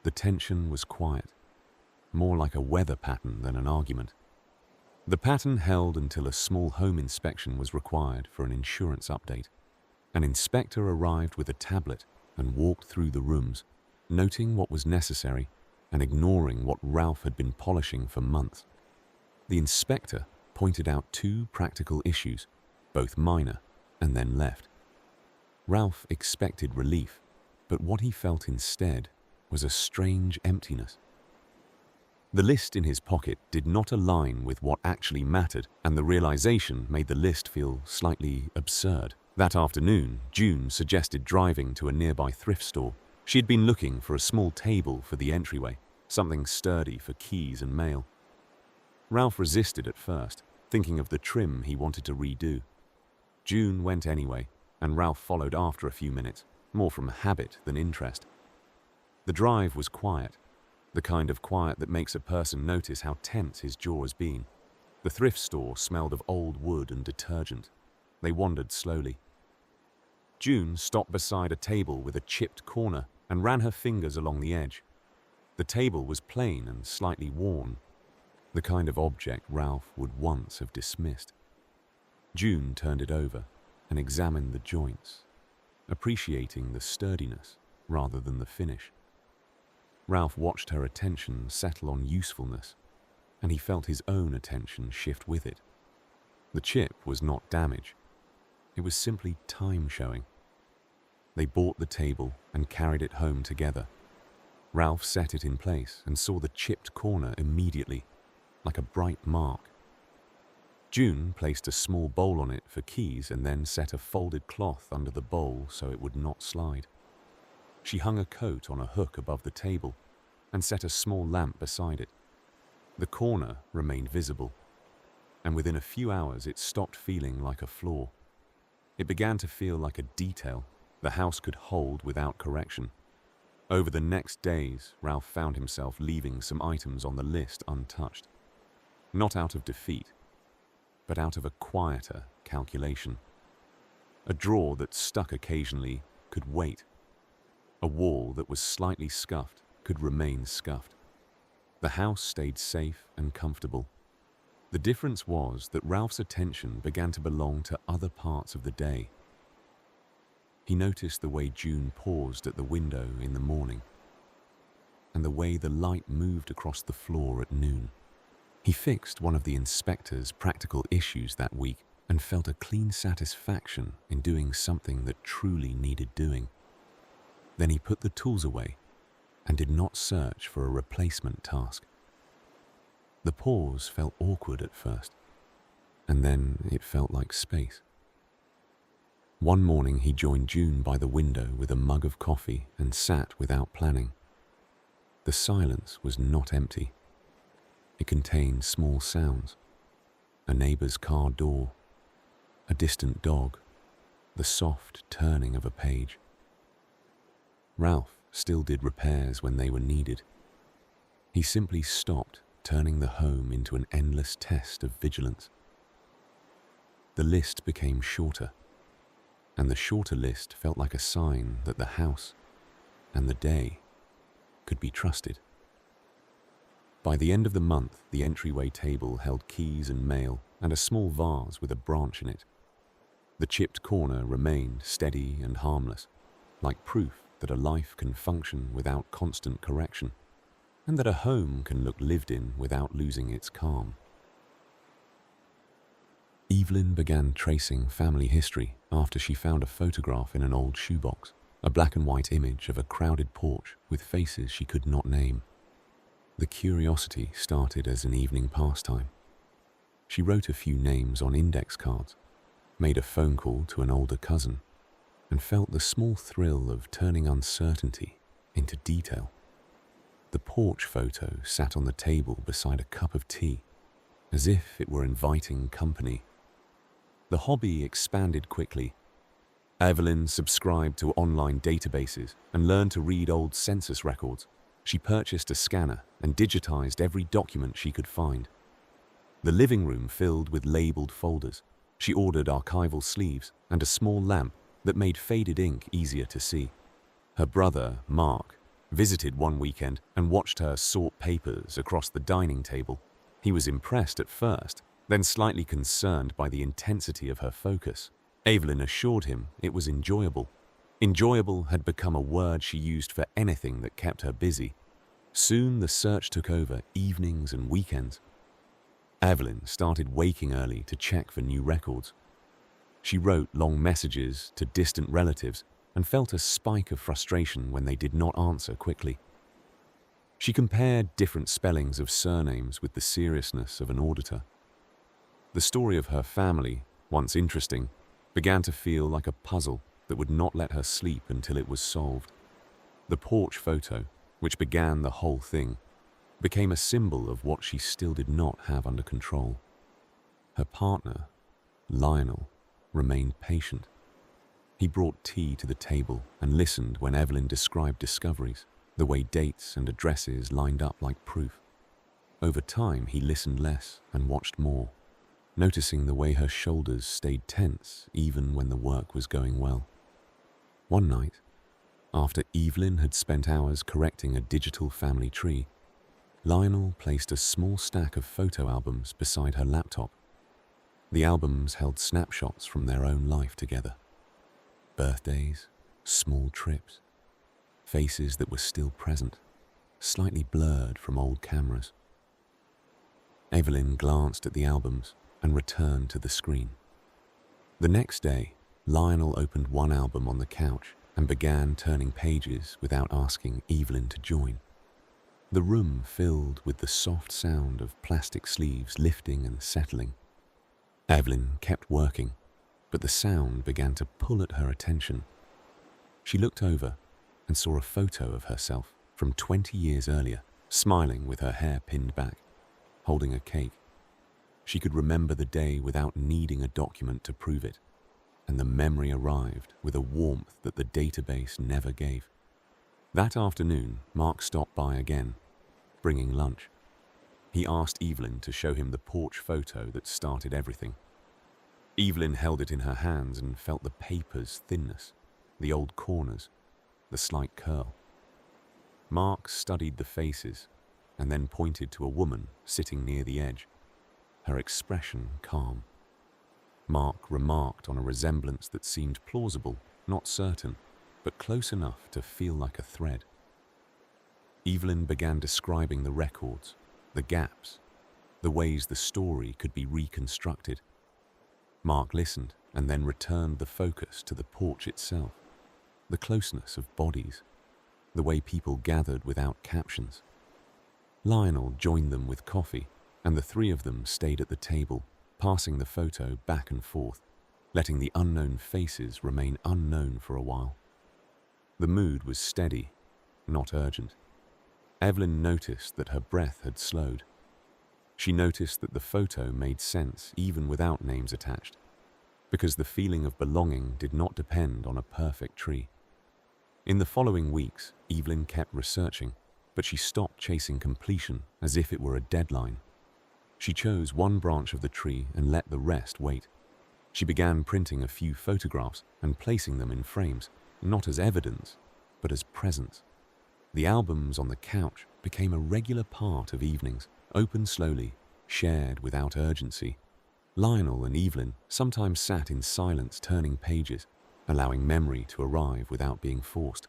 A: The tension was quiet, more like a weather pattern than an argument. The pattern held until a small home inspection was required for an insurance update. An inspector arrived with a tablet and walked through the rooms, noting what was necessary and ignoring what Ralph had been polishing for months. The inspector pointed out two practical issues, both minor, and then left. Ralph expected relief, but what he felt instead was a strange emptiness. The list in his pocket did not align with what actually mattered, and the realization made the list feel slightly absurd. That afternoon, June suggested driving to a nearby thrift store. She had been looking for a small table for the entryway, something sturdy for keys and mail. Ralph resisted at first, thinking of the trim he wanted to redo. June went anyway, and Ralph followed after a few minutes, more from habit than interest. The drive was quiet, the kind of quiet that makes a person notice how tense his jaw has been. The thrift store smelled of old wood and detergent. They wandered slowly. June stopped beside a table with a chipped corner and ran her fingers along the edge. The table was plain and slightly worn, the kind of object Ralph would once have dismissed. June turned it over and examined the joints, appreciating the sturdiness rather than the finish. Ralph watched her attention settle on usefulness, and he felt his own attention shift with it. The chip was not damage. It was simply time showing. They bought the table and carried it home together. Ralph set it in place and saw the chipped corner immediately, like a bright mark. June placed a small bowl on it for keys and then set a folded cloth under the bowl so it would not slide. She hung a coat on a hook above the table and set a small lamp beside it. The corner remained visible, and within a few hours it stopped feeling like a flaw. It began to feel like a detail the house could hold without correction. Over the next days, Ralph found himself leaving some items on the list untouched. Not out of defeat, but out of a quieter calculation. A drawer that stuck occasionally could wait. A wall that was slightly scuffed could remain scuffed. The house stayed safe and comfortable. The difference was that Ralph's attention began to belong to other parts of the day. He noticed the way June paused at the window in the morning, and the way the light moved across the floor at noon. He fixed one of the inspector's practical issues that week and felt a clean satisfaction in doing something that truly needed doing. Then he put the tools away and did not search for a replacement task. The pause felt awkward at first, and then it felt like space. One morning he joined June by the window with a mug of coffee and sat without planning. The silence was not empty. It contained small sounds: a neighbor's car door, a distant dog, the soft turning of a page. Ralph still did repairs when they were needed. He simply stopped, turning the home into an endless test of vigilance. The list became shorter, and the shorter list felt like a sign that the house and the day could be trusted. By the end of the month, the entryway table held keys and mail and a small vase with a branch in it. The chipped corner remained steady and harmless, like proof that a life can function without constant correction, and that a home can look lived in without losing its calm. Evelyn began tracing family history after she found a photograph in an old shoebox, a black and white image of a crowded porch with faces she could not name. The curiosity started as an evening pastime. She wrote a few names on index cards, made a phone call to an older cousin, and felt the small thrill of turning uncertainty into detail. The porch photo sat on the table beside a cup of tea, as if it were inviting company. The hobby expanded quickly. Evelyn subscribed to online databases and learned to read old census records. She purchased a scanner and digitized every document she could find. The living room filled with labeled folders. She ordered archival sleeves and a small lamp that made faded ink easier to see. Her brother, Mark, visited one weekend and watched her sort papers across the dining table. He was impressed at first, then slightly concerned by the intensity of her focus. Evelyn assured him it was enjoyable. Enjoyable had become a word she used for anything that kept her busy. Soon the search took over evenings and weekends. Evelyn started waking early to check for new records. She wrote long messages to distant relatives and felt a spike of frustration when they did not answer quickly. She compared different spellings of surnames with the seriousness of an auditor. The story of her family, once interesting, began to feel like a puzzle that would not let her sleep until it was solved. The porch photo, which began the whole thing, became a symbol of what she still did not have under control. Her partner, Lionel, remained patient. He brought tea to the table and listened when Evelyn described discoveries, the way dates and addresses lined up like proof. Over time, he listened less and watched more, noticing the way her shoulders stayed tense even when the work was going well. One night, after Evelyn had spent hours correcting a digital family tree, Lionel placed a small stack of photo albums beside her laptop. The albums held snapshots from their own life together. Birthdays, small trips, faces that were still present, slightly blurred from old cameras. Evelyn glanced at the albums and returned to the screen. The next day, Lionel opened one album on the couch and began turning pages without asking Evelyn to join. The room filled with the soft sound of plastic sleeves lifting and settling. Evelyn kept working, but the sound began to pull at her attention. She looked over and saw a photo of herself from 20 years earlier, smiling with her hair pinned back, holding a cake. She could remember the day without needing a document to prove it, and the memory arrived with a warmth that the database never gave. That afternoon, Mark stopped by again, bringing lunch. He asked Evelyn to show him the porch photo that started everything. Evelyn held it in her hands and felt the paper's thinness, the old corners, the slight curl. Mark studied the faces and then pointed to a woman sitting near the edge, her expression calm. Mark remarked on a resemblance that seemed plausible, not certain, but close enough to feel like a thread. Evelyn began describing the records, the gaps, the ways the story could be reconstructed. Mark listened and then returned the focus to the porch itself, the closeness of bodies, the way people gathered without captions. Lionel joined them with coffee, and the three of them stayed at the table, passing the photo back and forth, letting the unknown faces remain unknown for a while. The mood was steady, not urgent. Evelyn noticed that her breath had slowed. She noticed that the photo made sense even without names attached, because the feeling of belonging did not depend on a perfect tree. In the following weeks, Evelyn kept researching, but she stopped chasing completion as if it were a deadline. She chose one branch of the tree and let the rest wait. She began printing a few photographs and placing them in frames, not as evidence, but as presence. The albums on the couch became a regular part of evenings, opened slowly, shared without urgency. Lionel and Evelyn sometimes sat in silence turning pages, allowing memory to arrive without being forced.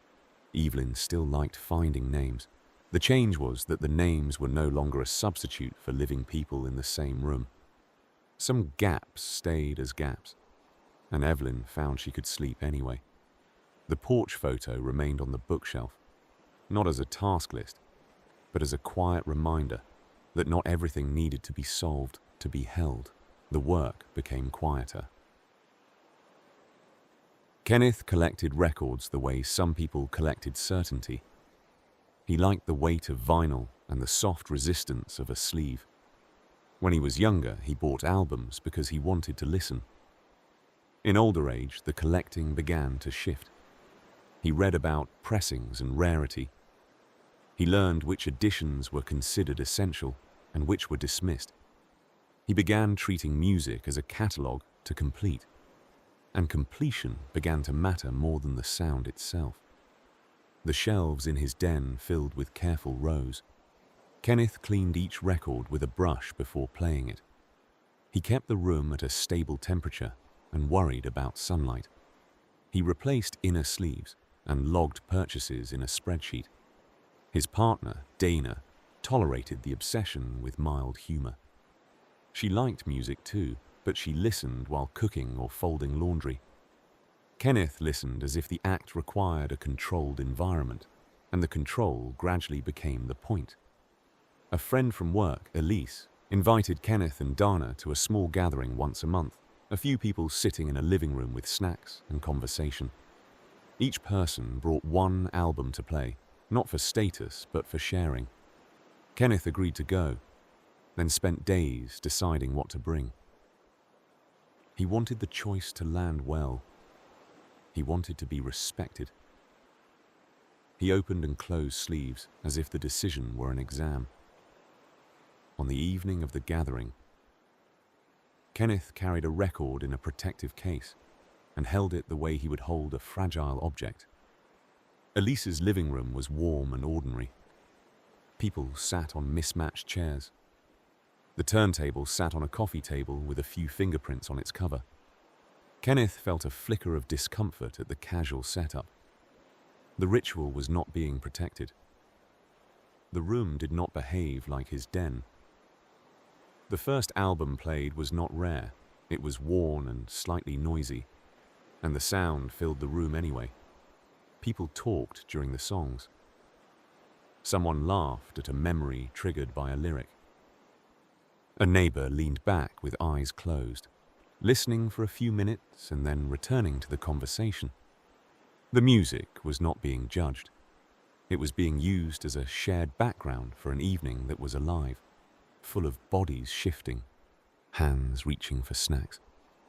A: Evelyn still liked finding names. The change was that the names were no longer a substitute for living people in the same room. Some gaps stayed as gaps, and Evelyn found she could sleep anyway. The porch photo remained on the bookshelf, not as a task list, but as a quiet reminder that not everything needed to be solved to be held. The work became quieter. Kenneth collected records the way some people collected certainty. He liked the weight of vinyl and the soft resistance of a sleeve. When he was younger, he bought albums because he wanted to listen. In older age, the collecting began to shift. He read about pressings and rarity. He learned which editions were considered essential and which were dismissed. He began treating music as a catalogue to complete, and completion began to matter more than the sound itself. The shelves in his den filled with careful rows. Kenneth cleaned each record with a brush before playing it. He kept the room at a stable temperature and worried about sunlight. He replaced inner sleeves and logged purchases in a spreadsheet. His partner, Dana, tolerated the obsession with mild humor. She liked music too, but she listened while cooking or folding laundry. Kenneth listened as if the act required a controlled environment, and the control gradually became the point. A friend from work, Elise, invited Kenneth and Dana to a small gathering once a month, a few people sitting in a living room with snacks and conversation. Each person brought one album to play, not for status, but for sharing. Kenneth agreed to go, then spent days deciding what to bring. He wanted the choice to land well. He wanted to be respected. He opened and closed sleeves as if the decision were an exam. On the evening of the gathering, Kenneth carried a record in a protective case and held it the way he would hold a fragile object. Elise's living room was warm and ordinary. People sat on mismatched chairs. The turntable sat on a coffee table with a few fingerprints on its cover. Kenneth felt a flicker of discomfort at the casual setup. The ritual was not being protected. The room did not behave like his den. The first album played was not rare. It was worn and slightly noisy, and the sound filled the room anyway. People talked during the songs. Someone laughed at a memory triggered by a lyric. A neighbor leaned back with eyes closed, listening for a few minutes and then returning to the conversation. The music was not being judged. It was being used as a shared background for an evening that was alive, full of bodies shifting, hands reaching for snacks,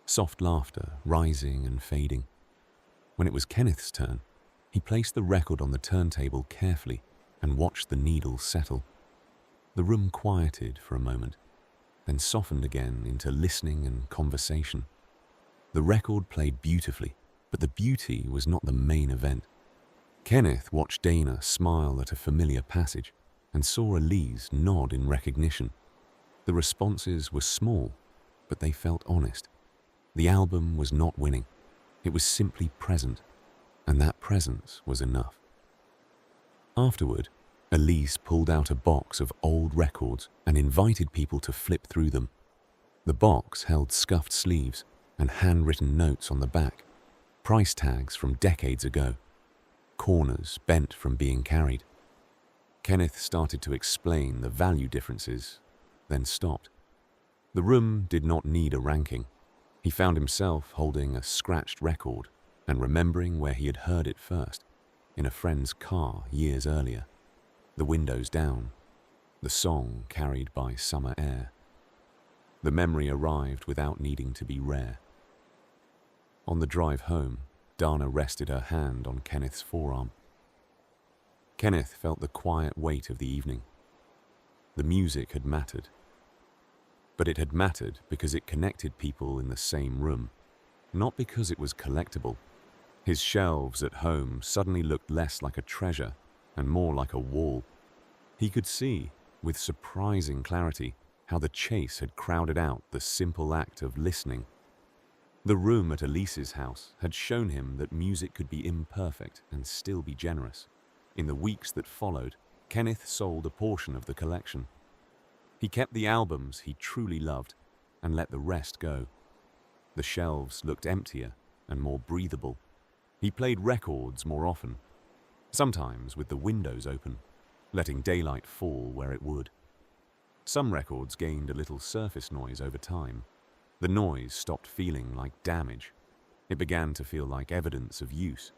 A: soft laughter rising and fading. When it was Kenneth's turn, he placed the record on the turntable carefully and watched the needle settle. The room quieted for a moment, then softened again into listening and conversation. The record played beautifully, but the beauty was not the main event. Kenneth watched Dana smile at a familiar passage and saw Elise nod in recognition. The responses were small, but they felt honest. The album was not winning. It was simply present, and that presence was enough. Afterward, Elise pulled out a box of old records and invited people to flip through them. The box held scuffed sleeves and handwritten notes on the back, price tags from decades ago, corners bent from being carried. Kenneth started to explain the value differences, then stopped. The room did not need a ranking. He found himself holding a scratched record and remembering where he had heard it first, in a friend's car years earlier. The windows down, the song carried by summer air. The memory arrived without needing to be rare. On the drive home, Dana rested her hand on Kenneth's forearm. Kenneth felt the quiet weight of the evening. The music had mattered. But it had mattered because it connected people in the same room, not because it was collectible. His shelves at home suddenly looked less like a treasure and more like a wall. He could see, with surprising clarity, how the chase had crowded out the simple act of listening. The room at Elise's house had shown him that music could be imperfect and still be generous. In the weeks that followed, Kenneth sold a portion of the collection. He kept the albums he truly loved and let the rest go. The shelves looked emptier and more breathable. He played records more often, sometimes with the windows open, letting daylight fall where it would. Some records gained a little surface noise over time. The noise stopped feeling like damage. It began to feel like evidence of use,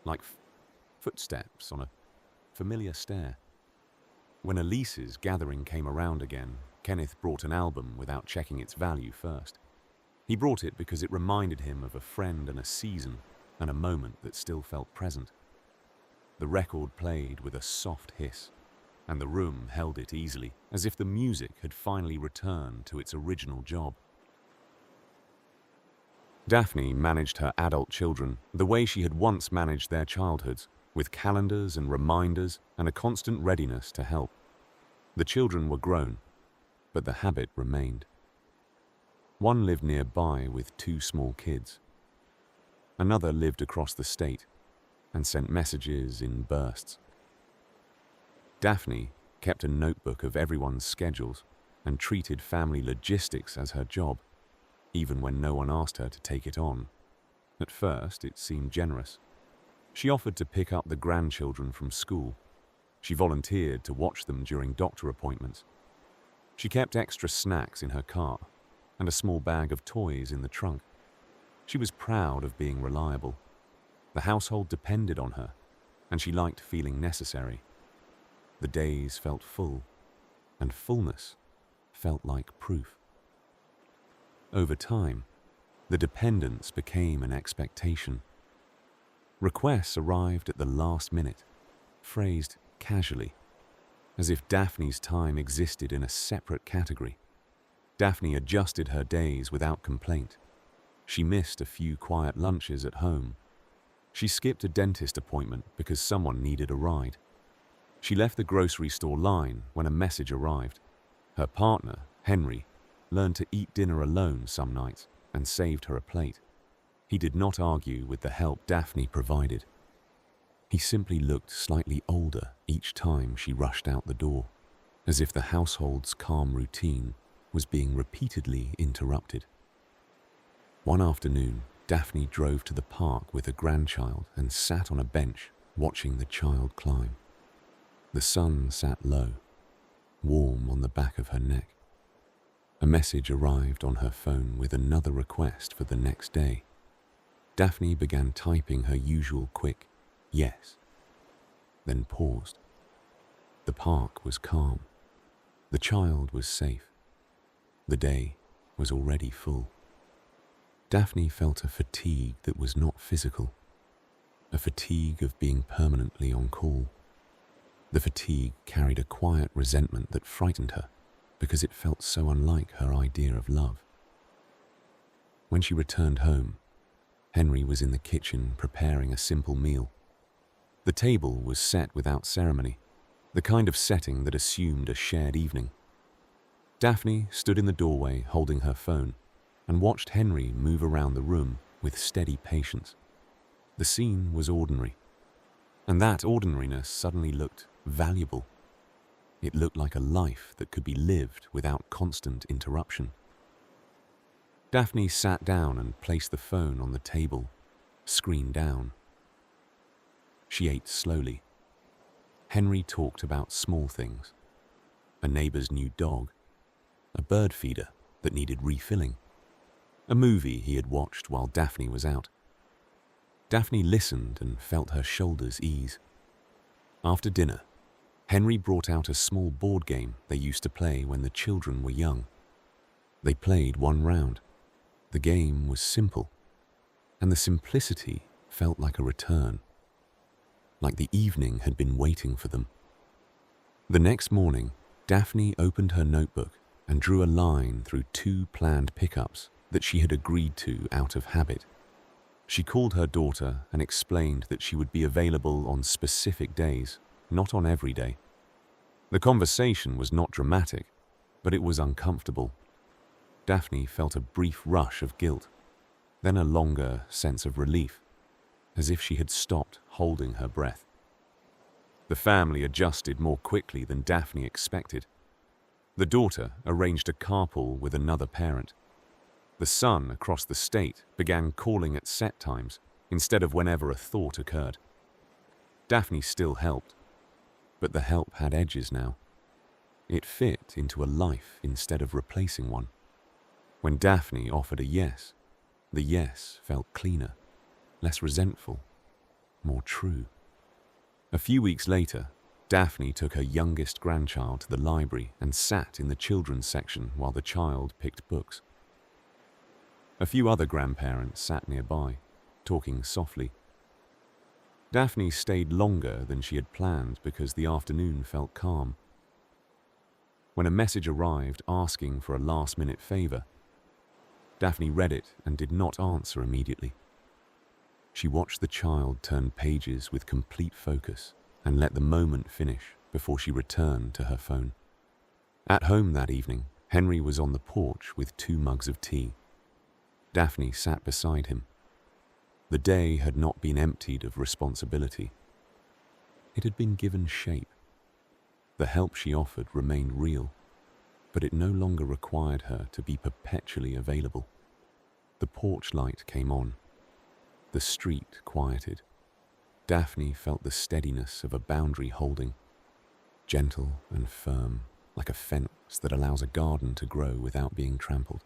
A: like footsteps on a familiar stair. When Elise's gathering came around again, Kenneth brought an album without checking its value first. He brought it because it reminded him of a friend and a season, and a moment that still felt present. The record played with a soft hiss, and the room held it easily, as if the music had finally returned to its original job. Daphne managed her adult children the way she had once managed their childhoods, with calendars and reminders and a constant readiness to help. The children were grown, but the habit remained. One lived nearby with 2 small kids. Another lived across the state and sent messages in bursts. Daphne kept a notebook of everyone's schedules and treated family logistics as her job, even when no one asked her to take it on. At first, it seemed generous. She offered to pick up the grandchildren from school. She volunteered to watch them during doctor appointments. She kept extra snacks in her car and a small bag of toys in the trunk. She was proud of being reliable. The household depended on her, and she liked feeling necessary. The days felt full, and fullness felt like proof. Over time, the dependence became an expectation. Requests arrived at the last minute, phrased casually, as if Daphne's time existed in a separate category. Daphne adjusted her days without complaint. She missed a few quiet lunches at home. She skipped a dentist appointment because someone needed a ride. She left the grocery store line when a message arrived. Her partner, Henry, learned to eat dinner alone some nights and saved her a plate. He did not argue with the help Daphne provided. He simply looked slightly older each time she rushed out the door, as if the household's calm routine was being repeatedly interrupted. One afternoon, Daphne drove to the park with a grandchild and sat on a bench watching the child climb. The sun sat low, warm on the back of her neck. A message arrived on her phone with another request for the next day. Daphne began typing her usual quick yes, then paused. The park was calm. The child was safe. The day was already full. Daphne felt a fatigue that was not physical, a fatigue of being permanently on call. The fatigue carried a quiet resentment that frightened her because it felt so unlike her idea of love. When she returned home, Henry was in the kitchen preparing a simple meal. The table was set without ceremony, the kind of setting that assumed a shared evening. Daphne stood in the doorway holding her phone and watched Henry move around the room with steady patience. The scene was ordinary, and that ordinariness suddenly looked valuable. It looked like a life that could be lived without constant interruption. Daphne sat down and placed the phone on the table, screen down. She ate slowly. Henry talked about small things: a neighbor's new dog, a bird feeder that needed refilling, a movie he had watched while Daphne was out. Daphne listened and felt her shoulders ease. After dinner, Henry brought out a small board game they used to play when the children were young. They played one round. The game was simple, and the simplicity felt like a return, like the evening had been waiting for them. The next morning, Daphne opened her notebook and drew a line through 2 planned pickups that she had agreed to out of habit. She called her daughter and explained that she would be available on specific days, not on every day. The conversation was not dramatic, but it was uncomfortable. Daphne felt a brief rush of guilt, then a longer sense of relief, as if she had stopped holding her breath. The family adjusted more quickly than Daphne expected. The daughter arranged a carpool with another parent. The son across the state began calling at set times instead of whenever a thought occurred. Daphne still helped, but the help had edges now. It fit into a life instead of replacing one. When Daphne offered a yes, the yes felt cleaner, less resentful, more true. A few weeks later, Daphne took her youngest grandchild to the library and sat in the children's section while the child picked books. A few other grandparents sat nearby, talking softly. Daphne stayed longer than she had planned because the afternoon felt calm. When a message arrived asking for a last-minute favor, Daphne read it and did not answer immediately. She watched the child turn pages with complete focus and let the moment finish before she returned to her phone. At home that evening, Henry was on the porch with 2 mugs of tea. Daphne sat beside him. The day had not been emptied of responsibility. It had been given shape. The help she offered remained real, but it no longer required her to be perpetually available. The porch light came on. The street quieted. Daphne felt the steadiness of a boundary holding, gentle and firm, like a fence that allows a garden to grow without being trampled.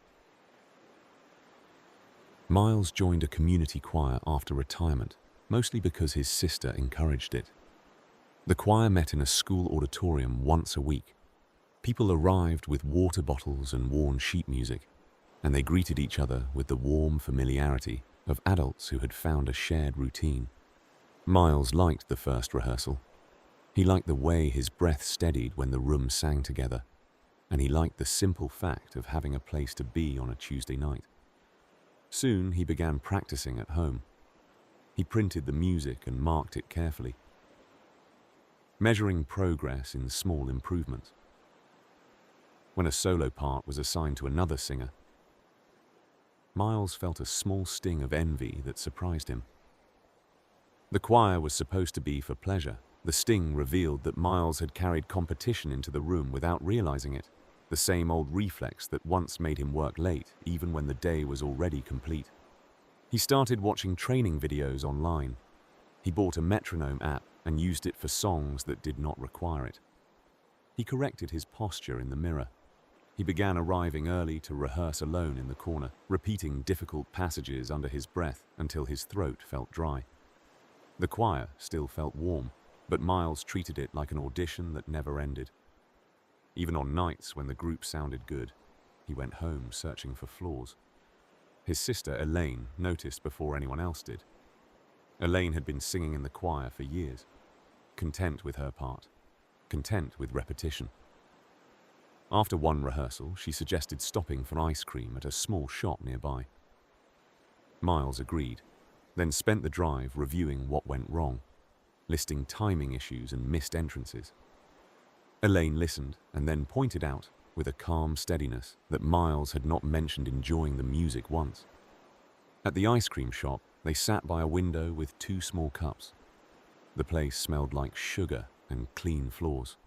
A: Miles joined a community choir after retirement, mostly because his sister encouraged it. The choir met in a school auditorium once a week. People arrived with water bottles and worn sheet music, and they greeted each other with the warm familiarity of adults who had found a shared routine. Miles liked the first rehearsal. He liked the way his breath steadied when the room sang together, and he liked the simple fact of having a place to be on a Tuesday night. Soon he began practicing at home. He printed the music and marked it carefully, measuring progress in small improvements. When a solo part was assigned to another singer, Miles felt a small sting of envy that surprised him. The choir was supposed to be for pleasure. The sting revealed that Miles had carried competition into the room without realizing it, the same old reflex that once made him work late, even when the day was already complete. He started watching training videos online. He bought a metronome app and used it for songs that did not require it. He corrected his posture in the mirror. He began arriving early to rehearse alone in the corner, repeating difficult passages under his breath until his throat felt dry. The choir still felt warm, but Miles treated it like an audition that never ended. Even on nights when the group sounded good, he went home searching for flaws. His sister, Elaine, noticed before anyone else did. Elaine had been singing in the choir for years, content with her part, content with repetition. After one rehearsal, she suggested stopping for ice cream at a small shop nearby. Miles agreed, then spent the drive reviewing what went wrong. listing timing issues and missed entrances. Elaine listened and then pointed out, with a calm steadiness, that Miles had not mentioned enjoying the music once. At the ice cream shop, they sat by a window with 2 small cups. The place smelled like sugar and clean floors.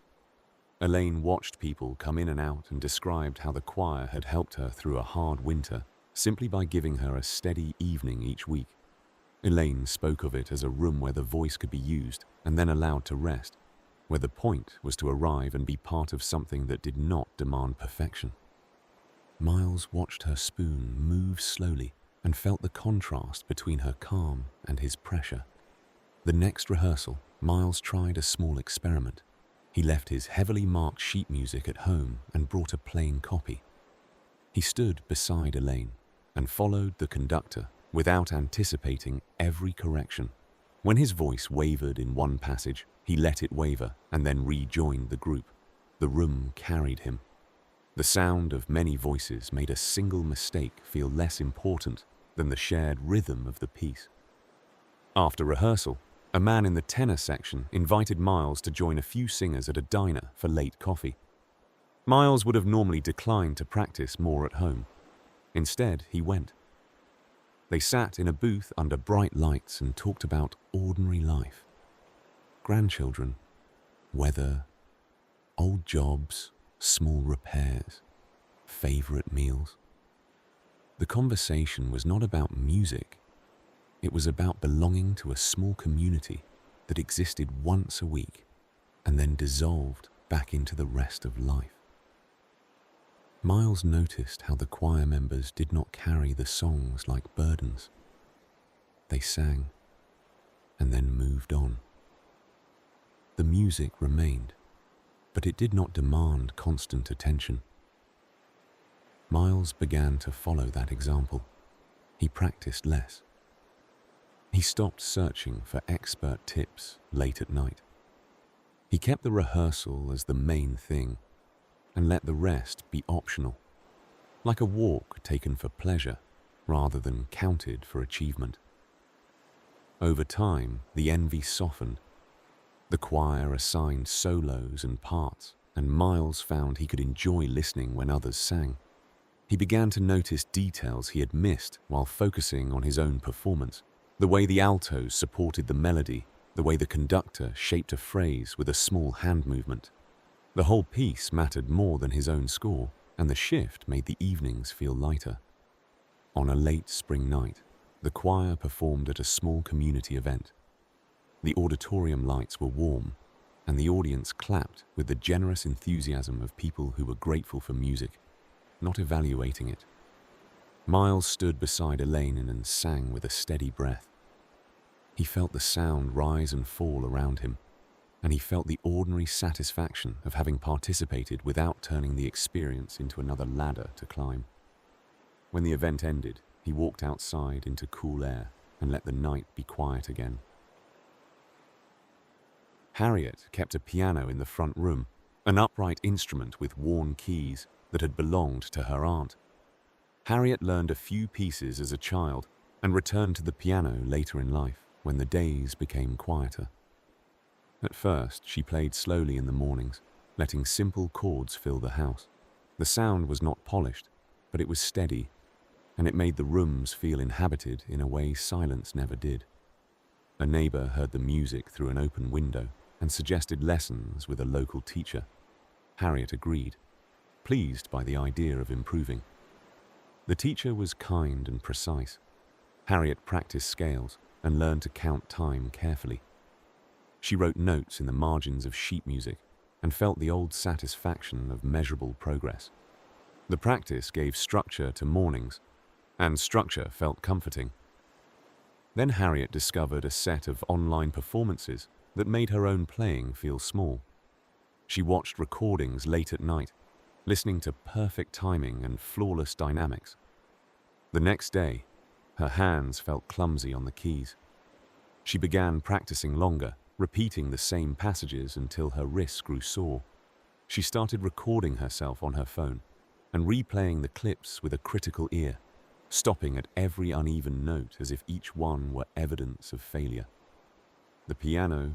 A: Elaine watched people come in and out and described how the choir had helped her through a hard winter simply by giving her a steady evening each week. Elaine spoke of it as a room where the voice could be used and then allowed to rest, where the point was to arrive and be part of something that did not demand perfection. Miles watched her spoon move slowly and felt the contrast between her calm and his pressure. The next rehearsal, Miles tried a small experiment. He left his heavily marked sheet music at home and brought a plain copy. He stood beside Elaine and followed the conductor without anticipating every correction. When his voice wavered in one passage, he let it waver and then rejoined the group. The room carried him. The sound of many voices made a single mistake feel less important than the shared rhythm of the piece. After rehearsal, a man in the tenor section invited Miles to join a few singers at a diner for late coffee. Miles would have normally declined to practice more at home. Instead, he went. They sat in a booth under bright lights and talked about ordinary life. Grandchildren, weather, old jobs, small repairs, favorite meals. The conversation was not about music. It was about belonging to a small community that existed once a week and then dissolved back into the rest of life. Miles noticed how the choir members did not carry the songs like burdens. They sang and then moved on. The music remained, but it did not demand constant attention. Miles began to follow that example. He practiced less. He stopped searching for expert tips late at night. He kept the rehearsal as the main thing and let the rest be optional, like a walk taken for pleasure rather than counted for achievement. Over time, the envy softened. The choir assigned solos and parts, and Miles found he could enjoy listening when others sang. He began to notice details he had missed while focusing on his own performance. The way the altos supported the melody, the way the conductor shaped a phrase with a small hand movement. The whole piece mattered more than his own score, and the shift made the evenings feel lighter. On a late spring night, the choir performed at a small community event. The auditorium lights were warm, and the audience clapped with the generous enthusiasm of people who were grateful for music, not evaluating it. Miles stood beside Elaine and sang with a steady breath. He felt the sound rise and fall around him, and he felt the ordinary satisfaction of having participated without turning the experience into another ladder to climb. When the event ended, he walked outside into cool air and let the night be quiet again. Harriet kept a piano in the front room, an upright instrument with worn keys that had belonged to her aunt. Harriet learned a few pieces as a child and returned to the piano later in life when the days became quieter. At first, she played slowly in the mornings, letting simple chords fill the house. The sound was not polished, but it was steady, and it made the rooms feel inhabited in a way silence never did. A neighbor heard the music through an open window and suggested lessons with a local teacher. Harriet agreed, pleased by the idea of improving. The teacher was kind and precise. Harriet practiced scales and learned to count time carefully. She wrote notes in the margins of sheet music and felt the old satisfaction of measurable progress. The practice gave structure to mornings, and structure felt comforting. Then Harriet discovered a set of online performances that made her own playing feel small. She watched recordings late at night, listening to perfect timing and flawless dynamics. The next day, her hands felt clumsy on the keys. She began practicing longer, repeating the same passages until her wrists grew sore. She started recording herself on her phone and replaying the clips with a critical ear, stopping at every uneven note as if each one were evidence of failure. The piano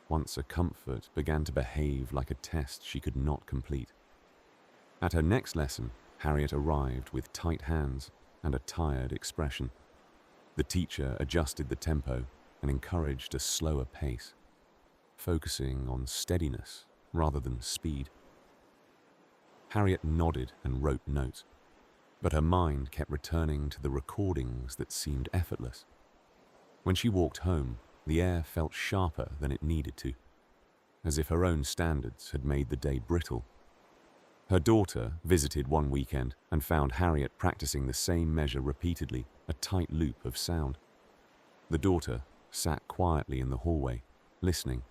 A: once a comfort, began to behave like a test she could not complete. At her next lesson, Harriet arrived with tight hands and a tired expression. The teacher adjusted the tempo and encouraged a slower pace, focusing on steadiness rather than speed. Harriet nodded and wrote notes, but her mind kept returning to the recordings that seemed effortless. When she walked home, the air felt sharper than it needed to, as if her own standards had made the day brittle. Her daughter visited one weekend and found Harriet practicing the same measure repeatedly, a tight loop of sound. The daughter sat quietly in the hallway, listening.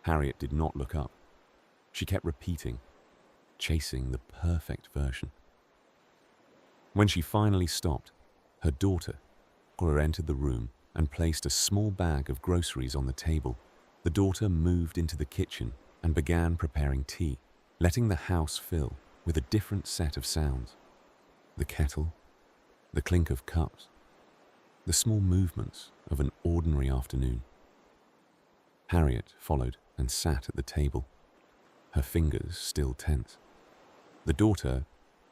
A: Harriet did not look up. She kept repeating, chasing the perfect version. When she finally stopped, her daughter entered the room and placed a small bag of groceries on the table. The daughter moved into the kitchen and began preparing tea, letting the house fill with a different set of sounds. The kettle, the clink of cups, the small movements of an ordinary afternoon. Harriet followed and sat at the table, her fingers still tense. The daughter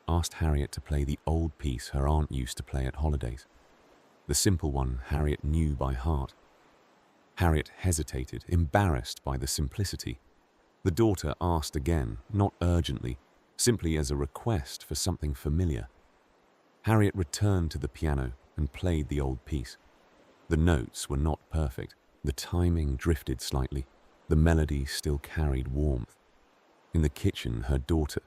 A: asked Harriet to play the old piece her aunt used to play at holidays, the simple one Harriet knew by heart. Harriet hesitated, embarrassed by the simplicity. The daughter asked again, not urgently, simply as a request for something familiar. Harriet returned to the piano and played the old piece. The notes were not perfect. The timing drifted slightly. The melody still carried warmth. In the kitchen, her daughter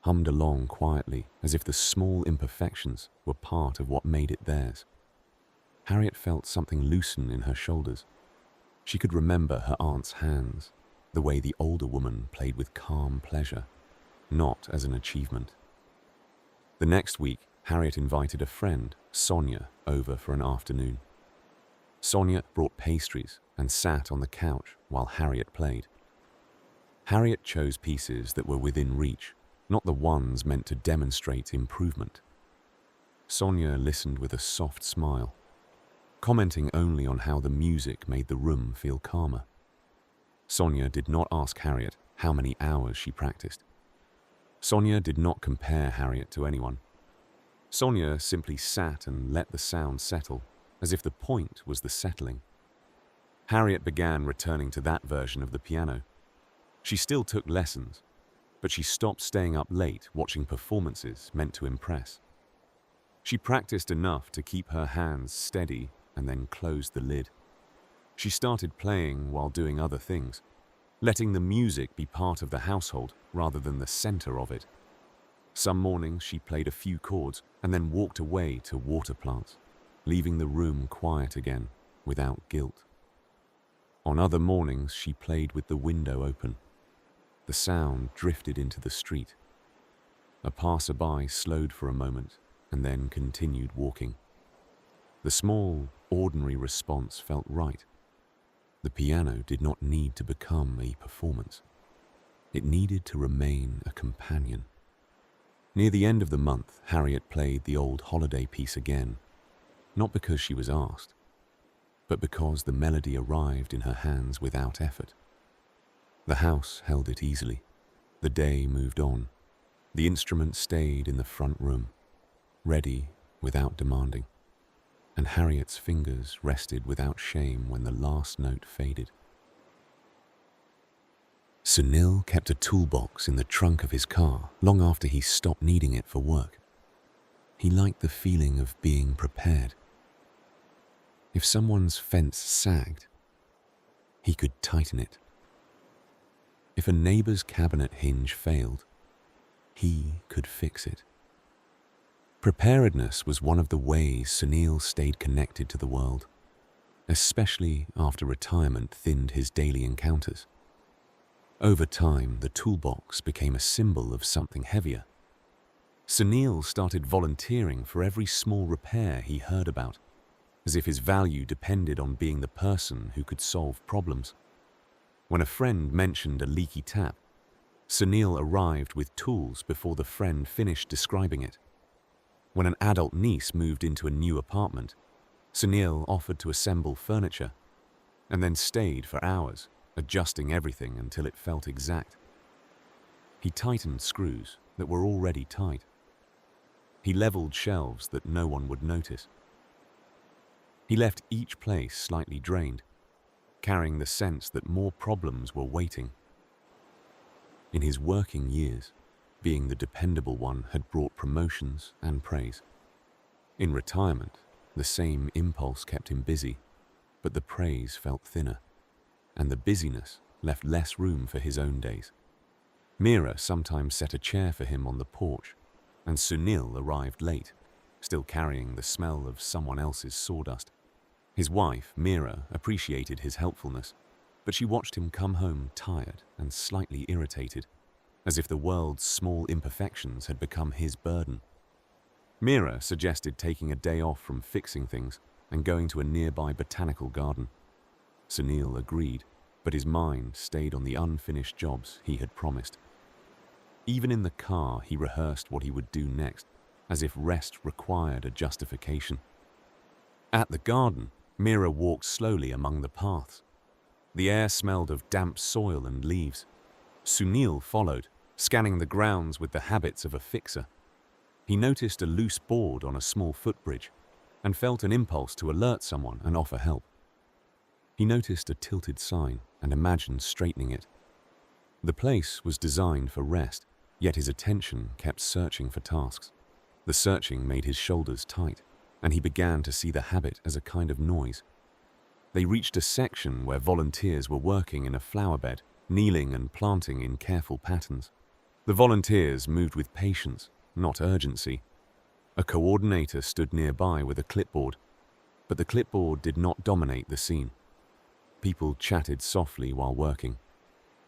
A: hummed along quietly, as if the small imperfections were part of what made it theirs. Harriet felt something loosen in her shoulders. She could remember her aunt's hands, the way the older woman played with calm pleasure, not as an achievement. The next week, Harriet invited a friend, Sonia, over for an afternoon. Sonia brought pastries and sat on the couch while Harriet played. Harriet chose pieces that were within reach, not the ones meant to demonstrate improvement. Sonia listened with a soft smile, commenting only on how the music made the room feel calmer. Sonia did not ask Harriet how many hours she practiced. Sonia did not compare Harriet to anyone. Sonia simply sat and let the sound settle, as if the point was the settling. Harriet began returning to that version of the piano. She still took lessons, but she stopped staying up late watching performances meant to impress. She practiced enough to keep her hands steady and then closed the lid. She started playing while doing other things, letting the music be part of the household rather than the center of it. Some mornings she played a few chords and then walked away to water plants, leaving the room quiet again without guilt. On other mornings she played with the window open. The sound drifted into the street. A passerby slowed for a moment and then continued walking. The small, ordinary response felt right. The piano did not need to become a performance. It needed to remain a companion. Near the end of the month, Harriet played the old holiday piece again, not because she was asked, but because the melody arrived in her hands without effort. The house held it easily. The day moved on. The instrument stayed in the front room, ready without demanding, and Harriet's fingers rested without shame when the last note faded. Sunil kept a toolbox in the trunk of his car long after he stopped needing it for work. He liked the feeling of being prepared. If someone's fence sagged, he could tighten it. If a neighbor's cabinet hinge failed, he could fix it. Preparedness was one of the ways Sunil stayed connected to the world, especially after retirement thinned his daily encounters. Over time, the toolbox became a symbol of something heavier. Sunil started volunteering for every small repair he heard about, as if his value depended on being the person who could solve problems. When a friend mentioned a leaky tap, Sunil arrived with tools before the friend finished describing it. When an adult niece moved into a new apartment, Sunil offered to assemble furniture. and then stayed for hours, adjusting everything until it felt exact. He tightened screws that were already tight. He leveled shelves that no one would notice. He left each place slightly drained, carrying the sense that more problems were waiting. In his working years, being the dependable one had brought promotions and praise. In retirement, the same impulse kept him busy, but the praise felt thinner, and the busyness left less room for his own days. Meera sometimes set a chair for him on the porch, and Sunil arrived late, still carrying the smell of someone else's sawdust. His wife, Meera, appreciated his helpfulness, but she watched him come home tired and slightly irritated, as if the world's small imperfections had become his burden. Meera suggested taking a day off from fixing things and going to a nearby botanical garden. Sunil agreed, but his mind stayed on the unfinished jobs he had promised. Even in the car, he rehearsed what he would do next, as if rest required a justification. At the garden, Meera walked slowly among the paths. The air smelled of damp soil and leaves. Sunil followed, scanning the grounds with the habits of a fixer. He noticed a loose board on a small footbridge and felt an impulse to alert someone and offer help. He noticed a tilted sign and imagined straightening it. The place was designed for rest, yet his attention kept searching for tasks. The searching made his shoulders tight, and he began to see the habit as a kind of noise. They reached a section where volunteers were working in a flower bed, kneeling and planting in careful patterns. The volunteers moved with patience, not urgency. A coordinator stood nearby with a clipboard, but the clipboard did not dominate the scene. People chatted softly while working.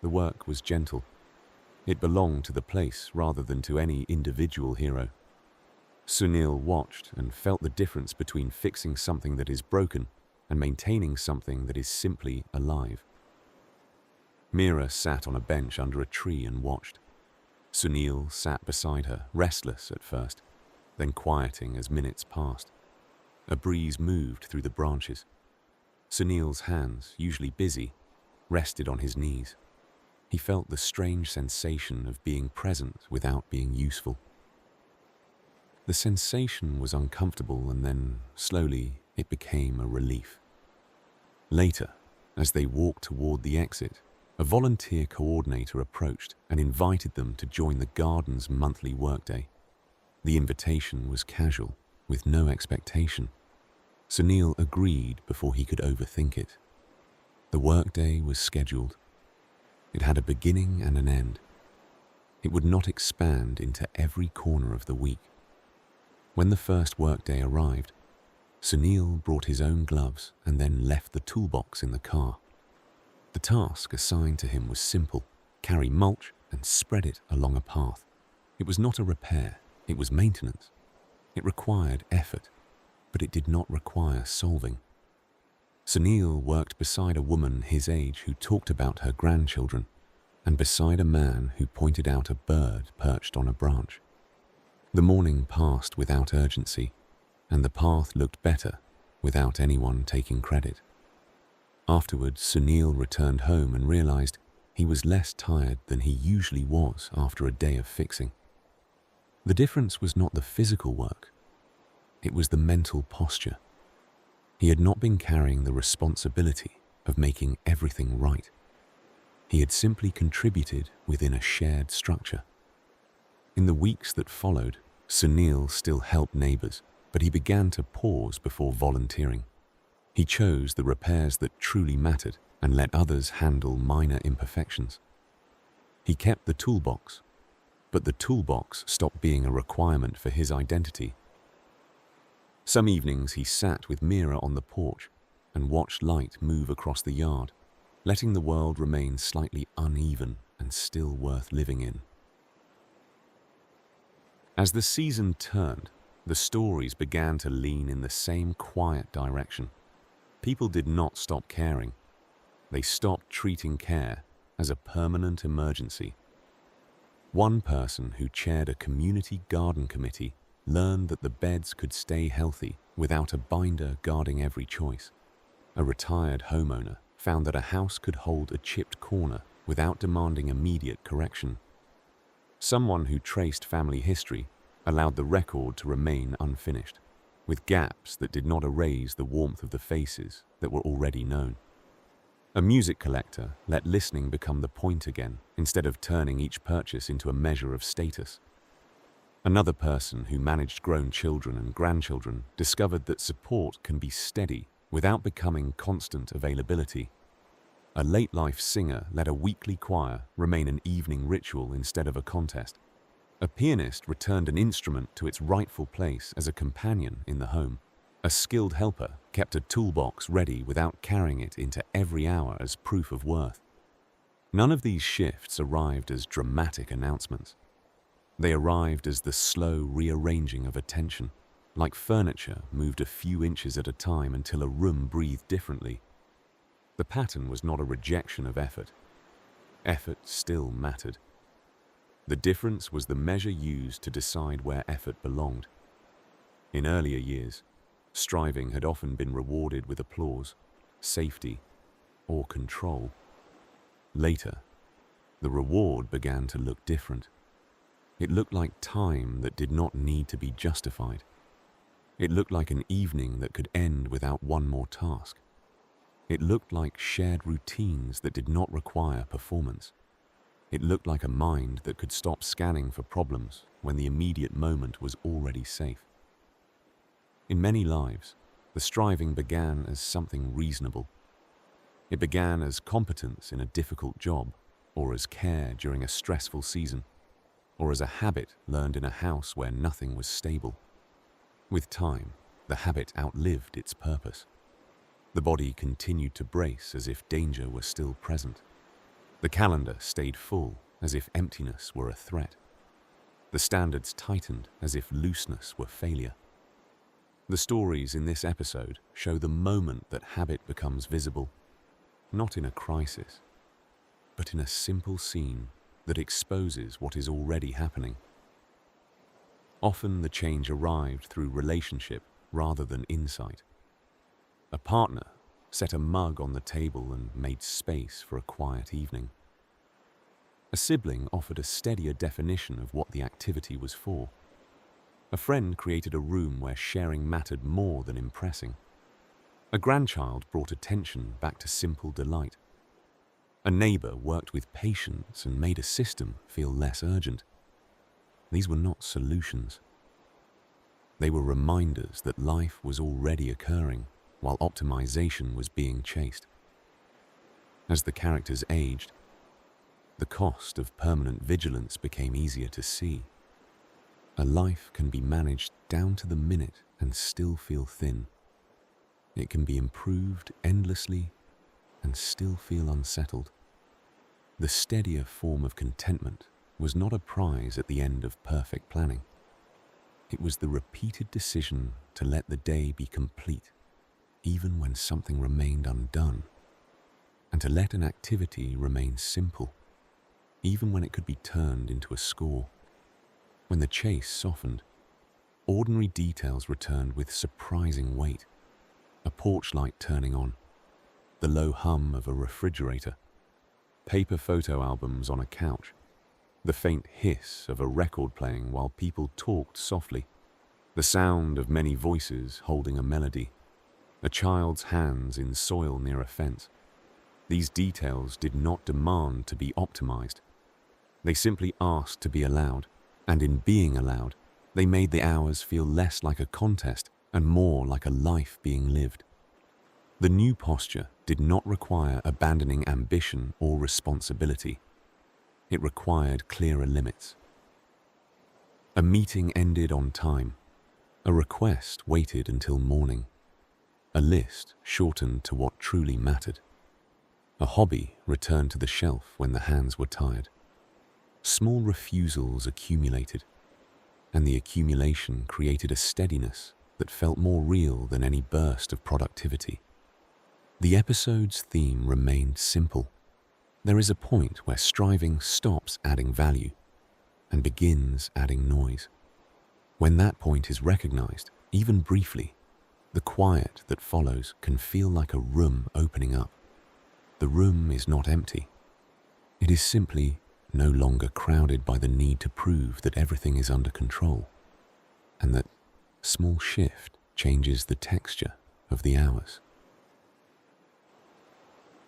A: The work was gentle. It belonged to the place rather than to any individual hero. Sunil watched and felt the difference between fixing something that is broken and maintaining something that is simply alive. Meera sat on a bench under a tree and watched. Sunil sat beside her, restless at first, then quieting as minutes passed. A breeze moved through the branches. Sunil's hands, usually busy, rested on his knees. He felt the strange sensation of being present without being useful. The sensation was uncomfortable, and then, slowly, it became a relief. Later, as they walked toward the exit, a volunteer coordinator approached and invited them to join the garden's monthly workday. The invitation was casual, with no expectation. Sunil agreed before he could overthink it. The workday was scheduled. It had a beginning and an end. It would not expand into every corner of the week. When the first workday arrived, Sunil brought his own gloves and then left the toolbox in the car. The task assigned to him was simple: carry mulch and spread it along a path. It was not a repair, it was maintenance. It required effort, but it did not require solving. Sunil worked beside a woman his age who talked about her grandchildren, and beside a man who pointed out a bird perched on a branch. The morning passed without urgency, and the path looked better without anyone taking credit. Afterwards, Sunil returned home and realized he was less tired than he usually was after a day of fixing. The difference was not the physical work, it was the mental posture. He had not been carrying the responsibility of making everything right. He had simply contributed within a shared structure. In the weeks that followed, Sunil still helped neighbors, but he began to pause before volunteering. He chose the repairs that truly mattered and let others handle minor imperfections. He kept the toolbox, but the toolbox stopped being a requirement for his identity. Some evenings he sat with Meera on the porch and watched light move across the yard, letting the world remain slightly uneven and still worth living in. As the season turned, the stories began to lean in the same quiet direction. People did not stop caring. They stopped treating care as a permanent emergency. One person who chaired a community garden committee learned that the beds could stay healthy without a binder guarding every choice. A retired homeowner found that a house could hold a chipped corner without demanding immediate correction. Someone who traced family history allowed the record to remain unfinished, with gaps that did not erase the warmth of the faces that were already known. A music collector let listening become the point again, instead of turning each purchase into a measure of status. Another person who managed grown children and grandchildren discovered that support can be steady without becoming constant availability. A late-life singer let a weekly choir remain an evening ritual instead of a contest. A pianist returned an instrument to its rightful place as a companion in the home. A skilled helper kept a toolbox ready without carrying it into every hour as proof of worth. None of these shifts arrived as dramatic announcements. They arrived as the slow rearranging of attention, like furniture moved a few inches at a time until a room breathed differently. The pattern was not a rejection of effort. Effort still mattered. The difference was the measure used to decide where effort belonged. In earlier years, striving had often been rewarded with applause, safety, or control. Later, the reward began to look different. It looked like time that did not need to be justified. It looked like an evening that could end without one more task. It looked like shared routines that did not require performance. It looked like a mind that could stop scanning for problems when the immediate moment was already safe. In many lives, the striving began as something reasonable. It began as competence in a difficult job, or as care during a stressful season, or as a habit learned in a house where nothing was stable. With time, the habit outlived its purpose. The body continued to brace as if danger were still present. The calendar stayed full as if emptiness were a threat. The standards tightened as if looseness were failure. The stories in this episode show the moment that habit becomes visible, not in a crisis, but in a simple scene that exposes what is already happening. Often the change arrived through relationship rather than insight. A partner set a mug on the table and made space for a quiet evening. A sibling offered a steadier definition of what the activity was for. A friend created a room where sharing mattered more than impressing. A grandchild brought attention back to simple delight. A neighbor worked with patience and made a system feel less urgent. These were not solutions. They were reminders that life was already occurring while optimization was being chased. As the characters aged, the cost of permanent vigilance became easier to see. A life can be managed down to the minute and still feel thin. It can be improved endlessly and still feel unsettled. The steadier form of contentment was not a prize at the end of perfect planning. It was the repeated decision to let the day be complete, even when something remained undone, and to let an activity remain simple, even when it could be turned into a score. When the chase softened, ordinary details returned with surprising weight. A porch light turning on, the low hum of a refrigerator, paper photo albums on a couch, the faint hiss of a record playing while people talked softly, the sound of many voices holding a melody, a child's hands in soil near a fence. These details did not demand to be optimized. They simply asked to be allowed, and in being allowed, they made the hours feel less like a contest and more like a life being lived. The new posture did not require abandoning ambition or responsibility. It required clearer limits. A meeting ended on time. A request waited until morning. A list shortened to what truly mattered. A hobby returned to the shelf when the hands were tired. Small refusals accumulated, and the accumulation created a steadiness that felt more real than any burst of productivity. The episode's theme remained simple. There is a point where striving stops adding value and begins adding noise. When that point is recognized, even briefly, the quiet that follows can feel like a room opening up. The room is not empty. It is simply no longer crowded by the need to prove that everything is under control, and that small shift changes the texture of the hours.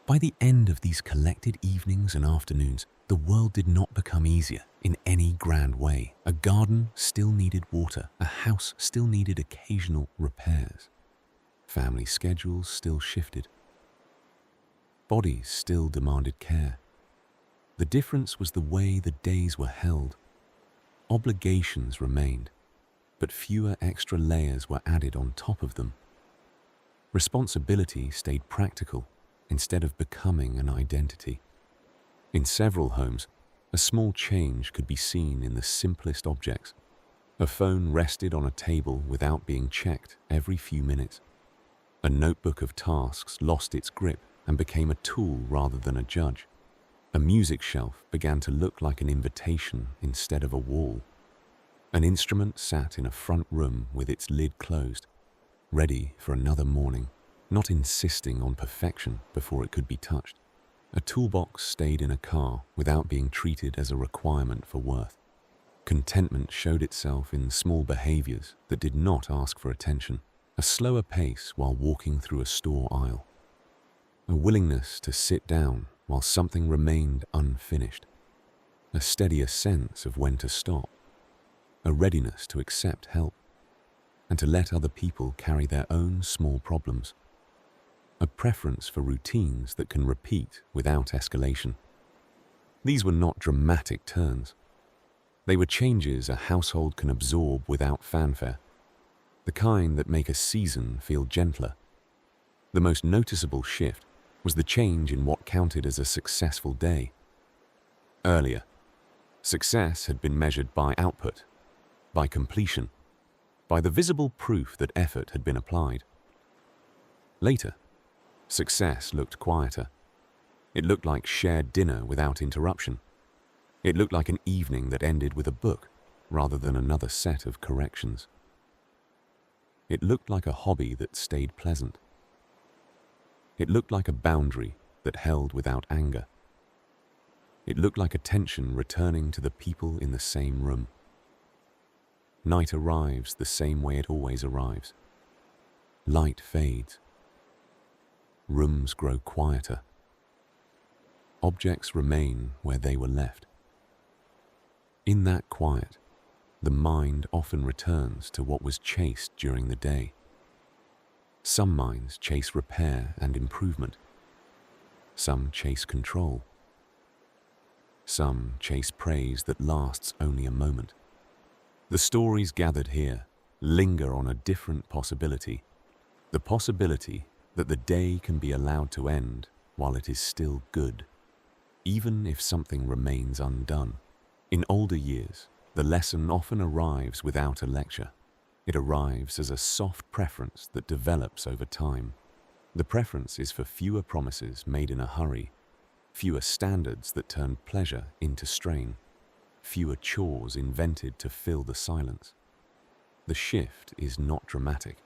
A: By the end of these collected evenings and afternoons, the world did not become easier in any grand way. A garden still needed water. A house still needed occasional repairs. Family schedules still shifted. Bodies still demanded care. The difference was the way the days were held. Obligations remained, but fewer extra layers were added on top of them. Responsibility stayed practical instead of becoming an identity. In several homes, a small change could be seen in the simplest objects. A phone rested on a table without being checked every few minutes. A notebook of tasks lost its grip and became a tool rather than a judge. A music shelf began to look like an invitation instead of a wall. An instrument sat in a front room with its lid closed, ready for another morning, not insisting on perfection before it could be touched. A toolbox stayed in a car without being treated as a requirement for worth. Contentment showed itself in small behaviors that did not ask for attention. A slower pace while walking through a store aisle. A willingness to sit down while something remained unfinished. A steadier sense of when to stop. A readiness to accept help and to let other people carry their own small problems. A preference for routines that can repeat without escalation. These were not dramatic turns. They were changes a household can absorb without fanfare, the kind that make a season feel gentler. The most noticeable shift was the change in what counted as a successful day. Earlier, success had been measured by output, by completion, by the visible proof that effort had been applied. Later, success looked quieter. It looked like shared dinner without interruption. It looked like an evening that ended with a book rather than another set of corrections. It looked like a hobby that stayed pleasant. It looked like a boundary that held without anger. It looked like attention returning to the people in the same room. Night arrives the same way it always arrives. Light fades. Rooms grow quieter. Objects remain where they were left. In that quiet, the mind often returns to what was chased during the day. Some minds chase repair and improvement. Some chase control. Some chase praise that lasts only a moment. The stories gathered here linger on a different possibility, the possibility that the day can be allowed to end while it is still good, even if something remains undone. In older years, the lesson often arrives without a lecture. It arrives as a soft preference that develops over time. The preference is for fewer promises made in a hurry, fewer standards that turn pleasure into strain, fewer chores invented to fill the silence. The shift is not dramatic.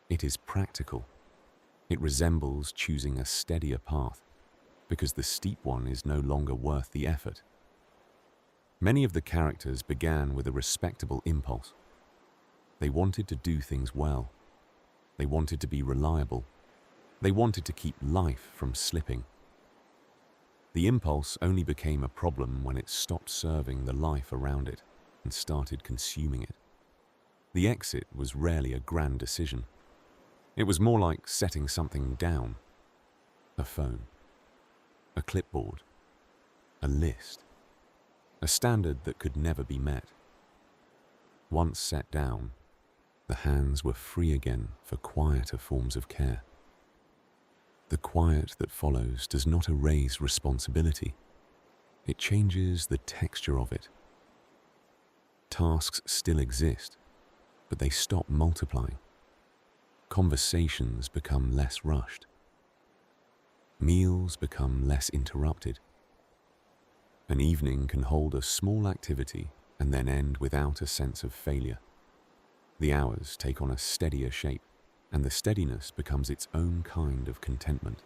A: It is practical. It resembles choosing a steadier path, because the steep one is no longer worth the effort. Many of the characters began with a respectable impulse. They wanted to do things well. They wanted to be reliable. They wanted to keep life from slipping. The impulse only became a problem when it stopped serving the life around it and started consuming it. The exit was rarely a grand decision. It was more like setting something down. A phone, a clipboard, a list, a standard that could never be met. Once set down, the hands were free again for quieter forms of care. The quiet that follows does not erase responsibility. It changes the texture of it. Tasks still exist, but they stop multiplying. Conversations become less rushed. Meals become less interrupted. An evening can hold a small activity and then end without a sense of failure. The hours take on a steadier shape, and the steadiness becomes its own kind of contentment.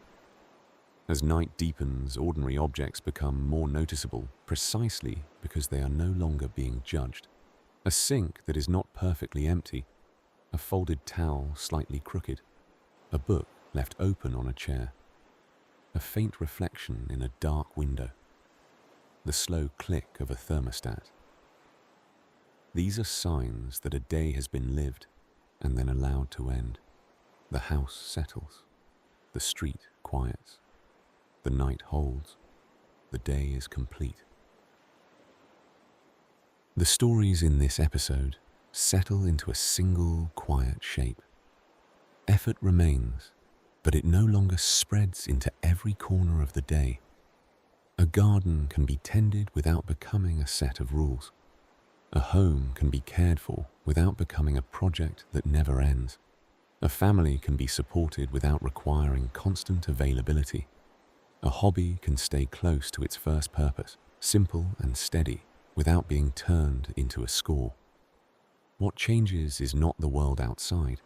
A: As night deepens, ordinary objects become more noticeable precisely because they are no longer being judged. A sink that is not perfectly empty, a folded towel slightly crooked, a book left open on a chair, a faint reflection in a dark window, the slow click of a thermostat. These are signs that a day has been lived and then allowed to end. The house settles, the street quiets, the night holds, the day is complete. The stories in this episode settle into a single quiet shape. Effort remains, but it no longer spreads into every corner of the day. A garden can be tended without becoming a set of rules. A home can be cared for without becoming a project that never ends. A family can be supported without requiring constant availability. A hobby can stay close to its first purpose, simple and steady, without being turned into a score. What changes is not the world outside.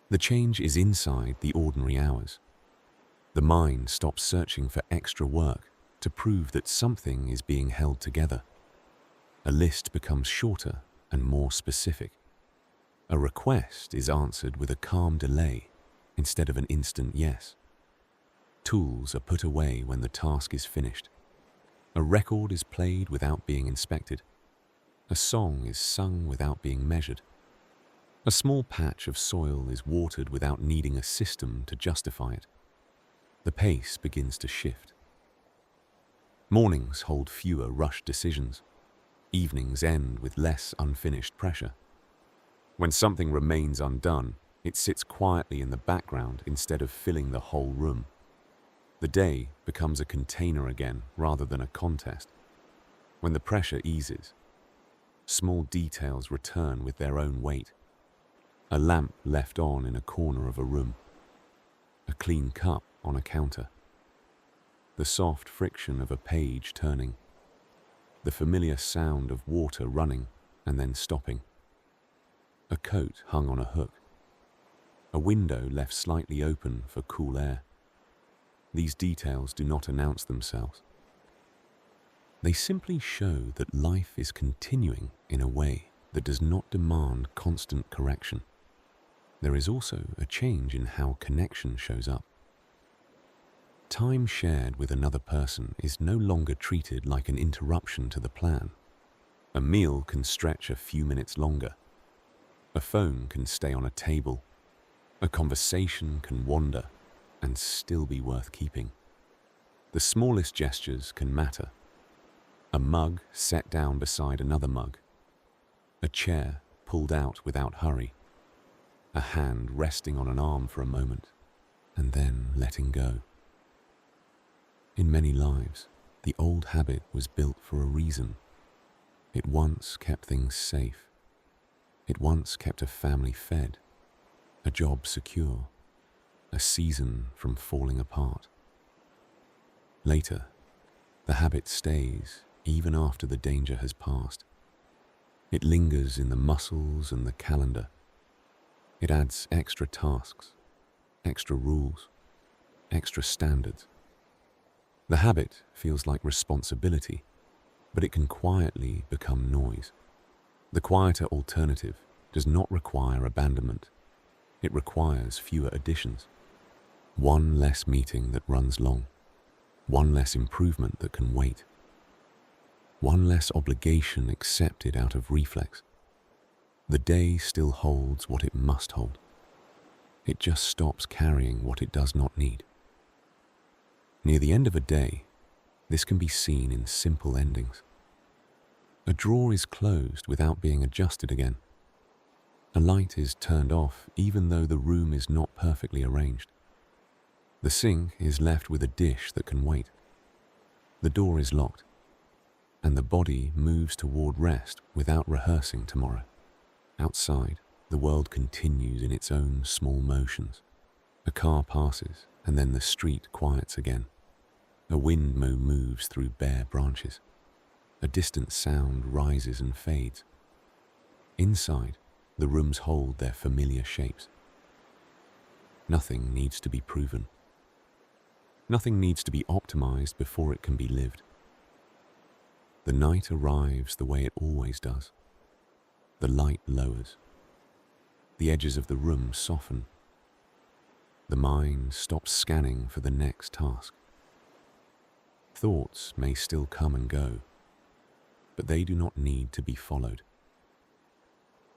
A: The change is inside the ordinary hours. The mind stops searching for extra work to prove that something is being held together. A list becomes shorter and more specific. A request is answered with a calm delay instead of an instant yes. Tools are put away when the task is finished. A record is played without being inspected. A song is sung without being measured. A small patch of soil is watered without needing a system to justify it. The pace begins to shift. Mornings hold fewer rushed decisions. Evenings end with less unfinished pressure. When something remains undone, it sits quietly in the background instead of filling the whole room. The day becomes a container again rather than a contest. When the pressure eases, small details return with their own weight. A lamp left on in a corner of a room. A clean cup on a counter. The soft friction of a page turning. The familiar sound of water running and then stopping. A coat hung on a hook. A window left slightly open for cool air. These details do not announce themselves. They simply show that life is continuing in a way that does not demand constant correction. There is also a change in how connection shows up. Time shared with another person is no longer treated like an interruption to the plan. A meal can stretch a few minutes longer. A phone can stay on a table. A conversation can wander and still be worth keeping. The smallest gestures can matter. A mug set down beside another mug. A chair pulled out without hurry. A hand resting on an arm for a moment and then letting go. In many lives, the old habit was built for a reason. It once kept things safe. It once kept a family fed, a job secure, a season from falling apart. Later, the habit stays even after the danger has passed. It lingers in the muscles and the calendar. It adds extra tasks, extra rules, extra standards. The habit feels like responsibility, but it can quietly become noise. The quieter alternative does not require abandonment. It requires fewer additions. One less meeting that runs long. One less improvement that can wait. One less obligation accepted out of reflex. The day still holds what it must hold. It just stops carrying what it does not need. Near the end of a day, this can be seen in simple endings. A drawer is closed without being adjusted again. A light is turned off even though the room is not perfectly arranged. The sink is left with a dish that can wait. The door is locked, and the body moves toward rest without rehearsing tomorrow. Outside, the world continues in its own small motions. A car passes, and then the street quiets again. A windmill moves through bare branches. A distant sound rises and fades. Inside, the rooms hold their familiar shapes. Nothing needs to be proven. Nothing needs to be optimized before it can be lived. The night arrives the way it always does. The light lowers. The edges of the room soften. The mind stops scanning for the next task. Thoughts may still come and go, but they do not need to be followed.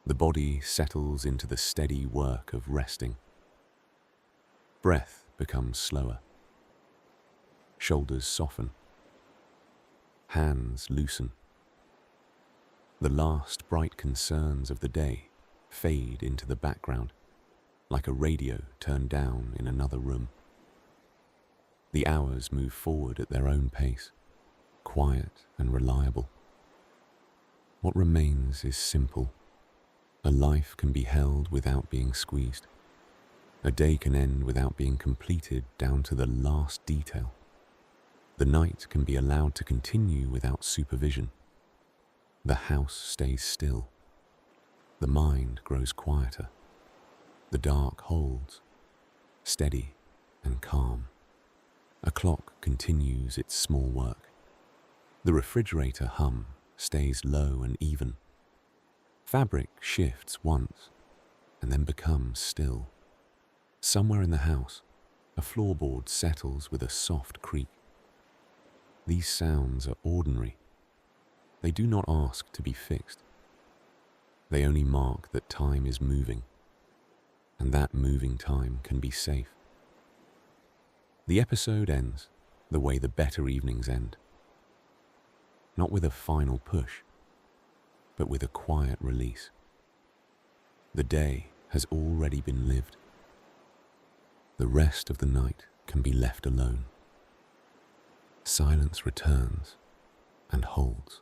A: The body settles into the steady work of resting. Breath becomes slower. Shoulders soften. Hands loosen. The last bright concerns of the day fade into the background, like a radio turned down in another room. The hours move forward at their own pace, quiet and reliable. What remains is simple. A life can be held without being squeezed. A day can end without being completed down to the last detail. The night can be allowed to continue without supervision. The house stays still. The mind grows quieter. The dark holds, steady and calm. A clock continues its small work. The refrigerator hum stays low and even. Fabric shifts once and then becomes still. Somewhere in the house, a floorboard settles with a soft creak. These sounds are ordinary. They do not ask to be fixed. They only mark that time is moving, and that moving time can be safe. The episode ends the way the better evenings end. Not with a final push, but with a quiet release. The day has already been lived. The rest of the night can be left alone. Silence returns and holds.